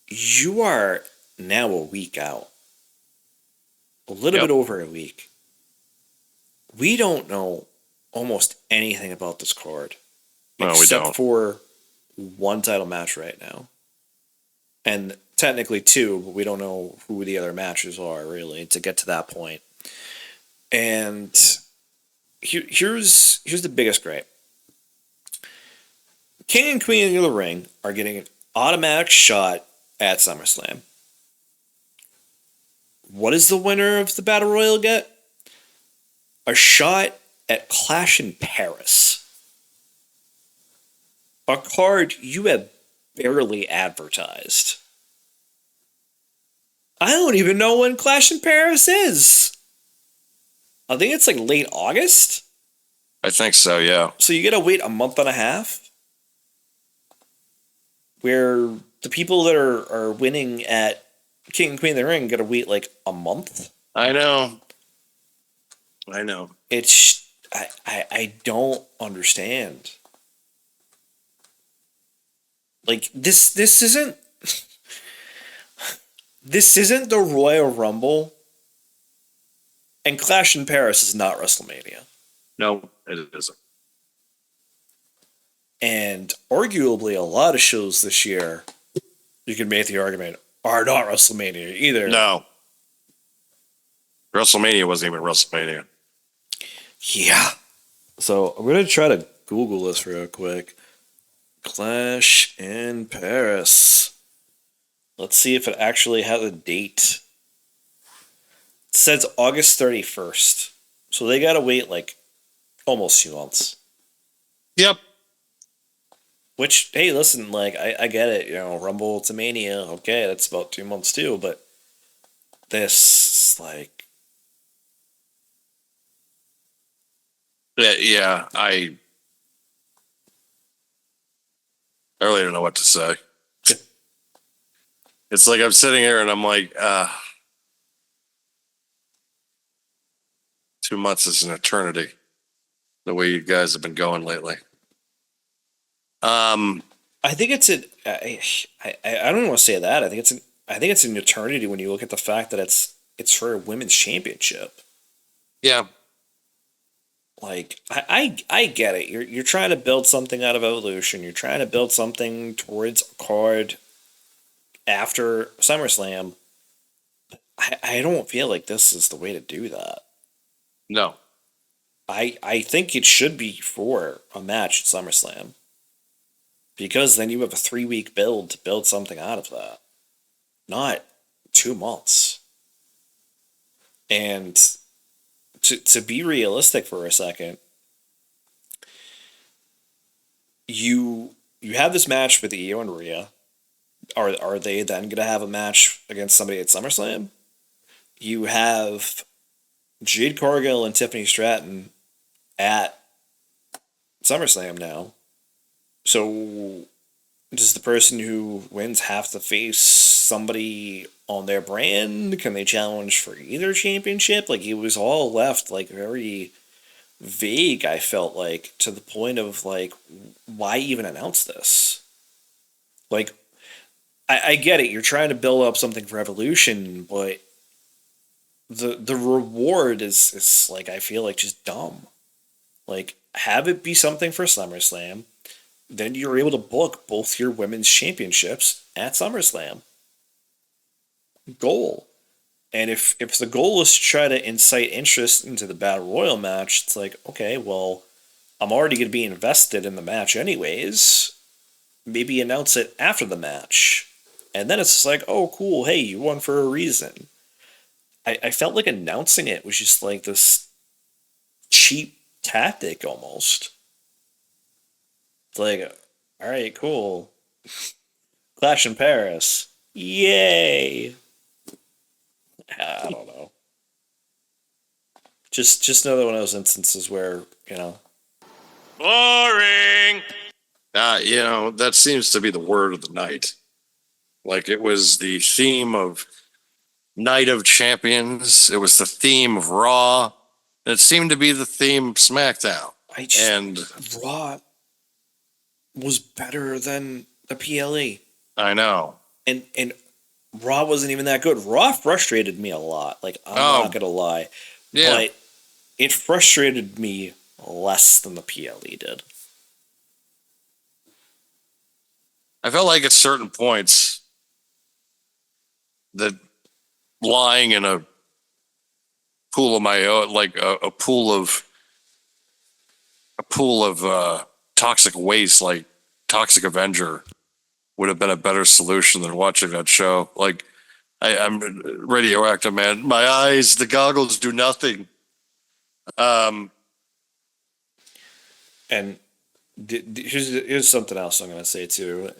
You are now a week out. A little bit over a week. We don't know almost anything about this card. No, we don't. Except for one title match right now. And technically two, but we don't know who the other matches are, really, to get to that point. And here's the biggest gripe. King and Queen of the Ring are getting an automatic shot at SummerSlam. What does the winner of the Battle Royal get? A shot at Clash in Paris. A card you have barely advertised. I don't even know when Clash in Paris is. I think it's like late August. I think so, yeah. So you gotta wait a month and a half? Where the people that are winning at King and Queen of the Ring gotta wait like a month? I know. It's I don't understand. Like this isn't this isn't the Royal Rumble, and Clash in Paris is not WrestleMania. No, it isn't. And arguably a lot of shows this year, you can make the argument, are not WrestleMania either. No. WrestleMania wasn't even WrestleMania. Yeah. So I'm going to try to Google this real quick. Clash in Paris. Let's see if it actually has a date. It says August 31st. So they got to wait like almost 2 months. Yep. Which, hey, listen, like, I get it, Rumble to Mania, okay, that's about 2 months too, but this, like... Yeah, I really don't know what to say. It's like I'm sitting here and I'm like, 2 months is an eternity, the way you guys have been going lately. I think it's I don't want to say that. I think it's an eternity when you look at the fact that it's for a women's championship. Yeah. Like I get it. You're trying to build something out of Evolution. You're trying to build something towards a card after SummerSlam. I don't feel like this is the way to do that. No. I think it should be for a match at SummerSlam. Because then you have a 3-week build to build something out of that. Not 2 months. And to be realistic for a second, you have this match with Io and Rhea. Are they then going to have a match against somebody at SummerSlam? You have Jade Cargill and Tiffany Stratton at SummerSlam now. So does the person who wins have to face somebody on their brand? Can they challenge for either championship? Like, it was all left like very vague, I felt like, to the point of like, why even announce this? Like, I get it, you're trying to build up something for Evolution, but the reward is like, I feel like, just dumb. Like, have it be something for SummerSlam. Then you're able to book both your women's championships at SummerSlam. Goal. And if the goal is to try to incite interest into the Battle Royal match, it's like, okay, well, I'm already going to be invested in the match anyways. Maybe announce it after the match. And then it's just like, oh, cool, hey, you won for a reason. I felt like announcing it was just like this cheap tactic almost. Like, all right, cool. Clash in Paris. Yay. I don't know. Just another one of those instances where, Boring. That seems to be the word of the night. Like, it was the theme of Night of Champions. It was the theme of Raw. It seemed to be the theme of SmackDown. Raw was better than the PLE. I know. And Raw wasn't even that good. Raw frustrated me a lot. Like, I'm not gonna lie. Yeah. But it frustrated me less than the PLE did. I felt like at certain points that lying in a pool of my own, like a pool of a pool of toxic waste like Toxic Avenger would have been a better solution than watching that show. Like, I'm radioactive, man. My eyes, the goggles do nothing. And here's something else I'm going to say too.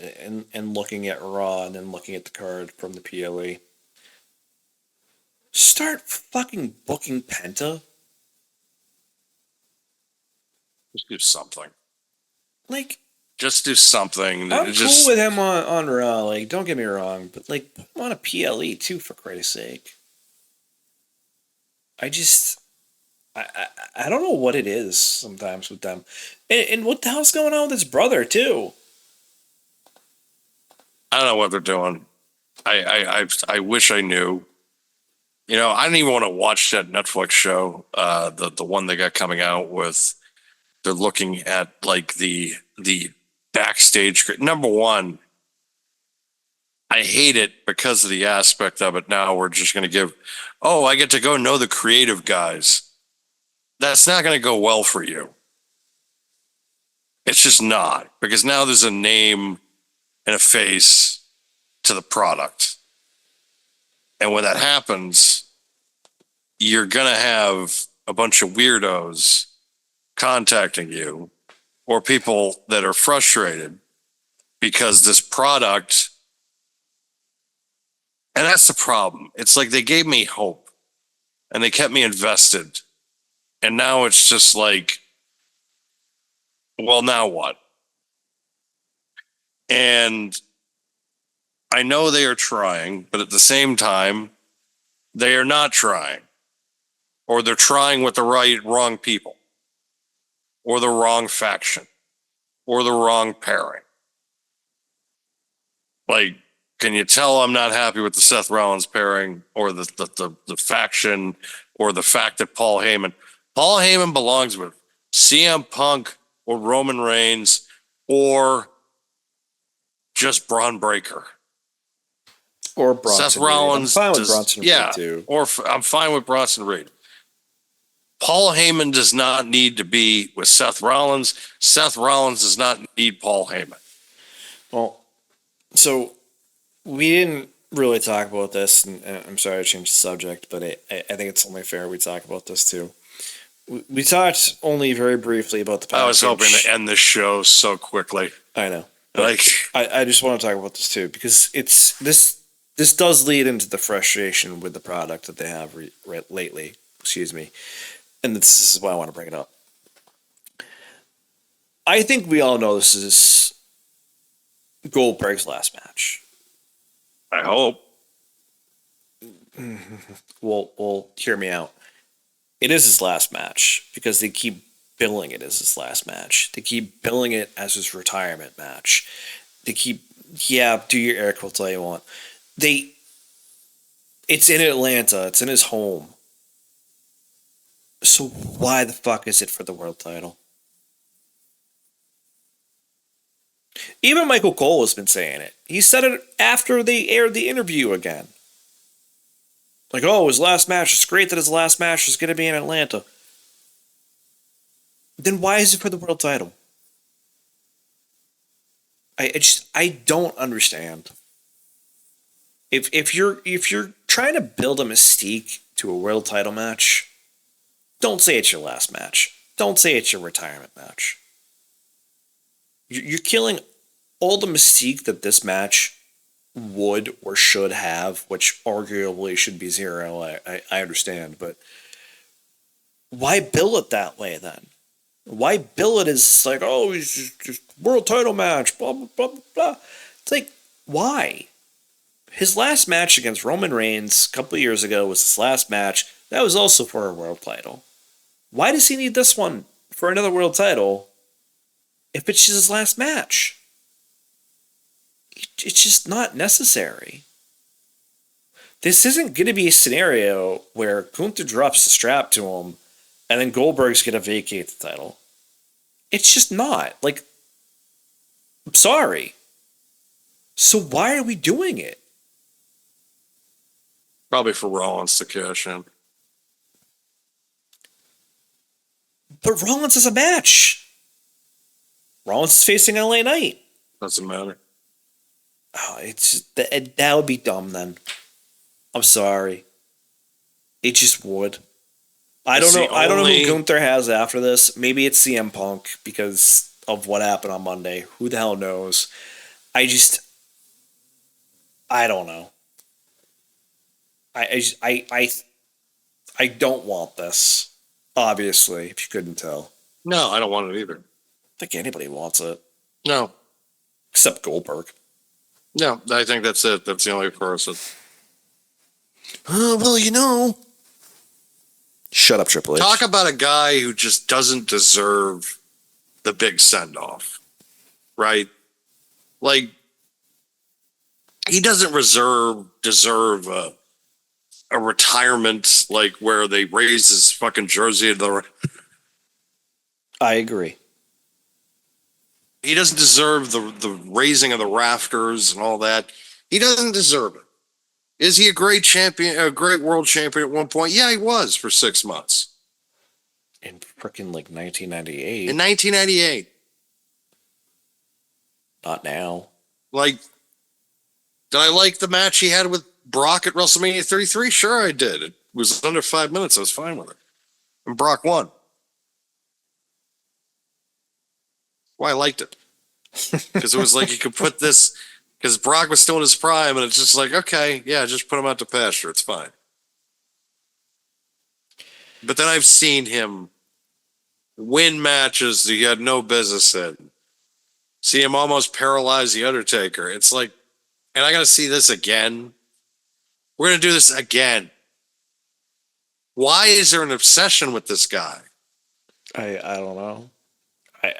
And looking at Raw and then looking at the card from the PLE. Start fucking booking Penta. Just do something. Like, Just do something. I'm Just, cool with him on Raw. Like, don't get me wrong, but like, put him on a PLE too, for Christ's sake. I don't know what it is sometimes with them, and what the hell's going on with his brother too. I don't know what they're doing. I wish I knew. You know, I didn't even want to watch that Netflix show. The one they got coming out with. They're looking at like the backstage. Number one, I hate it because of the aspect of it. Now we're just going to give, oh, I get to go know the creative guys. That's not going to go well for you. It's just not, because now there's a name and a face to the product. And when that happens, you're going to have a bunch of weirdos contacting you, or people that are frustrated because this product, and that's the problem. It's like they gave me hope and they kept me invested. And now it's just like, well, now what? And I know they are trying, but at the same time, they are not trying. Or they're trying with the wrong people. Or the wrong faction. Or the wrong pairing. Like, can you tell I'm not happy with the Seth Rollins pairing, or the faction, or the fact that Paul Heyman belongs with CM Punk or Roman Reigns or just Braun Breaker. Or Bronson Seth Rollins. Reed. I'm fine with Bronson Reed too. Or I'm fine with Bronson Reed. Paul Heyman does not need to be with Seth Rollins. Seth Rollins does not need Paul Heyman. Well, so we didn't really talk about this, and I'm sorry to change the subject, but I think it's only fair we talk about this too. We talked only very briefly about the package. I was hoping to end this show so quickly. I know. Like, I just want to talk about this too, because it's this does lead into the frustration with the product that they have lately. Excuse me. And this is why I want to bring it up. I think we all know this is Goldberg's last match. I hope. Well, hear me out. It is his last match because they keep billing it as his last match. They keep billing it as his retirement match. They keep, do your air quotes all you want. It's in Atlanta. It's in his home. So why the fuck is it for the world title? Even Michael Cole has been saying it. He said it after they aired the interview again. Like, oh, his last match. It's great that his last match is going to be in Atlanta. Then why is it for the world title? I don't understand. If you're trying to build a mystique to a world title match, don't say it's your last match. Don't say it's your retirement match. You're killing all the mystique that this match would or should have, which arguably should be zero. I understand, but why bill it that way then? Why bill it as like, oh, it's just world title match, blah, blah, blah, blah. It's like, why? His last match against Roman Reigns a couple of years ago was his last match. That was also for a world title. Why does he need this one for another world title if it's his last match? It's just not necessary. This isn't going to be a scenario where Gunther drops the strap to him and then Goldberg's going to vacate the title. It's just not. Like, I'm sorry. So why are we doing it? probably for Rollins to cash in. But Rollins is a match. Rollins is facing LA Knight. Doesn't matter. Oh, it's that would be dumb then. I'm sorry. It just would. I don't know. I don't know who Gunther has after this. Maybe it's CM Punk because of what happened on Monday. Who the hell knows? I don't know. I don't want this. Obviously, if you couldn't tell. No, I don't want it either. I think anybody wants it. No. Except Goldberg. No, I think that's it. That's the only person. Well, you know. Shut up, Triple H. Talk about a guy who just doesn't deserve the big send-off, right? Like, he doesn't deserve a retirement, like, where they raise his fucking jersey to the... I agree. He doesn't deserve the raising of the rafters and all that. He doesn't deserve it. Is he a great champion, a great world champion at one point? Yeah, he was for 6 months. In freaking like 1998. In 1998. Not now. Like, did I like the match he had with Brock at WrestleMania 33? Sure, I did. It was under 5 minutes. I was fine with it. And Brock won. Why I liked it. Because it was like you could put this, because Brock was still in his prime, and it's just like, okay, yeah, just put him out to pasture. It's fine. But then I've seen him win matches that he had no business in. See him almost paralyze The Undertaker. It's like, and I got to see this again. We're going to do this again. Why is there an obsession with this guy? I don't know.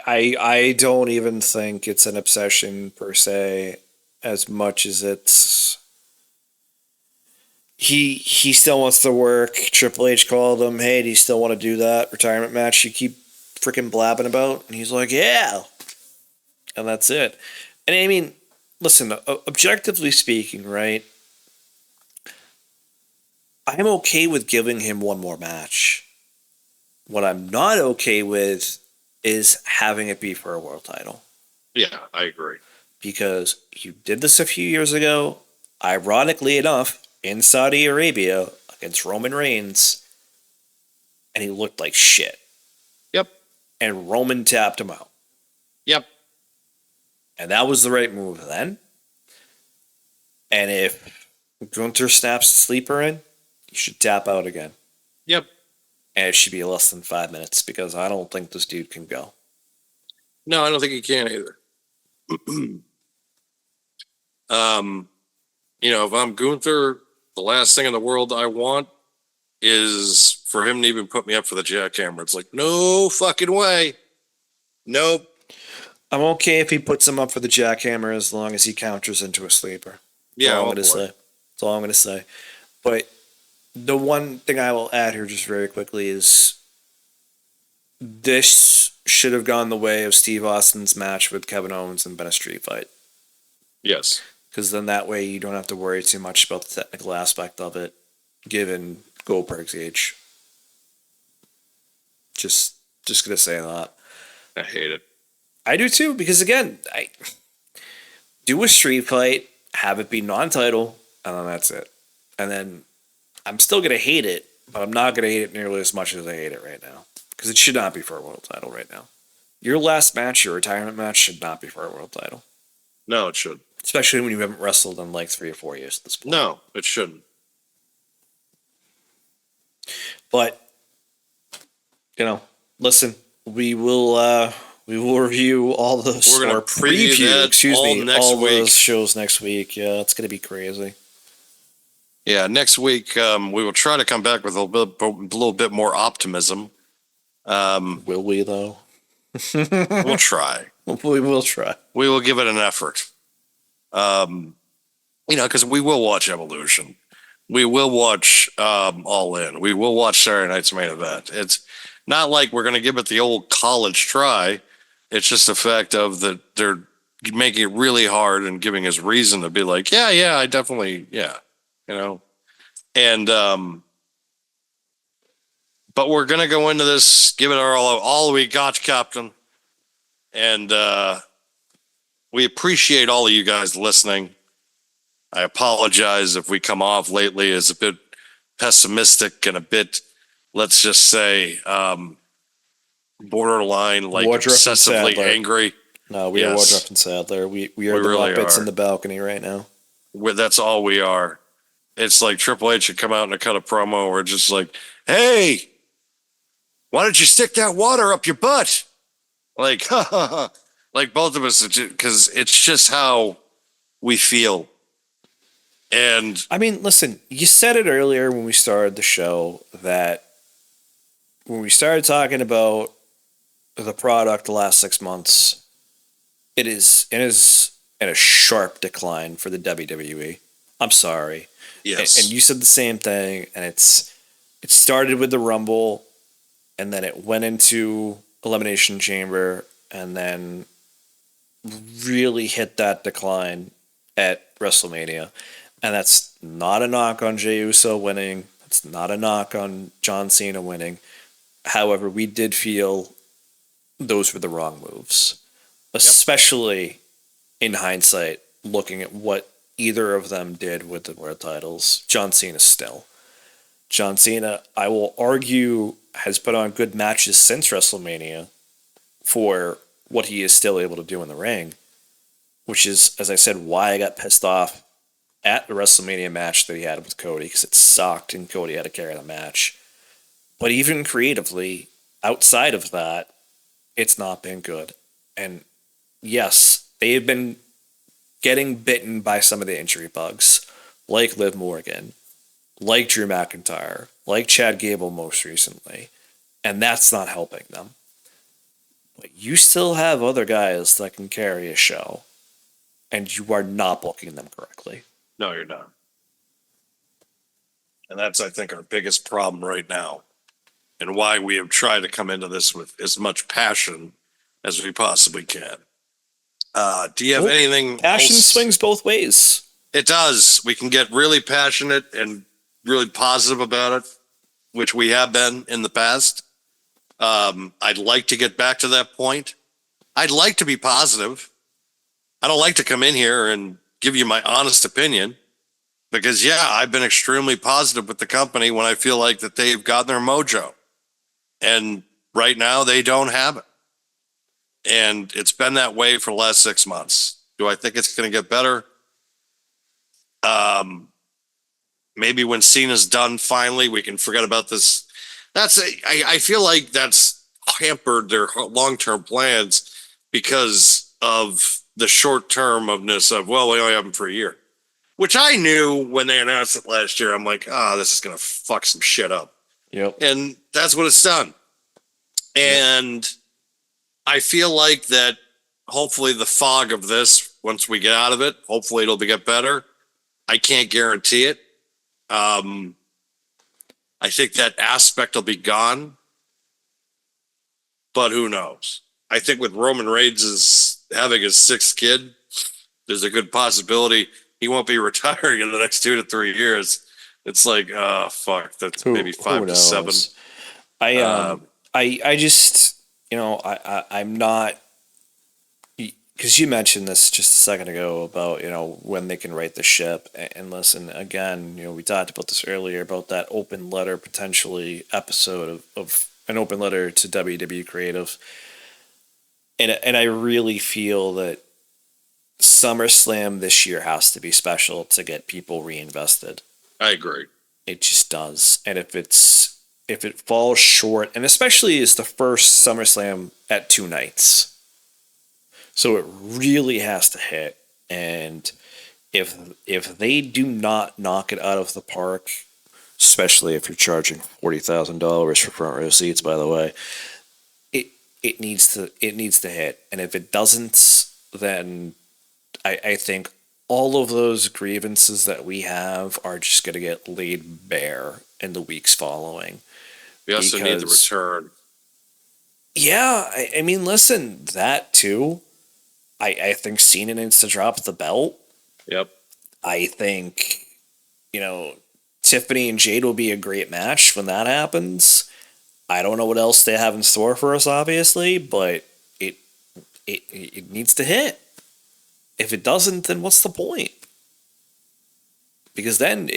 I don't even think it's an obsession per se, as much as it's he still wants to work. Triple H called him, hey, do you still want to do that retirement match you keep freaking blabbing about? And he's like, yeah. And that's it. And I mean, listen, objectively speaking, right? I'm okay with giving him one more match. What I'm not okay with is having it be for a world title. Yeah, I agree. Because you did this a few years ago, ironically enough, in Saudi Arabia against Roman Reigns, and he looked like shit. Yep. And Roman tapped him out. Yep. And that was the right move then. And if Gunther snaps the sleeper in, you should tap out again. Yep. And it should be less than 5 minutes because I don't think this dude can go. No, I don't think he can either. If I'm Gunther, the last thing in the world I want is for him to even put me up for the jackhammer. It's like, no fucking way. Nope. I'm okay if he puts him up for the jackhammer as long as he counters into a sleeper. Yeah, That's all I'm going to say. That's all I'm going to say. But the one thing I will add here just very quickly is this should have gone the way of Steve Austin's match with Kevin Owens and been a street fight. Yes. Because then that way you don't have to worry too much about the technical aspect of it, given Goldberg's age. Just going to say that. I hate it. I do too, because again, I do a street fight, have it be non-title, and then that's it. And then I'm still going to hate it, but I'm not going to hate it nearly as much as I hate it right now. Because it should not be for a world title right now. Your last match, your retirement match, should not be for a world title. No, it should. Especially when you haven't wrestled in like 3 or 4 years at this point. No, it shouldn't. But, listen, we will review all those. We're going to preview all those shows next week. Yeah, it's going to be crazy. Yeah, next week we will try to come back with a little bit more optimism. Will we though? We'll try. We will try. We will give it an effort. Because we will watch Evolution. We will watch All In. We will watch Saturday Night's Main Event. It's not like we're going to give it the old college try. It's just the fact of that they're making it really hard and giving us reason to be like, yeah, I definitely, yeah. And but we're gonna go into this, give it our all we got, Captain, And we appreciate all of you guys listening. I apologize if we come off lately as a bit pessimistic and a bit, let's just say, borderline, like Woodruff and obsessively Sadler. angry. No, we are Yes. Woodruff and Sadler. We are the really Muppets are. in the balcony right now. That's all we are. It's like Triple H should come out and cut a promo where it's just like, hey, why don't you stick that water up your butt? Like, like both of us, because it's just how we feel. And I mean, listen, you said it earlier when we started the show that when we started talking about the product the last 6 months, it is in a sharp decline for the WWE. I'm sorry. yes, And you said the same thing, and it started with the Rumble, and then it went into Elimination Chamber, and then really hit that decline at WrestleMania. And that's not a knock on Jey Uso winning. It's not a knock on John Cena winning. However, we did feel those were the wrong moves, especially in hindsight, looking at what either of them did with the world titles. John Cena still. John Cena, I will argue, has put on good matches since WrestleMania for what he is still able to do in the ring, which is, as I said, why I got pissed off at the WrestleMania match that he had with Cody, because it sucked and Cody had to carry the match. But even creatively, outside of that, it's not been good. And yes, they've been getting bitten by some of the injury bugs, like Liv Morgan, like Drew McIntyre, like Chad Gable most recently. And that's not helping them. But you still have other guys that can carry a show, and you are not booking them correctly. no, you're not. And that's, I think, our biggest problem right now, and why we have tried to come into this with as much passion as we possibly can. Do you have Well, anything Passion else? swings both ways. It does. We can get really passionate and really positive about it, which we have been in the past. I'd like to get back to that point. I'd like to be positive. I don't like to come in here and give you my honest opinion because, yeah, I've been extremely positive with the company when I feel like that they've got their mojo. And right now they don't have it. And it's been that way for the last 6 months. Do I think it's going to get better? Maybe when Cena's done, finally, we can forget about this. I feel like that's hampered their long-term plans because of the short-termness of, well, we only have them for a year, which I knew when they announced it last year. I'm like, this is going to fuck some shit up. Yep. And that's what it's done. And I feel like that hopefully the fog of this, once we get out of it, hopefully it'll get better. I can't guarantee it. I think that aspect will be gone, but who knows? I think with Roman Reigns having his sixth kid, there's a good possibility he won't be retiring in the next 2 to 3 years. It's like, fuck, that's maybe 5 to 7. I just, I'm not, because you mentioned this just a second ago about, when they can right the ship. And listen, again, we talked about this earlier about that open letter potentially episode of an open letter to WWE Creative. And I really feel that SummerSlam this year has to be special to get people reinvested. I agree. It just does. And if it falls short, and especially is the first SummerSlam at 2 nights, so it really has to hit. And if they do not knock it out of the park, especially if you're charging $40,000 for front row seats, by the way, it needs to hit. And if it doesn't, then I think all of those grievances that we have are just going to get laid bare in the weeks following. We also need the return. Yeah, I mean, listen, that too. I think Cena needs to drop the belt. Yep. I think, Tiffany and Jade will be a great match when that happens. I don't know what else they have in store for us, obviously, but it needs to hit. If it doesn't, then what's the point? Because then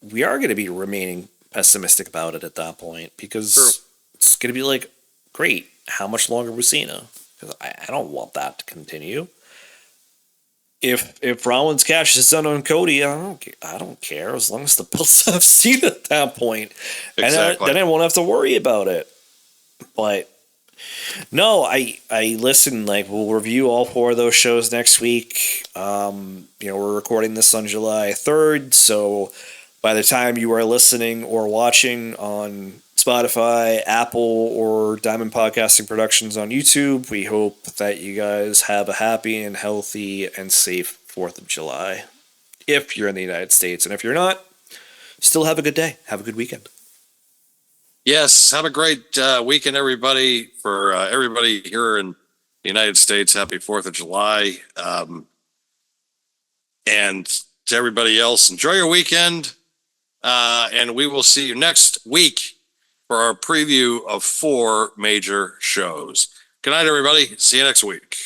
we are going to be remaining pessimistic about it at that point, because True. it's going to be like, great, how much longer with Cena? Because I don't want that to continue. If Rollins cashes in on Cody, I don't care, as long as the belts have Cena at that point. Exactly. And then I won't have to worry about it. But no, I listen, like, we'll review all 4 of those shows next week. We're recording this on July 3rd, so by the time you are listening or watching on Spotify, Apple, or Diamond Podcasting Productions on YouTube, we hope that you guys have a happy and healthy and safe 4th of July, if you're in the United States. And if you're not, still have a good day. Have a good weekend. Yes, have a great weekend, everybody. For everybody here in the United States, happy 4th of July. And to everybody else, enjoy your weekend. And we will see you next week for our preview of 4 major shows. Good night, everybody. See you next week.